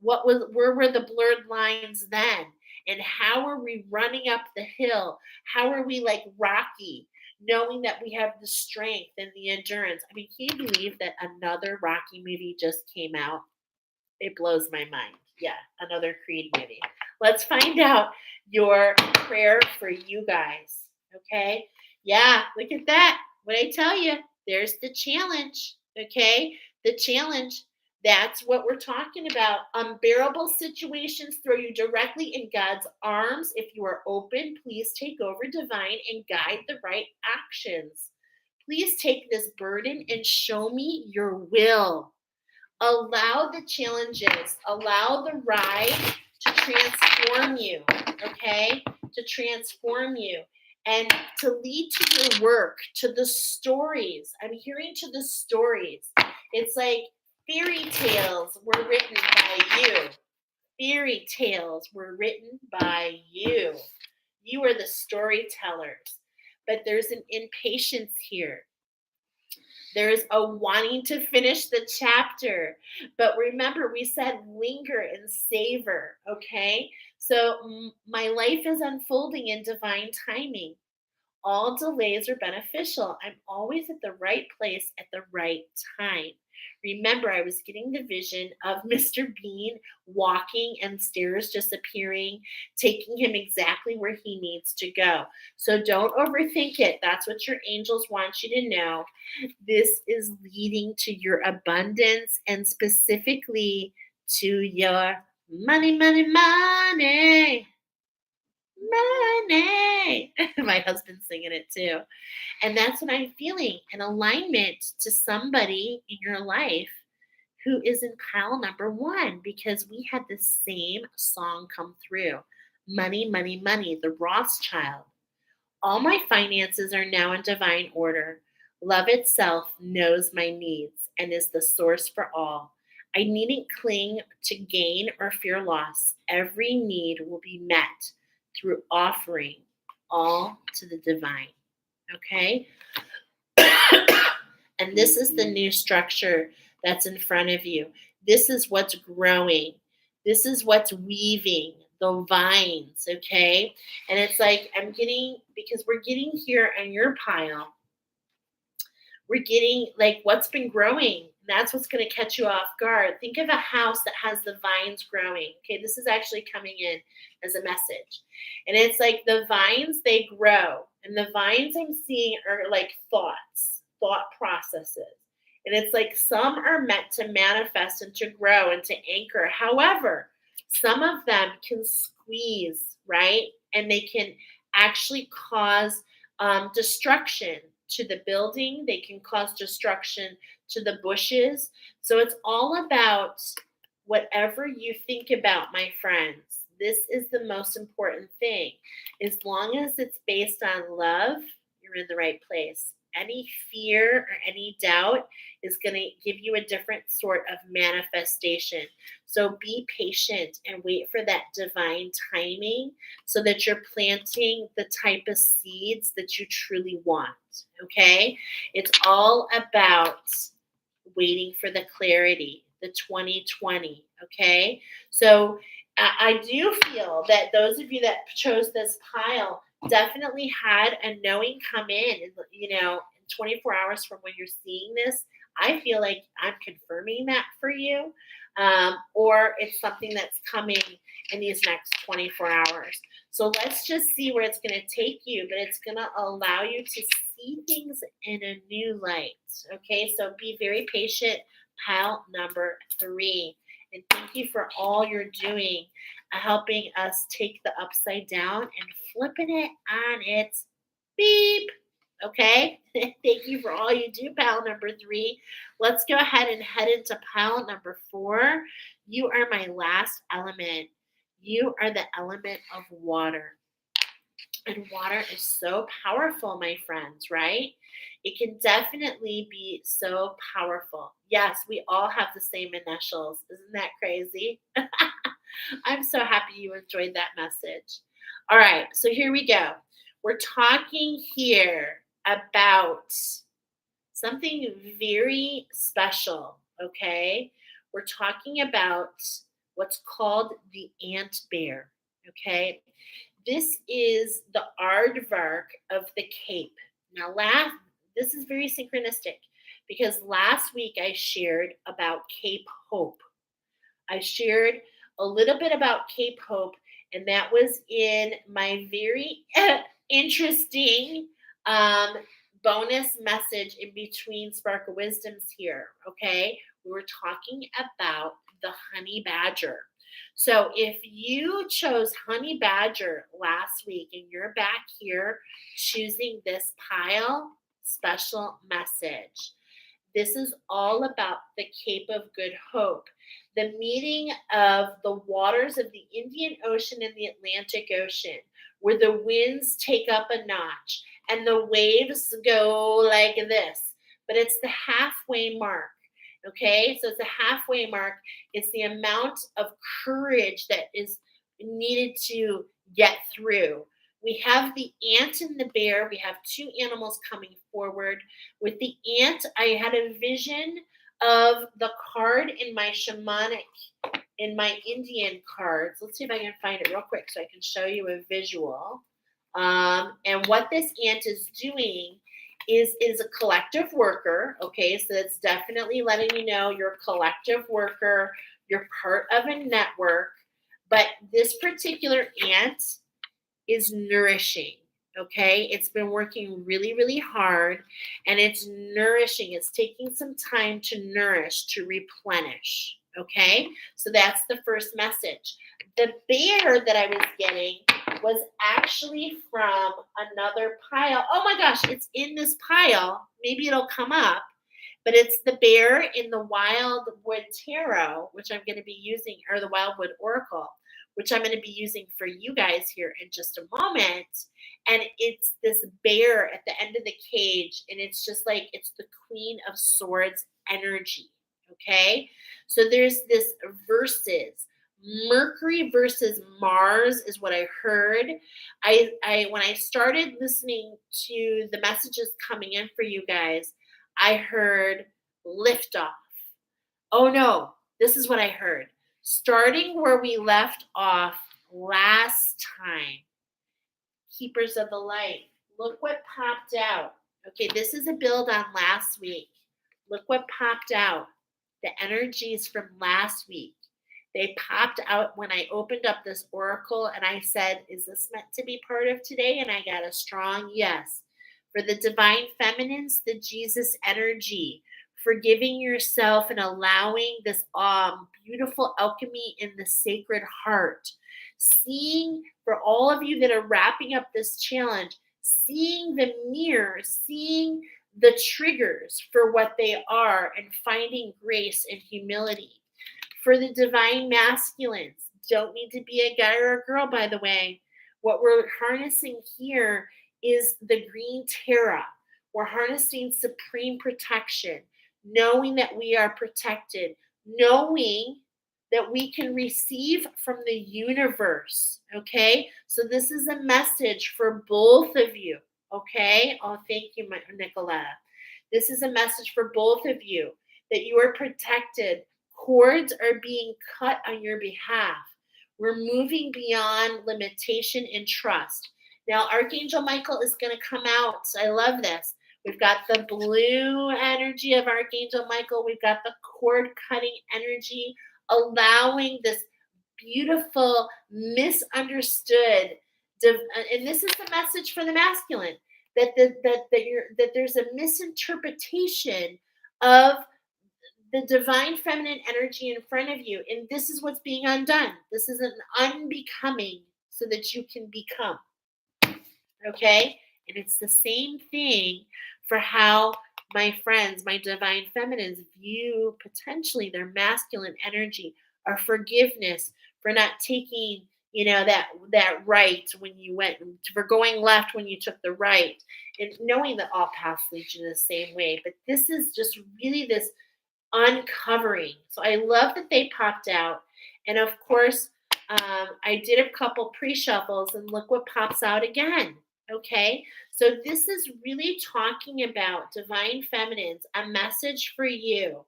Where were the blurred lines then? And how are we running up the hill? How are we like Rocky, knowing that we have the strength and the endurance? I mean, can you believe that another Rocky movie just came out? It blows my mind. Yeah, another Creed movie. Let's find out your prayer for you guys. Okay? Yeah, look at that. What I tell you, there's the challenge. Okay? The challenge. That's what we're talking about. Unbearable situations throw you directly in God's arms. If you are open, please take over divine and guide the right actions. Please take this burden and show me your will. Allow the challenges, allow the ride to transform you, okay? To transform you. and to lead to your work, to the stories. I'm hearing to the stories. It's like fairy tales were written by you. Fairy tales were written by you. You are the storytellers. But there's an impatience here. There's a wanting to finish the chapter. But remember, we said linger and savor, okay? So my life is unfolding in divine timing. All delays are beneficial. I'm always at the right place at the right time. Remember, I was getting the vision of Mr. Bean walking and stairs disappearing, taking him exactly where he needs to go. So don't overthink it. That's what your angels want you to know. This is leading to your abundance and specifically to your money, money, money. Money. My husband's singing it too. And that's what I'm feeling, an alignment to somebody in your life who is in pile number one, because we had the same song come through. Money, money, money, the Rothschild. All my finances are now in divine order. Love itself knows my needs and is the source for all. I needn't cling to gain or fear loss. Every need will be met through offering all to the divine. Okay? And this is the new structure that's in front of you. This is what's growing. This is what's weaving the vines, okay? And it's like because we're getting here on your pile, we're getting like what's been growing. That's what's going to catch you off guard. Think of a house that has the vines growing. Okay, this is actually coming in as a message. And it's like the vines, they grow. And the vines I'm seeing are like thought processes. And it's like some are meant to manifest and to grow and to anchor. However, some of them can squeeze, right? And they can actually cause destruction to the building. They can cause destruction to the bushes. So it's all about whatever you think about, my friends. This is the most important thing. As long as it's based on love, you're in the right place. Any fear or any doubt is going to give you a different sort of manifestation. So be patient and wait for that divine timing so that you're planting the type of seeds that you truly want. Okay? It's all about waiting for the clarity, the 2020. Okay? So I do feel that those of you that chose this pile definitely had a knowing come in, in 24 hours from when you're seeing this. I feel like I'm confirming that for you, or it's something that's coming in these next 24 hours. So let's just see where it's going to take you, but it's going to allow you to see things in a new light. Okay, so be very patient. Pile number 3. And thank you for all you're doing, helping us take the upside down and flipping it on its beep. Okay? Thank you for all you do, pile number 3. Let's go ahead and head into pile number 4. You are my last element. You are the element of water. And water is so powerful, my friends, right? It can definitely be so powerful. Yes, we all have the same initials. Isn't that crazy? I'm so happy you enjoyed that message. All right, so here we go. We're talking here about something very special, okay? We're talking about what's called the ant bear, okay? This is the aardvark of the Cape. Now, this is very synchronistic because last week I shared about Cape Hope. I shared a little bit about Cape Hope, and that was in my very interesting bonus message in between Spark of Wisdoms here, okay? We were talking about the honey badger. So if you chose honey badger last week and you're back here choosing this pile, special message. This is all about the Cape of Good Hope, the meeting of the waters of the Indian Ocean and the Atlantic Ocean. where the winds take up a notch and the waves go like this, but it's the halfway mark. Okay, so it's a halfway mark. It's the amount of courage that is needed to get through. We have the ant and the bear. We have two animals coming forward. With the ant, I had a vision of the card in my shamanic, in my Indian cards. Let's see if I can find it real quick so I can show you a visual. And what this ant is doing is a collective worker. Okay, so it's definitely letting you know you're a collective worker. You're part of a network. But this particular ant is nourishing. Okay, it's been working really, really hard, and it's nourishing. It's taking some time to nourish, to replenish. Okay, so that's the first message. The bear that I was getting was actually from another pile. Oh my gosh, it's in this pile. Maybe it'll come up, but it's the bear in the Wildwood Tarot, which I'm going to be using, or the Wildwood Oracle, which I'm going to be using for you guys here in just a moment. And it's this bear at the end of the cage, and it's just like it's the Queen of Swords energy. Okay, so there's this versus Mercury versus Mars is what I heard. I when I started listening to the messages coming in for you guys, I heard liftoff. Oh no, this is what I heard. Starting where we left off last time. Keepers of the light. Look what popped out. Okay, this is a build on last week. Look what popped out. The energies from last week. They popped out when I opened up this oracle and I said, is this meant to be part of today? And I got a strong yes. For the divine feminines, the Jesus energy, forgiving yourself and allowing this beautiful alchemy in the sacred heart. Seeing, for all of you that are wrapping up this challenge, seeing the mirror, seeing the triggers for what they are, and finding grace and humility. For the divine masculines, don't need to be a guy or a girl, by the way. What we're harnessing here is the green Terra. We're harnessing supreme protection, knowing that we are protected, knowing that we can receive from the universe, okay? So this is a message for both of you, okay? Oh, thank you, Nicoletta. This is a message for both of you, that you are protected. Cords are being cut on your behalf. We're moving beyond limitation and trust. Now, Archangel Michael is going to come out. I love this. We've got the blue energy of Archangel Michael. We've got the cord cutting energy, allowing this beautiful, misunderstood, and this is the message for the masculine, that there's a misinterpretation of the divine feminine energy in front of you, and this is what's being undone. This is an unbecoming so that you can become. Okay? And it's the same thing for how my friends, my divine feminines, view potentially their masculine energy, or forgiveness for not taking, that right when you went, for going left when you took the right, and knowing that all paths lead you the same way. But this is just really this uncovering. So I love that they popped out. And of course, I did a couple pre-shuffles, and look what pops out again. Okay, so this is really talking about divine feminines, a message for you,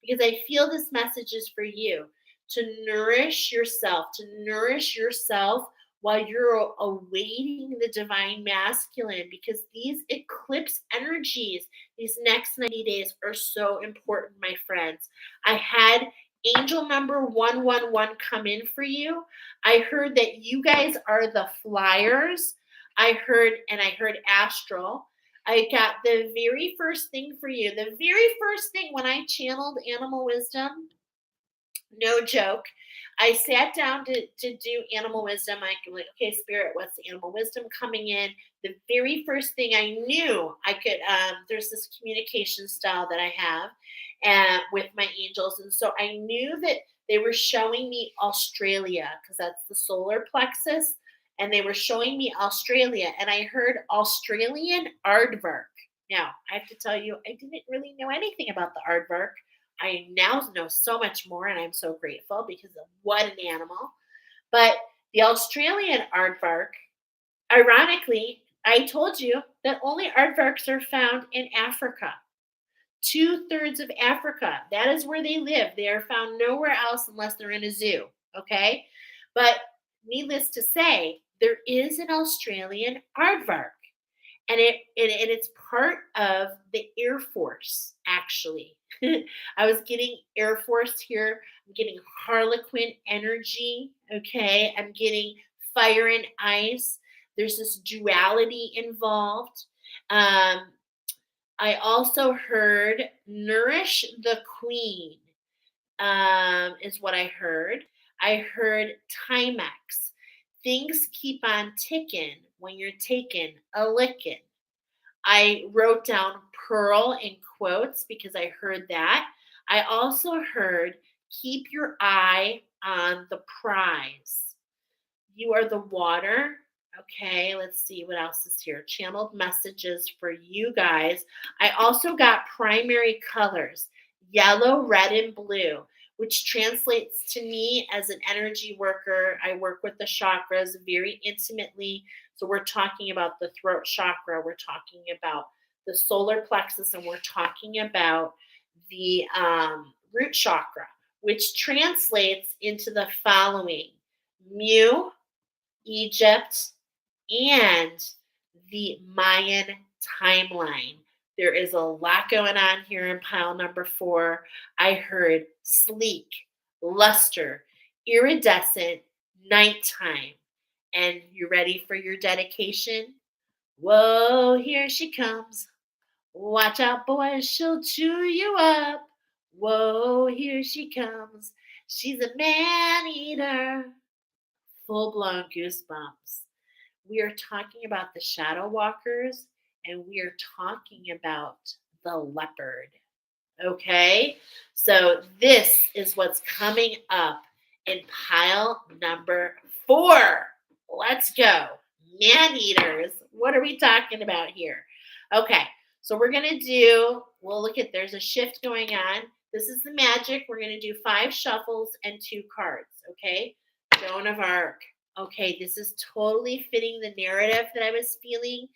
because I feel this message is for you to nourish yourself, while you're awaiting the divine masculine, because these eclipse energies, these next 90 days are so important, my friends. I had angel number 111 come in for you. I heard that you guys are the flyers. I heard astral. I got the very first thing for you. The very first thing when I channeled animal wisdom, no joke, I sat down to do animal wisdom. I was like, okay, Spirit, what's the animal wisdom coming in? The very first thing I knew I could, there's this communication style that I have with my angels. And so I knew that they were showing me Australia, because that's the solar plexus. and they were showing me Australia, and I heard Australian aardvark. Now, I have to tell you, I didn't really know anything about the aardvark. I now know so much more, and I'm so grateful because of what an animal. But the Australian aardvark, ironically, I told you that only aardvarks are found in Africa. 2/3 of Africa. That is where they live. They are found nowhere else unless they're in a zoo. Okay. But needless to say, there is an Australian aardvark. And it's part of the Air Force, actually. I was getting Air Force here. I'm getting Harlequin energy. Okay. I'm getting fire and ice. There's this duality involved. Um, I also heard nourish the queen, is what I heard. I heard Timex. Things keep on ticking when you're taking a licking. I wrote down pearl in quotes because I heard that. I also heard keep your eye on the prize. You are the water. Okay, let's see what else is here. Channeled messages for you guys. I also got primary colors, yellow, red, and blue, which translates to me as an energy worker. I work with the chakras very intimately. So we're talking about the throat chakra, we're talking about the solar plexus, and we're talking about the root chakra, which translates into the following: Mu, Egypt, and the Mayan timeline. There is a lot going on here in pile number 4. I heard sleek, luster, iridescent, nighttime. And you ready for your dedication? Whoa, here she comes. Watch out, boys, she'll chew you up. Whoa, here she comes. She's a man eater. Full-blown goosebumps. We are talking about the shadow walkers, and we are talking about the leopard. Okay? So this is what's coming up in pile number 4. Let's go. Man eaters. What are we talking about here? Okay. So we'll look at, there's a shift going on. This is the magic. We're going to do 5 shuffles and 2 cards. Okay. Joan of Arc. Okay, this is totally fitting the narrative that I was feeling.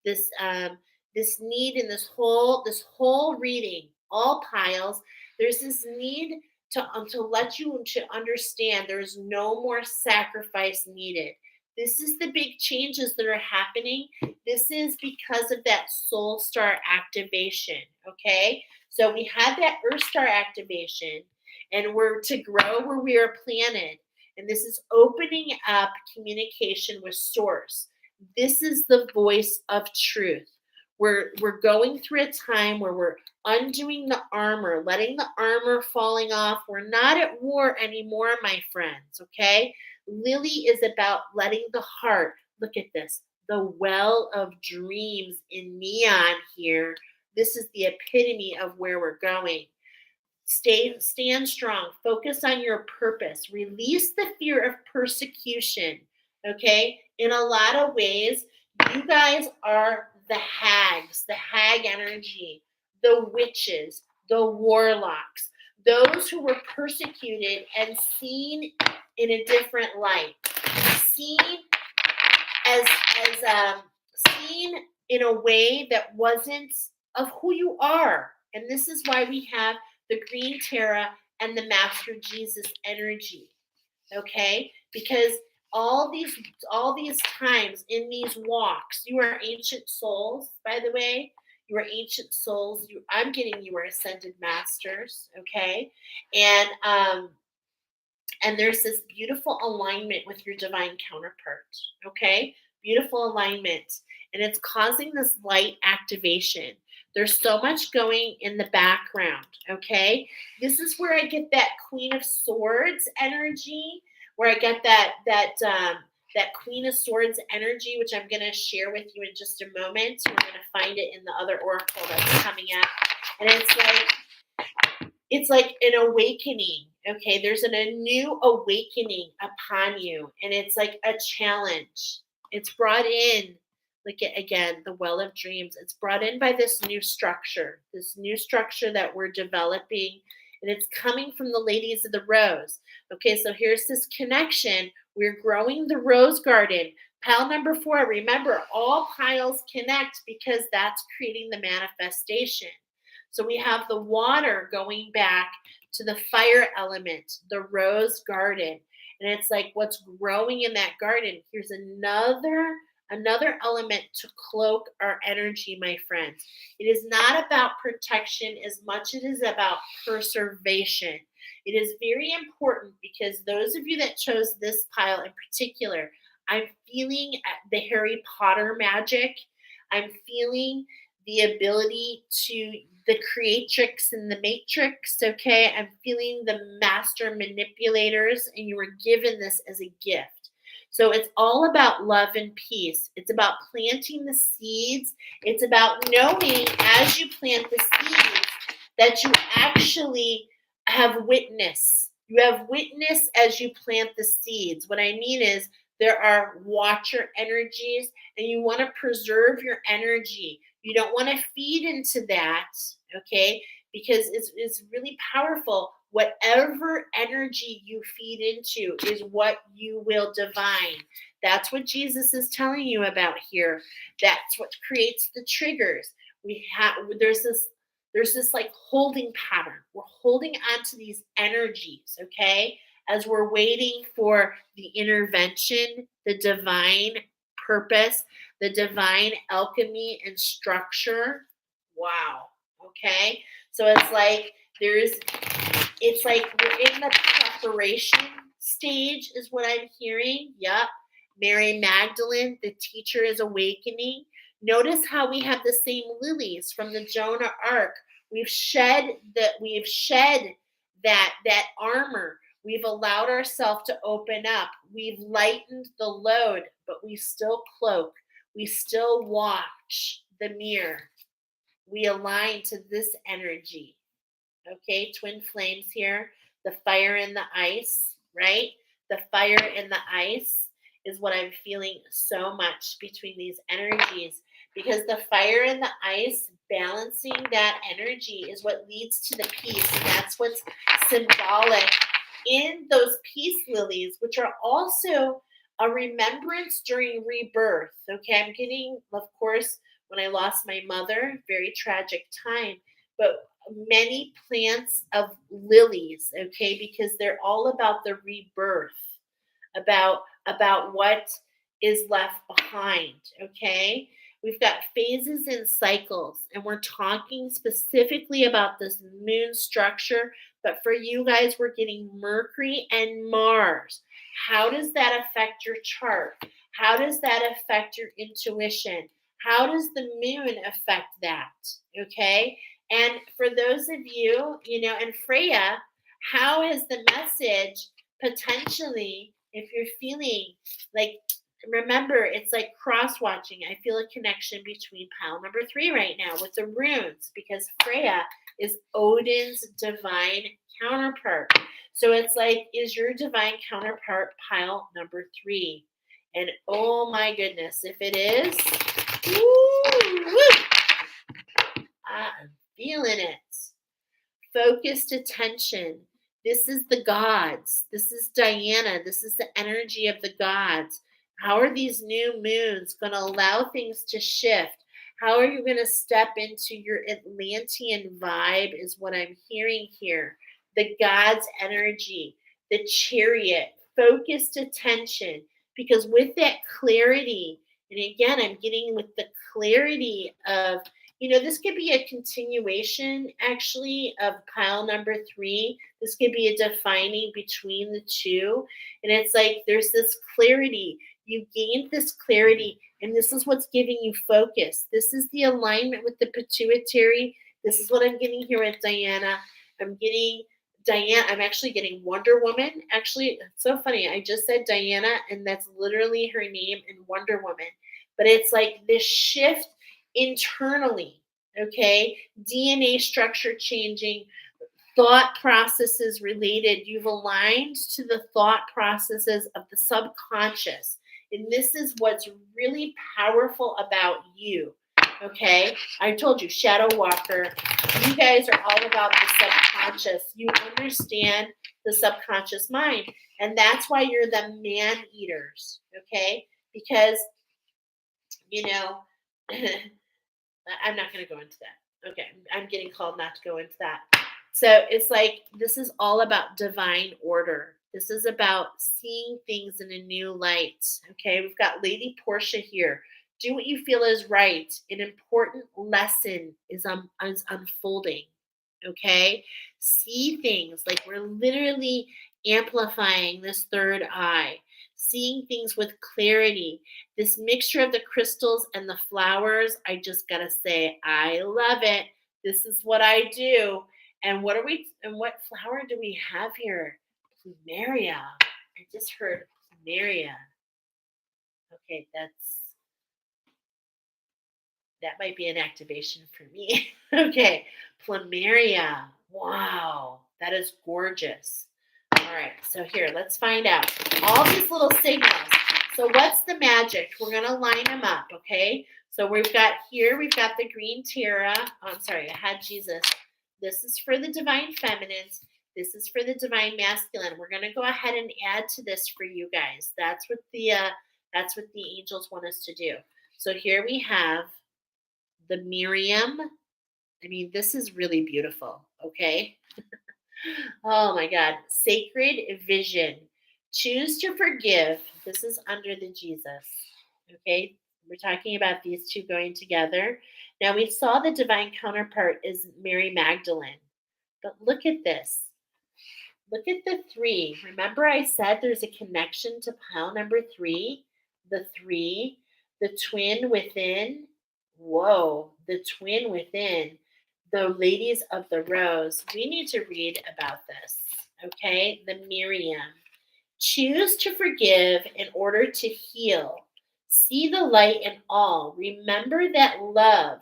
This this need in this whole reading, all piles. There's this need to let you to understand there's no more sacrifice needed. This is the big changes that are happening. This is because of that soul star activation. Okay, so we had that earth star activation, and we're to grow where we are planted. And this is opening up communication with source. This is the voice of truth. We're going through a time where we're undoing the armor, letting the armor falling off. We're not at war anymore, my friends, okay? Lily is about letting the heart, look at this, the well of dreams in neon here. This is the epitome of where we're going. Stand strong. Focus on your purpose. Release the fear of persecution. Okay? In a lot of ways, you guys are the hags, the hag energy, the witches, the warlocks, those who were persecuted and seen in a different light, seen as seen in a way that wasn't of who you are. And this is why we have the green Terra and the Master Jesus energy. Okay? Because all these times in these walks, you are ancient souls, by the way. You are ancient souls. I'm getting you are ascended masters, okay? And there's this beautiful alignment with your divine counterpart, okay? Beautiful alignment. And it's causing this light activation. There's so much going in the background, okay? This is where I get that Queen of Swords energy, where I get that Queen of Swords energy, which I'm going to share with you in just a moment. We're going to find it in the other oracle that's coming up. And it's like an awakening, Okay, there's a new awakening upon you, and it's like a challenge. It's brought in, like again, the well of dreams. It's brought in by this new structure that we're developing, and it's coming from the ladies of the rose. Okay, so here's this connection. We're growing the rose garden. Pile number 4, remember, all piles connect because that's creating the manifestation. So we have the water going back to the fire element, the rose garden. And it's like what's growing in that garden. Here's another element to cloak our energy, my friends. It is not about protection as much as it is about preservation. It is very important because those of you that chose this pile in particular, I'm feeling the Harry Potter magic. I'm feeling the ability to the creatrix and the matrix. Okay, I'm feeling the master manipulators, and you were given this as a gift. So it's all about love and peace. It's about planting the seeds. It's about knowing as you plant the seeds that you actually have witness. You have witness as you plant the seeds. What I mean is there are watcher energies, and you want to preserve your energy. You don't want to feed into that, okay? Because it's really powerful. Whatever energy you feed into is what you will divine. That's what Jesus is telling you about here. That's what creates the triggers. There's this like holding pattern. We're holding on to these energies, okay? As we're waiting for the intervention, the divine purpose, the divine alchemy and structure. Wow. Okay. So it's like we're in the preparation stage, is what I'm hearing. Yep. Mary Magdalene, the teacher, is awakening. Notice how we have the same lilies from the Jonah Ark. We've shed that armor. We've allowed ourselves to open up. We've lightened the load, but we still cloak. We still watch the mirror. We align to this energy. Okay, twin flames here. The fire and the ice, right? The fire and the ice is what I'm feeling so much between these energies, because the fire and the ice, balancing that energy is what leads to the peace. And that's what's symbolic in those peace lilies, which are also a remembrance during rebirth. Okay, I'm getting, of course, when I lost my mother, very tragic time, but many plants of lilies, okay, because they're all about the rebirth, about what is left behind, okay? We've got phases and cycles, and we're talking specifically about this moon structure, but for you guys, we're getting Mercury and Mars. How does that affect your chart? How does that affect your intuition? How does the moon affect that? Okay. And for those of you, and Freya, how is the message potentially, if you're feeling like, remember, it's like cross watching. I feel a connection between pile number 3 right now with the runes, because Freya is Odin's divine counterpart. So it's like, is your divine counterpart pile number 3? And oh my goodness, if it is, I'm feeling it. Focused attention. This is the gods. This is Diana. This is the energy of the gods. How are these new moons going to allow things to shift? How are you going to step into your Atlantean vibe is what I'm hearing here. The gods' energy, the chariot, focused attention. Because with that clarity, and again, I'm getting with the clarity of, this could be a continuation, actually, of pile number 3. This could be a defining between the two. And it's like there's this clarity. You gained this clarity, and this is what's giving you focus. This is the alignment with the pituitary. This is what I'm getting here with Diana. I'm actually getting Wonder Woman. Actually, it's so funny. I just said Diana, and that's literally her name in Wonder Woman. But it's like this shift internally, okay? DNA structure changing, thought processes related. You've aligned to the thought processes of the subconscious. And this is what's really powerful about you. Okay? I told you, Shadow Walker, you guys are all about the subconscious. You understand the subconscious mind. And that's why you're the man eaters. Okay? Because, I'm not going to go into that. Okay, I'm getting called not to go into that. So it's like this is all about divine order. This is about seeing things in a new light. Okay, we've got Lady Portia here. Do what you feel is right. An important lesson is unfolding. Okay, see things like we're literally amplifying this third eye, seeing things with clarity. This mixture of the crystals and the flowers, I just gotta say, I love it. This is what I do. And what flower do we have here? Plumeria. I just heard plumeria. Okay, that might be an activation for me. Okay, plumeria. Wow, that is gorgeous. All right, so here, let's find out. All these little signals. So what's the magic? We're going to line them up, okay? So we've got the green tiara. Oh, I'm sorry, I had Jesus. This is for the divine feminines. This is for the divine masculine. We're going to go ahead and add to this for you guys. That's what the angels want us to do. So here we have the Miriam. I mean, this is really beautiful, okay? Oh my God. Sacred vision. Choose to forgive. This is under the Jesus. Okay. We're talking about these two going together. Now we saw the divine counterpart is Mary Magdalene. But look at this. Look at the 3. Remember I said there's a connection to pile number 3? The 3, the twin within. Whoa, the twin within. The ladies of the rose. We need to read about this. Okay, the Miriam. Choose to forgive in order to heal. See the light in all. Remember that love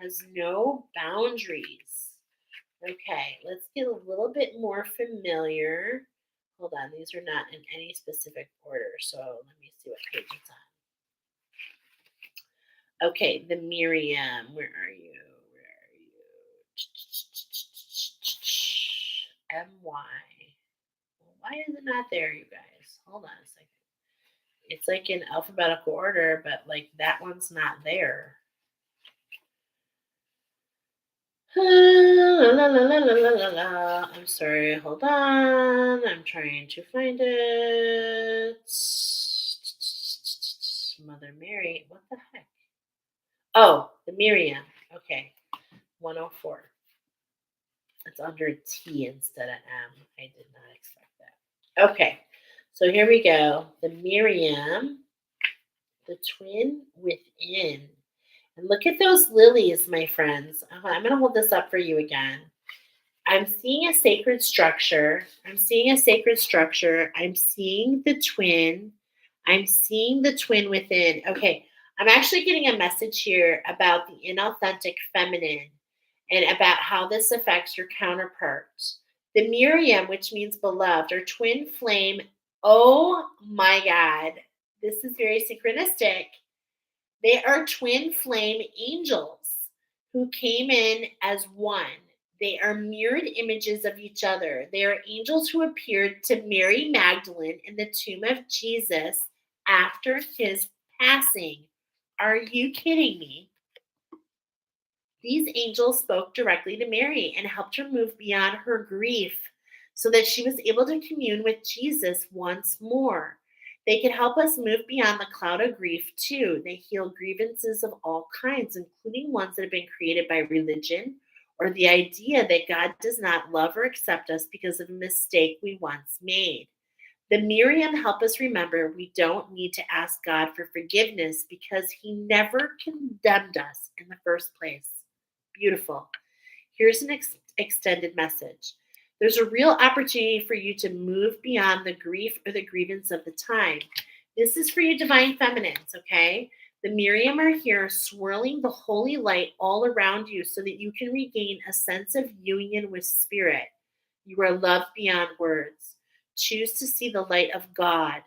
has no boundaries. Okay, let's get a little bit more familiar. Hold on, these are not in any specific order, so let me see what page it's on. Okay, the Miriam. Where are you? M-Y. Well, why is it not there, you guys? Hold on a second. It's like in alphabetical order, but like that one's not there. I'm sorry, hold on. I'm trying to find it. Mother Mary, what the heck? Oh, the Miriam. Okay, 104. It's under T instead of M. I did not expect that. Okay, so here we go. The Miriam, the twin within. And look at those lilies, my friends. I'm going to hold this up for you again. I'm seeing a sacred structure. I'm seeing the twin. I'm seeing the twin within. Okay, I'm actually getting a message here about the inauthentic feminine and about how this affects your counterparts. The Miriam, which means beloved, or twin flame. Oh my God, this is very synchronistic. They are twin flame angels who came in as one. They are mirrored images of each other. They are angels who appeared to Mary Magdalene in the tomb of Jesus after his passing. Are you kidding me? These angels spoke directly to Mary and helped her move beyond her grief so that she was able to commune with Jesus once more. They can help us move beyond the cloud of grief too. They heal grievances of all kinds, including ones that have been created by religion or the idea that God does not love or accept us because of a mistake we once made. The Miriam help us remember we don't need to ask God for forgiveness because he never condemned us in the first place. Beautiful. Here's an extended message. There's a real opportunity for you to move beyond the grief or the grievance of the time. This is for you divine feminines, okay? The Miriam are here swirling the holy light all around you so that you can regain a sense of union with spirit. You are loved beyond words. Choose to see the light of God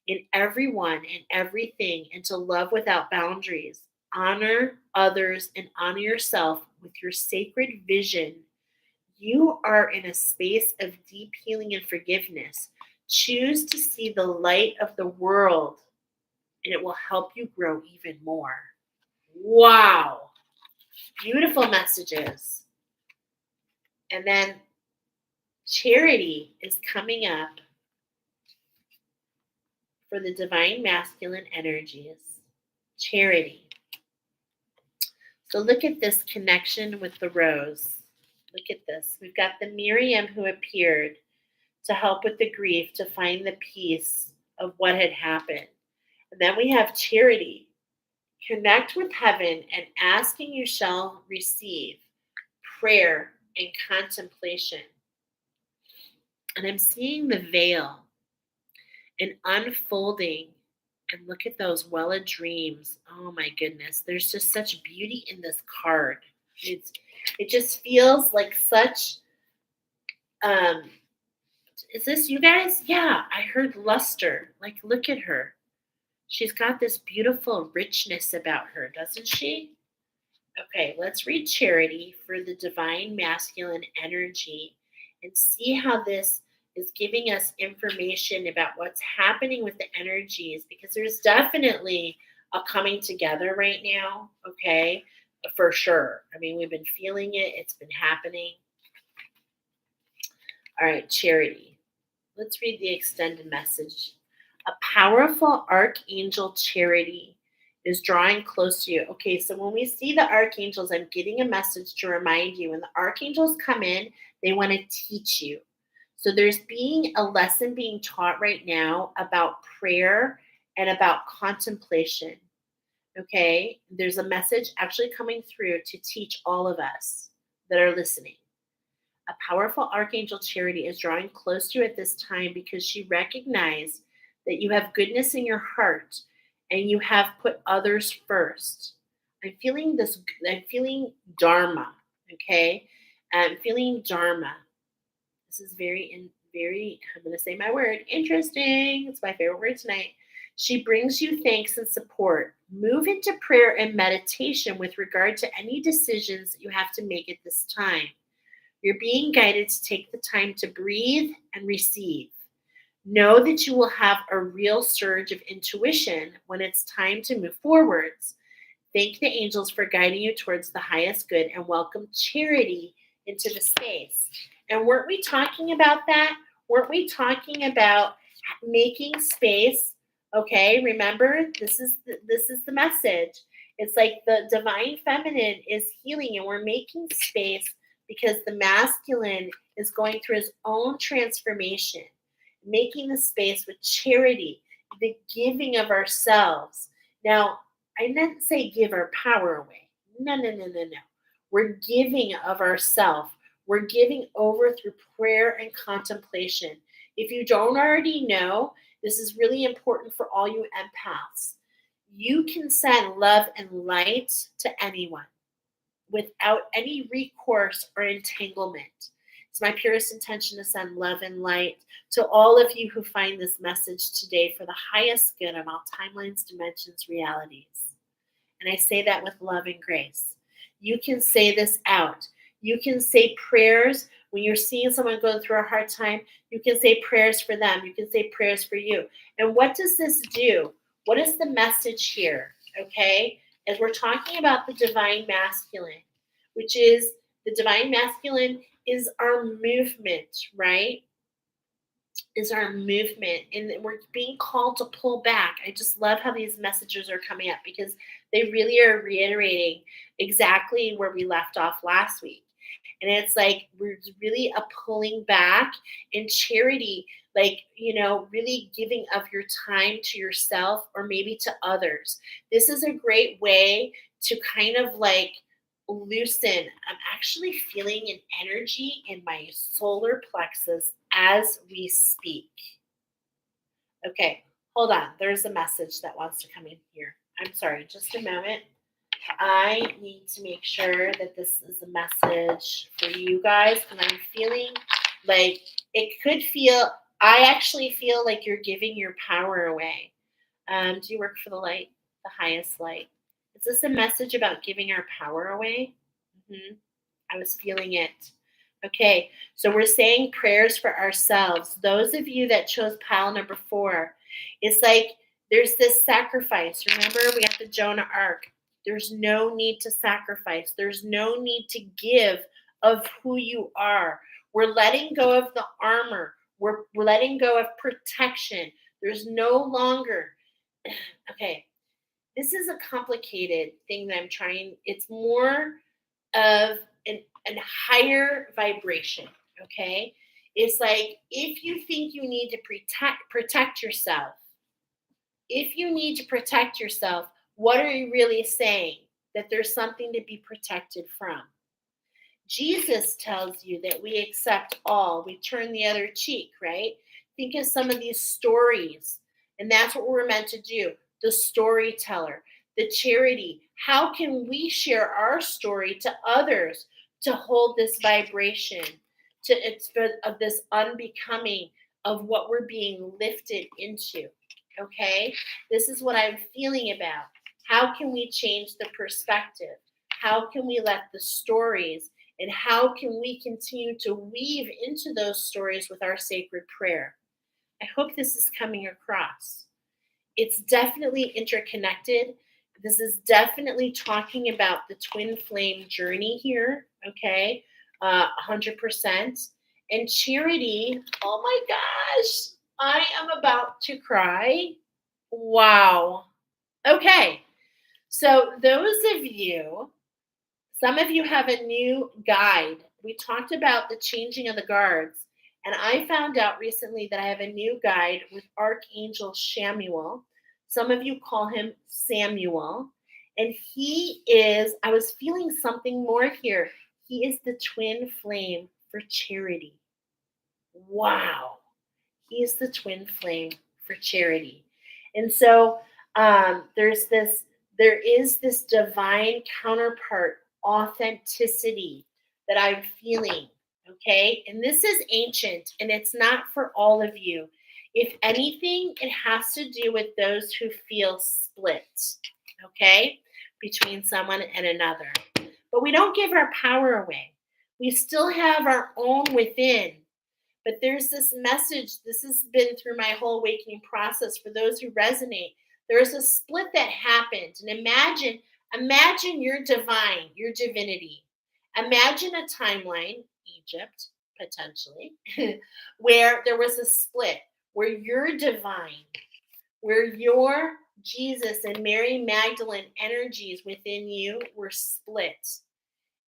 in everyone and everything and to love without boundaries. Honor others and honor yourself with your sacred vision. You are in a space of deep healing and forgiveness. Choose to see the light of the world, and it will help you grow even more. Wow. Beautiful messages. And then charity is coming up for the divine masculine energies. Charity. So look at this connection with the rose. Look at this. We've got the Miriam who appeared to help with the grief, to find the peace of what had happened. And then we have charity. Connect with heaven and ask and you shall receive. Prayer and contemplation. And I'm seeing the veil and unfolding. And look at those Wella dreams. Oh my goodness. There's just such beauty in this card. It just feels like such is this you guys? Yeah, I heard luster. Like look at her. She's got this beautiful richness about her, doesn't she? Okay, let's read charity for the divine masculine energy and see how this is giving us information about what's happening with the energies, because there's definitely a coming together right now, okay? For sure. I mean, we've been feeling it, it's been happening. All right, charity. Let's read the extended message. A powerful archangel charity is drawing close to you. Okay, so when we see the archangels, I'm getting a message to remind you when the archangels come in, they want to teach you. So there's being a lesson being taught right now about prayer and about contemplation. Okay, there's a message actually coming through to teach all of us that are listening. A powerful archangel charity is drawing close to you at this time because she recognized that you have goodness in your heart and you have put others first. I'm feeling this, I'm feeling dharma, okay? I'm feeling dharma. This is very, I'm going to say my word, interesting. It's my favorite word tonight. She brings you thanks and support. Move into prayer and meditation with regard to any decisions that you have to make at this time. You're being guided to take the time to breathe and receive. Know that you will have a real surge of intuition when it's time to move forwards. Thank the angels for guiding you towards the highest good and welcome charity into the space. And weren't we talking about that? Weren't we talking about making space? Okay, remember, this is the message. It's like the divine feminine is healing and we're making space because the masculine is going through his own transformation, making the space with charity, the giving of ourselves. Now, I didn't say give our power away. No. We're giving of ourselves. We're giving over through prayer and contemplation. If you don't already know, this is really important for all you empaths. You can send love and light to anyone without any recourse or entanglement. It's my purest intention to send love and light to all of you who find this message today for the highest good on all timelines, dimensions, realities. And I say that with love and grace. You can say this out. You can say prayers when you're seeing someone going through a hard time. You can say prayers for them. You can say prayers for you. And what does this do? What is the message here? Okay? As we're talking about the divine masculine, which is the divine masculine is our movement, right? Is our movement. And we're being called to pull back. I just love how these messages are coming up because they really are reiterating exactly where we left off last week. And it's like we're really a pulling back in charity, like, really giving of your time to yourself or maybe to others. This is a great way to kind of like loosen. I'm actually feeling an energy in my solar plexus as we speak. Okay, hold on. There's a message that wants to come in here. I'm sorry, just a moment. I need to make sure that this is a message for you guys, and I'm feeling Like it could feel, I actually feel like you're giving your power away. Do you work for the light, the highest light? Is this a message about giving our power away? I was feeling it. Okay, so we're saying prayers for ourselves. Those of you that chose pile number 4, it's like there's this sacrifice. Remember, we got the Jonah Ark. There's no need to sacrifice, there's no need to give of who you are. We're letting go of the armor, we're letting go of protection. There's no longer, okay, this is a complicated thing that I'm trying. It's more of an higher vibration. Okay, it's like if you think you need to protect yourself, if you need to protect yourself, what are you really saying? That there's something to be protected from. Jesus tells you that we accept all, we turn the other cheek, right? Think of some of these stories, and that's what we're meant to do. The storyteller, the charity. How can we share our story to others to hold this vibration, to it's of this unbecoming of what we're being lifted into? Okay, this is what I'm feeling about. How can we change the perspective? How can we let the stories, and how can we continue to weave into those stories with our sacred prayer? I hope this is coming across. It's definitely interconnected. This is definitely talking about the twin flame journey here, okay? 100%. And charity, oh my gosh, I am about to cry. Wow. Okay, so those of you, some of you have a new guide. We talked about the changing of the guards, and I found out recently that I have a new guide with Archangel Shamuel. Some of you call him Samuel, and he is, I was feeling something more here. He is the twin flame for charity. Wow. He is the twin flame for charity. And so there is this divine counterpart authenticity that I'm feeling. Okay. And this is ancient, and it's not for all of you. If anything, it has to do with those who feel split. Okay. Between someone and another. But we don't give our power away. We still have our own within. But there's this message, this has been through my whole awakening process for those who resonate. There's a split that happened. And imagine your divine, your divinity. Imagine a timeline, Egypt, potentially, where there was a split, where your divine, where your Jesus and Mary Magdalene energies within you were split.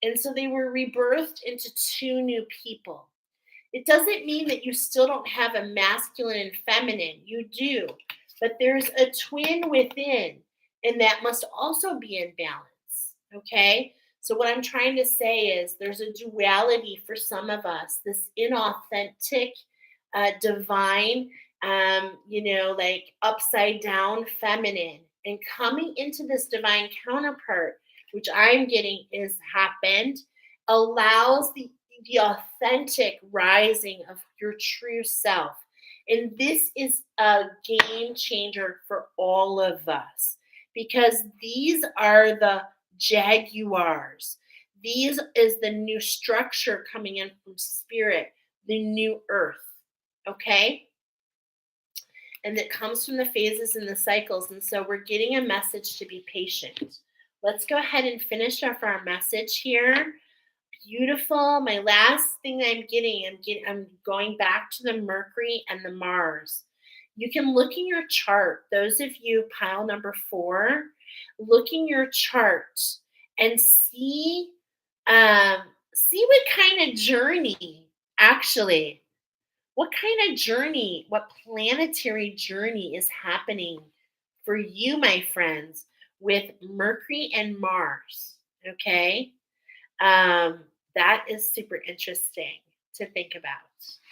And so they were rebirthed into 2 new people. It doesn't mean that you still don't have a masculine and feminine. You do. But there's a twin within, and that must also be in balance. Okay? So, what I'm trying to say is there's a duality for some of us, this inauthentic, divine, like upside down feminine, and coming into this divine counterpart, which I'm getting is happened, allows the authentic rising of your true self. And this is a game changer for all of us, because these are the jaguars. These is the new structure coming in from spirit, the new earth. Okay? And it comes from the phases and the cycles. And so we're getting a message to be patient. Let's go ahead and finish off our message here. Beautiful. My last thing that I'm going back to the Mercury and the Mars. You can look in your chart. Those of you, pile number 4, look in your chart and see what kind of journey, actually, what kind of journey, what planetary journey is happening for you, my friends, with Mercury and Mars. Okay. That is super interesting to think about.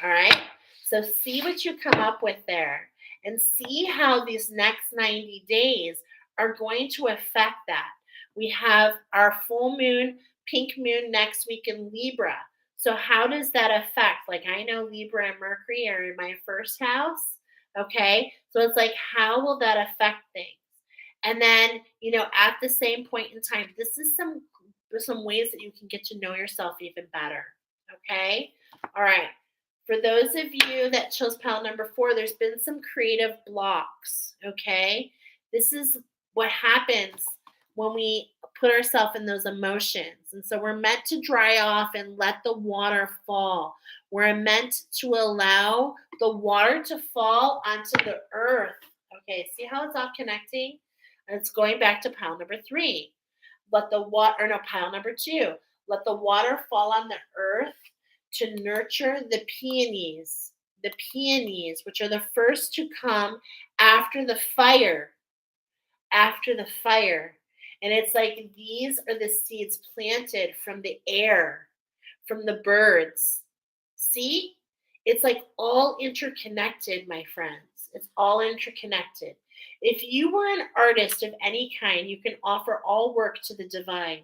All right. So see what you come up with there, and see how these next 90 days are going to affect that. We have our full moon, pink moon next week in Libra. So how does that affect? Like I know Libra and Mercury are in my first house. Okay. So it's like, how will that affect things? And then, at the same point in time, this is some ways that you can get to know yourself even better. Okay. All right. For those of you that chose pile number 4, there's been some creative blocks. Okay. This is what happens when we put ourselves in those emotions. And so we're meant to dry off and let the water fall. We're meant to allow the water to fall onto the earth. Okay, see how it's all connecting? And it's going back to pile number 3. Pile number 2. Let the water fall on the earth to nurture the peonies. The peonies, which are the first to come after the fire. After the fire. And it's like these are the seeds planted from the air, from the birds. See? It's like all interconnected, my friends. It's all interconnected. If you were an artist of any kind, you can offer all work to the divine,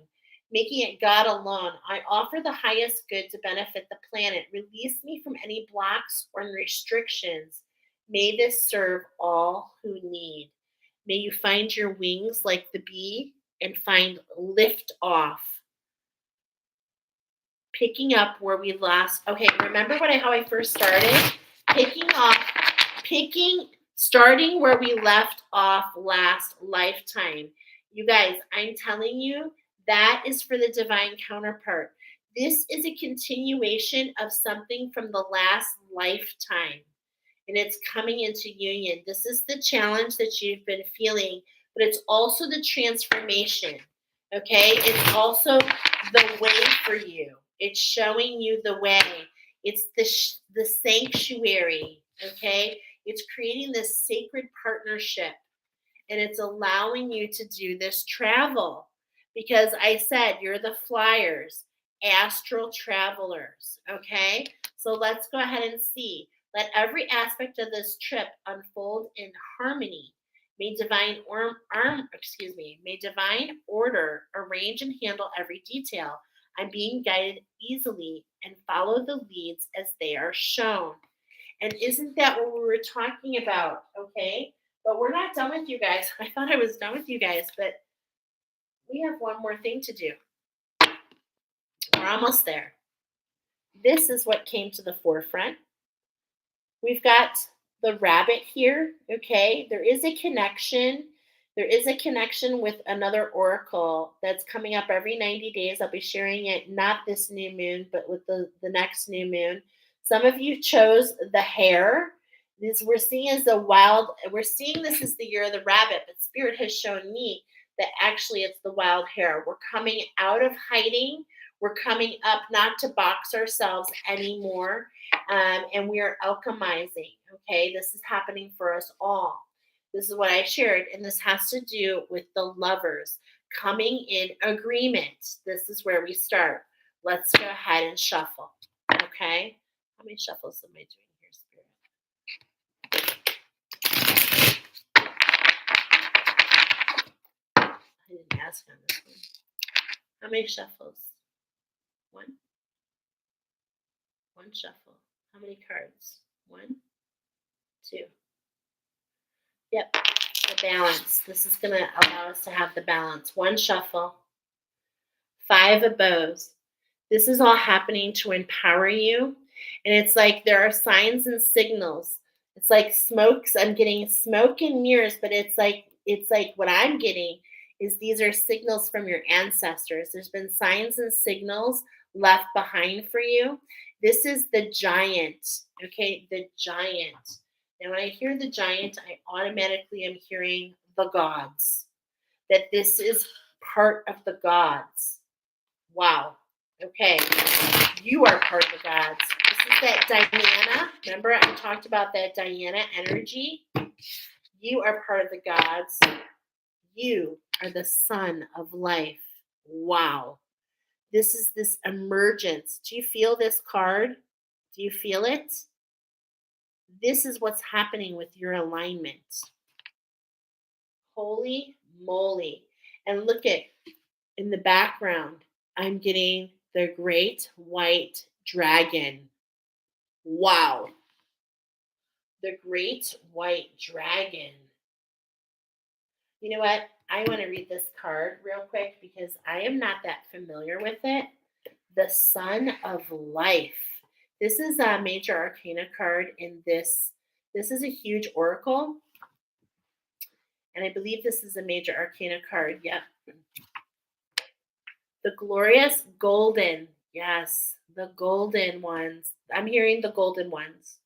making it God alone. I offer the highest good to benefit the planet. Release me from any blocks or restrictions. May this serve all who need. May you find your wings like the bee and find lift off. Picking up where we lost. Okay, remember how I first started? Starting where we left off last lifetime. You guys, I'm telling you, that is for the divine counterpart. This is a continuation of something from the last lifetime. And it's coming into union. This is the challenge that you've been feeling, but it's also the transformation. Okay? It's also the way for you. It's showing you the way. It's the sanctuary. Okay? It's creating this sacred partnership, and it's allowing you to do this travel because I said you're the flyers, astral travelers. Okay? So let's go ahead and see. Let every aspect of this trip unfold in harmony. May divine order arrange and handle every detail. I'm being guided easily and follow the leads as they are shown. And isn't that what we were talking about? Okay, but we're not done with you guys. I thought I was done with you guys, but we have one more thing to do. We're almost there. This is what came to the forefront. We've got the rabbit here, okay? There is a connection. There is a connection with another oracle that's coming up every 90 days. I'll be sharing it not this new moon, but with the next new moon. Some of you chose the hare. We're seeing this as the year of the rabbit, but Spirit has shown me that actually it's the wild hare. We're coming out of hiding. We're coming up not to box ourselves anymore. And we are alchemizing. Okay, this is happening for us all. This is what I shared, and this has to do with the lovers coming in agreement. This is where we start. Let's go ahead and shuffle. Okay, how many shuffles am I doing here, Spirit? I didn't ask on this one. How many shuffles? One shuffle. How many cards? 1, 2. Yep, the balance. This is going to allow us to have the balance. 1 shuffle. 5 of bows. This is all happening to empower you. And it's like there are signs and signals. It's like smokes. I'm getting smoke and mirrors, but it's like what I'm getting is these are signals from your ancestors. There's been signs and signals left behind for you. This is the giant, okay? The giant. Now, when I hear the giant, I automatically am hearing the gods, that this is part of the gods. Wow. Okay. You are part of the gods. This is that Diana. Remember, I talked about that Diana energy. You are part of the gods. You are the sun of life. Wow. This is this emergence. Do you feel this card? Do you feel it? This is what's happening with your alignment. Holy moly. And look at in the background, I'm getting the great white dragon. Wow. The great white dragon. You know what? I want to read this card real quick because I am not that familiar with it. The Sun of Life. This is a major arcana card in this. This is a huge oracle, and I believe this is a major arcana card. Yep. The glorious golden. Yes, the golden ones. I'm hearing the golden ones.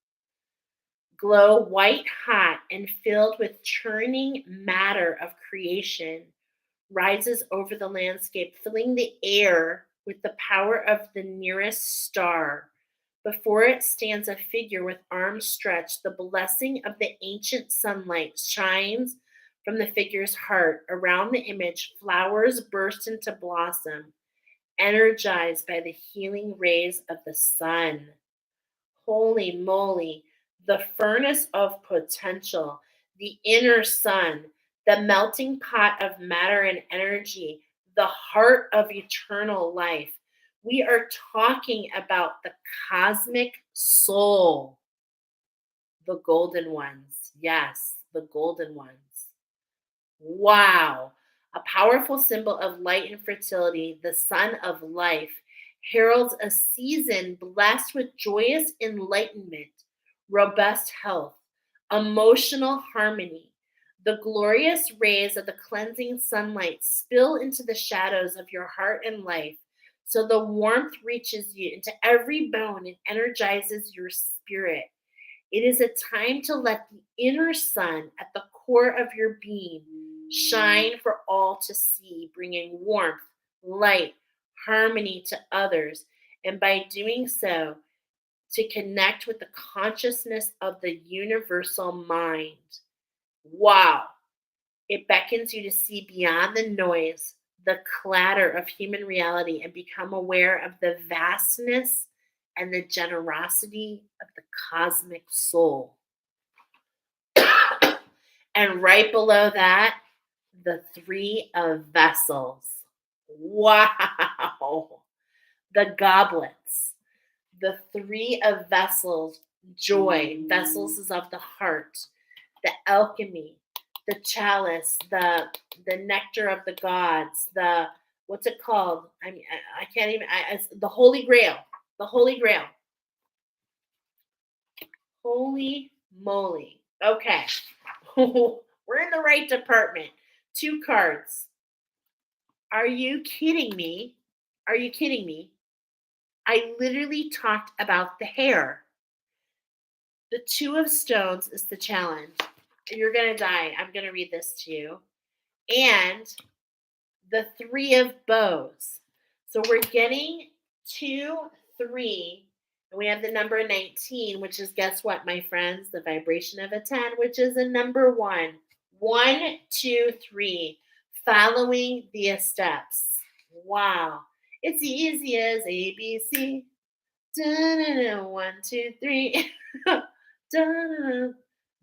Glow white hot and filled with churning matter of creation, rises over the landscape, filling the air with the power of the nearest star. Before it stands a figure with arms stretched. The blessing of the ancient sunlight shines from the figure's heart. Around the image, flowers burst into blossom, energized by the healing rays of the sun. Holy moly, the furnace of potential, the inner sun, the melting pot of matter and energy, the heart of eternal life. We are talking about the cosmic soul, the golden ones. Yes, the golden ones. Wow. A powerful symbol of light and fertility, the sun of life, heralds a season blessed with joyous enlightenment, robust health, emotional harmony. The glorious rays of the cleansing sunlight spill into the shadows of your heart and life, so the warmth reaches you into every bone and energizes your spirit. It is a time to let the inner sun at the core of your being shine for all to see, bringing warmth, light, harmony to others, and by doing so, to connect with the consciousness of the universal mind. Wow. It beckons you to see beyond the noise, the clatter of human reality, and become aware of the vastness and the generosity of the cosmic soul. And right below that, the Three of Vessels. Wow. The goblets. The Three of Vessels. Joy. Vessels is of the heart. The alchemy. The chalice. The nectar of the gods. The, what's it called? I can't even. It's the Holy Grail. The Holy Grail. Holy moly. Okay. We're in the right department. 2 cards. Are you kidding me? Are you kidding me? I literally talked about the hair. The 2 of Stones is the challenge. You're going to die. I'm going to read this to you. And the 3 of Bows. So we're getting 2, 3, and we have the number 19, which is, guess what, my friends? The vibration of a 10, which is a number 1. 1, 2, 3. Following the steps. Wow. It's easy as ABC. Da-da-da, 1, 2, 3. Da-da-da.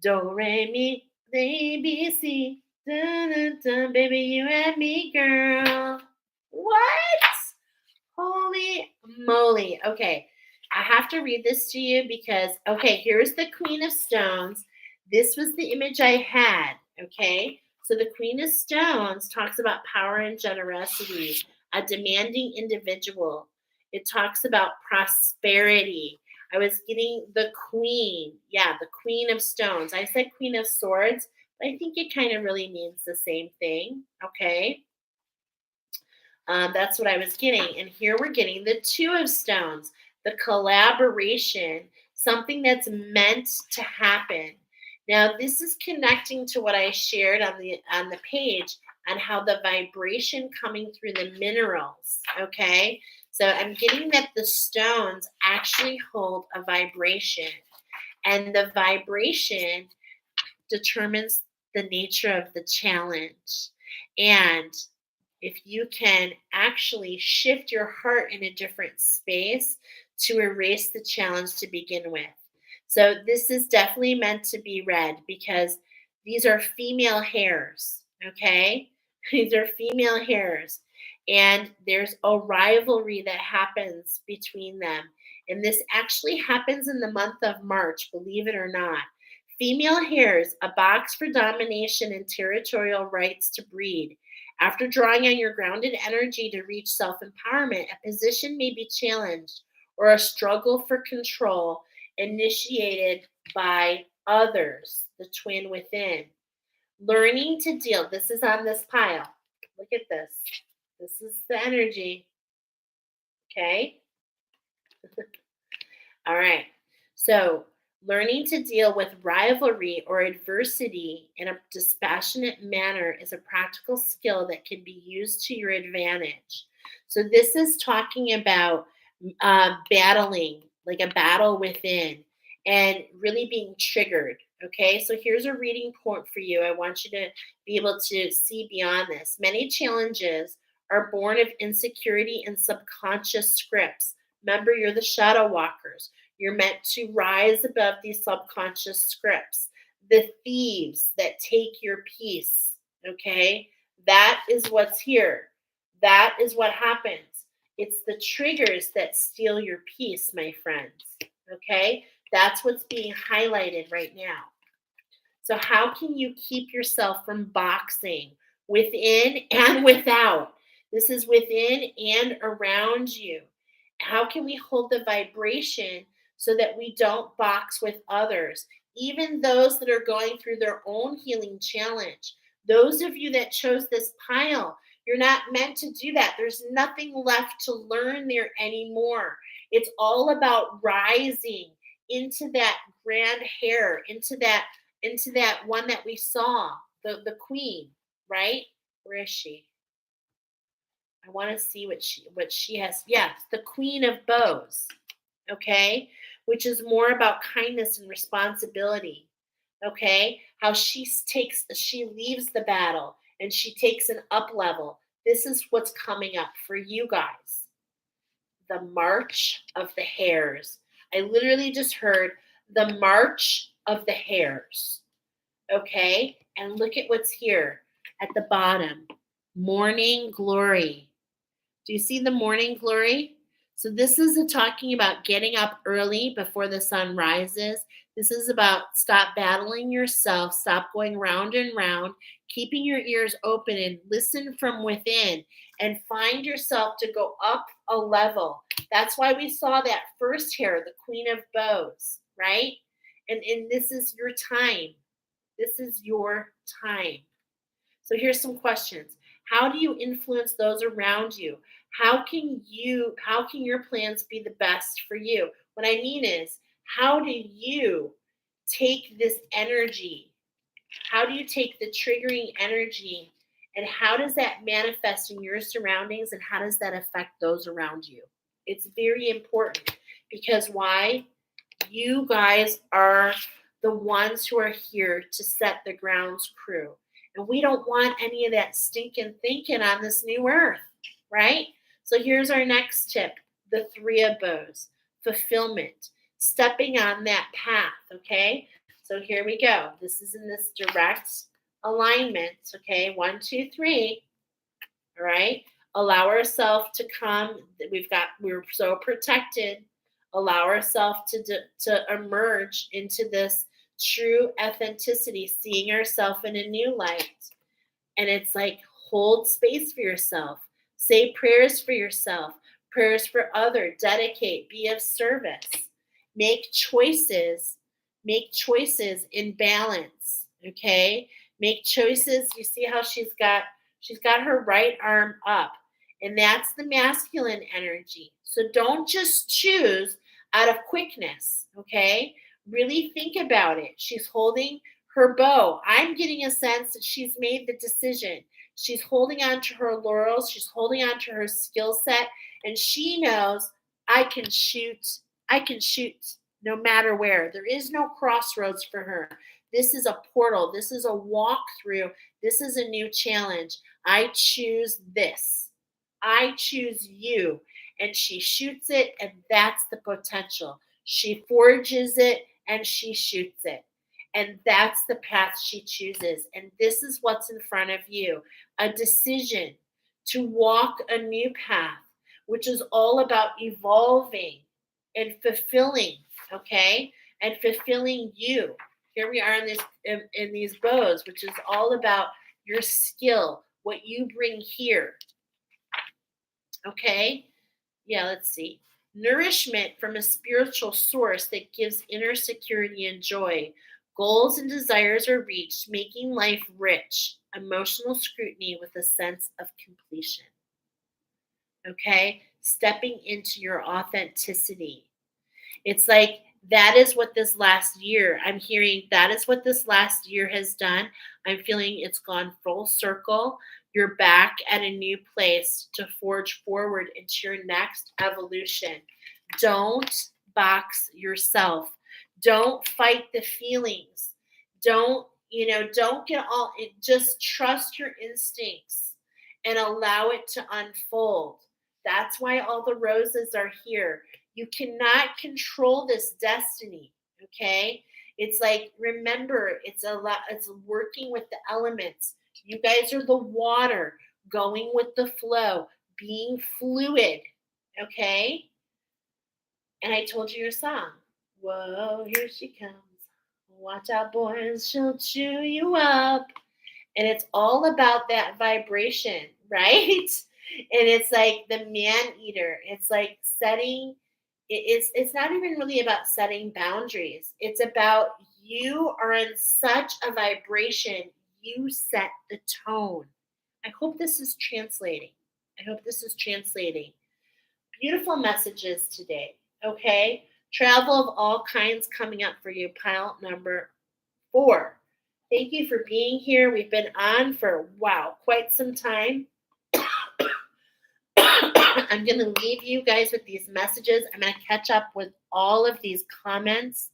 Do, re, mi, ABC. Da-da-da. Baby, you and me, girl. What? Holy moly. Okay. I have to read this to you because, okay, here's the Queen of Stones. This was the image I had. Okay. So the Queen of Stones talks about power and generosity, a demanding individual. It talks about prosperity. I was getting the Queen. Yeah, the Queen of Stones. I said Queen of Swords, but I think it kind of really means the same thing. Okay. That's what I was getting. And here we're getting the 2 of Stones, the collaboration, something that's meant to happen. Now, this is connecting to what I shared on the page on how the vibration coming through the minerals, okay? So I'm getting that the stones actually hold a vibration, and the vibration determines the nature of the challenge. And if you can actually shift your heart in a different space to erase the challenge to begin with. So this is definitely meant to be read because these are female hairs, okay? These are female hairs. And there's a rivalry that happens between them. And this actually happens in the month of March, believe it or not. Female hares, a box for domination and territorial rights to breed. After drawing on your grounded energy to reach self empowerment, a position may be challenged or a struggle for control initiated by others, the twin within. Learning to deal, this is on this pile. Look at this. This is the energy. Okay. All right. So, learning to deal with rivalry or adversity in a dispassionate manner is a practical skill that can be used to your advantage. So, this is talking about battling, like a battle within, and really being triggered. Okay. So, here's a reading point for you. I want you to be able to see beyond this. Many challenges are born of insecurity and subconscious scripts. Remember, you're the shadow walkers. You're meant to rise above these subconscious scripts, the thieves that take your peace. Okay? That is what's here. That is what happens. It's the triggers that steal your peace, my friends. Okay? That's what's being highlighted right now. So, how can you keep yourself from boxing within and without? This is within and around you. How can we hold the vibration so that we don't box with others, even those that are going through their own healing challenge? Those of you that chose this pile, you're not meant to do that. There's nothing left to learn there anymore. It's all about rising into that grand hair, into that one that we saw, the queen, right? Where is she? I want to see what she has. Yes, the queen of bows. Okay? Which is more about kindness and responsibility. Okay? How she leaves the battle and she takes an up level. This is what's coming up for you guys. The March of the Hares. I literally just heard the March of the Hares. Okay? And look at what's here at the bottom. Morning glory. Do you see the morning glory? So this is talking about getting up early before the sun rises. This is about stop battling yourself, stop going round and round, keeping your ears open and listen from within and find yourself to go up a level. That's why we saw that first hair, the queen of bows, right? And this is your time. This is your time. So here's some questions. How do you influence those around you? How can your plans be the best for you? What I mean is, how do you take this energy? How do you take the triggering energy and how does that manifest in your surroundings and how does that affect those around you? It's very important because why? You guys are the ones who are here to set the grounds crew. And we don't want any of that stinking thinking on this new earth, right? So here's our next tip, the three of bows, fulfillment, stepping on that path, okay? So here we go. This is in this direct alignment, okay? 1, 2, 3, all right? Allow ourselves to come. We're so protected. Allow ourselves to emerge into this true authenticity, seeing ourselves in a new light. And it's like hold space for yourself. Say prayers for yourself, prayers for others, dedicate, be of service. Make choices in balance, okay? Make choices. You see how she's got her right arm up. And that's the masculine energy. So don't just choose out of quickness, okay? Really think about it. She's holding her bow. I'm getting a sense that she's made the decision. She's holding on to her laurels. She's holding on to her skill set. And she knows I can shoot. I can shoot no matter where. There is no crossroads for her. This is a portal. This is a walkthrough. This is a new challenge. I choose this. I choose you. And she shoots it, and that's the potential. She forges it, and she shoots it. And that's the path she chooses. And this is what's in front of you, a decision to walk a new path, which is all about evolving, and fulfilling, okay? And fulfilling you. Here we are in these bows, which is all about your skill, what you bring here. Okay? Yeah, let's see. Nourishment from a spiritual source that gives inner security and joy. Goals and desires are reached, making life rich. Emotional scrutiny with a sense of completion. Okay? Stepping into your authenticity. It's like that is what this last year, I'm hearing that is what this last year has done. I'm feeling it's gone full circle. You're back at a new place to forge forward into your next evolution. Don't box yourself. Don't fight the feelings. Don't get all just trust your instincts and allow it to unfold. That's why all the roses are here. You cannot control this destiny, okay? It's like, remember, it's working with the elements. You guys are the water going with the flow, being fluid, okay? And I told you your song. Whoa, here she comes. Watch out, boys, she'll chew you up. And it's all about that vibration, right? And it's like the man eater. It's like setting it's not even really about setting boundaries. It's about you are in such a vibration, you set the tone. I hope this is translating. I hope this is translating. Beautiful messages today. Okay? Travel of all kinds coming up for you. Pile number 4. Thank you for being here. We've been on for, wow, quite some time. I'm going to leave you guys with these messages. I'm going to catch up with all of these comments.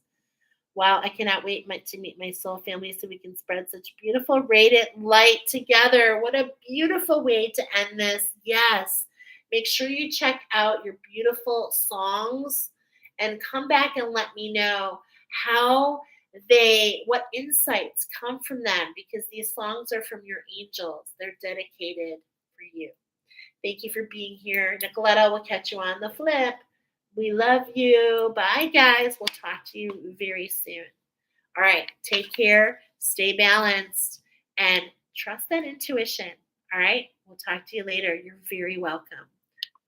Wow, I cannot wait to meet my soul family so we can spread such beautiful radiant light together. What a beautiful way to end this. Yes. Make sure you check out your beautiful songs and come back and let me know what insights come from them, because these songs are from your angels. They're dedicated for you. Thank you for being here. Nicoletta will catch you on the flip. We love you. Bye, guys. We'll talk to you very soon. All right. Take care. Stay balanced. And trust that intuition. All right. We'll talk to you later. You're very welcome.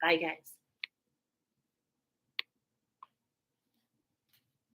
Bye, guys.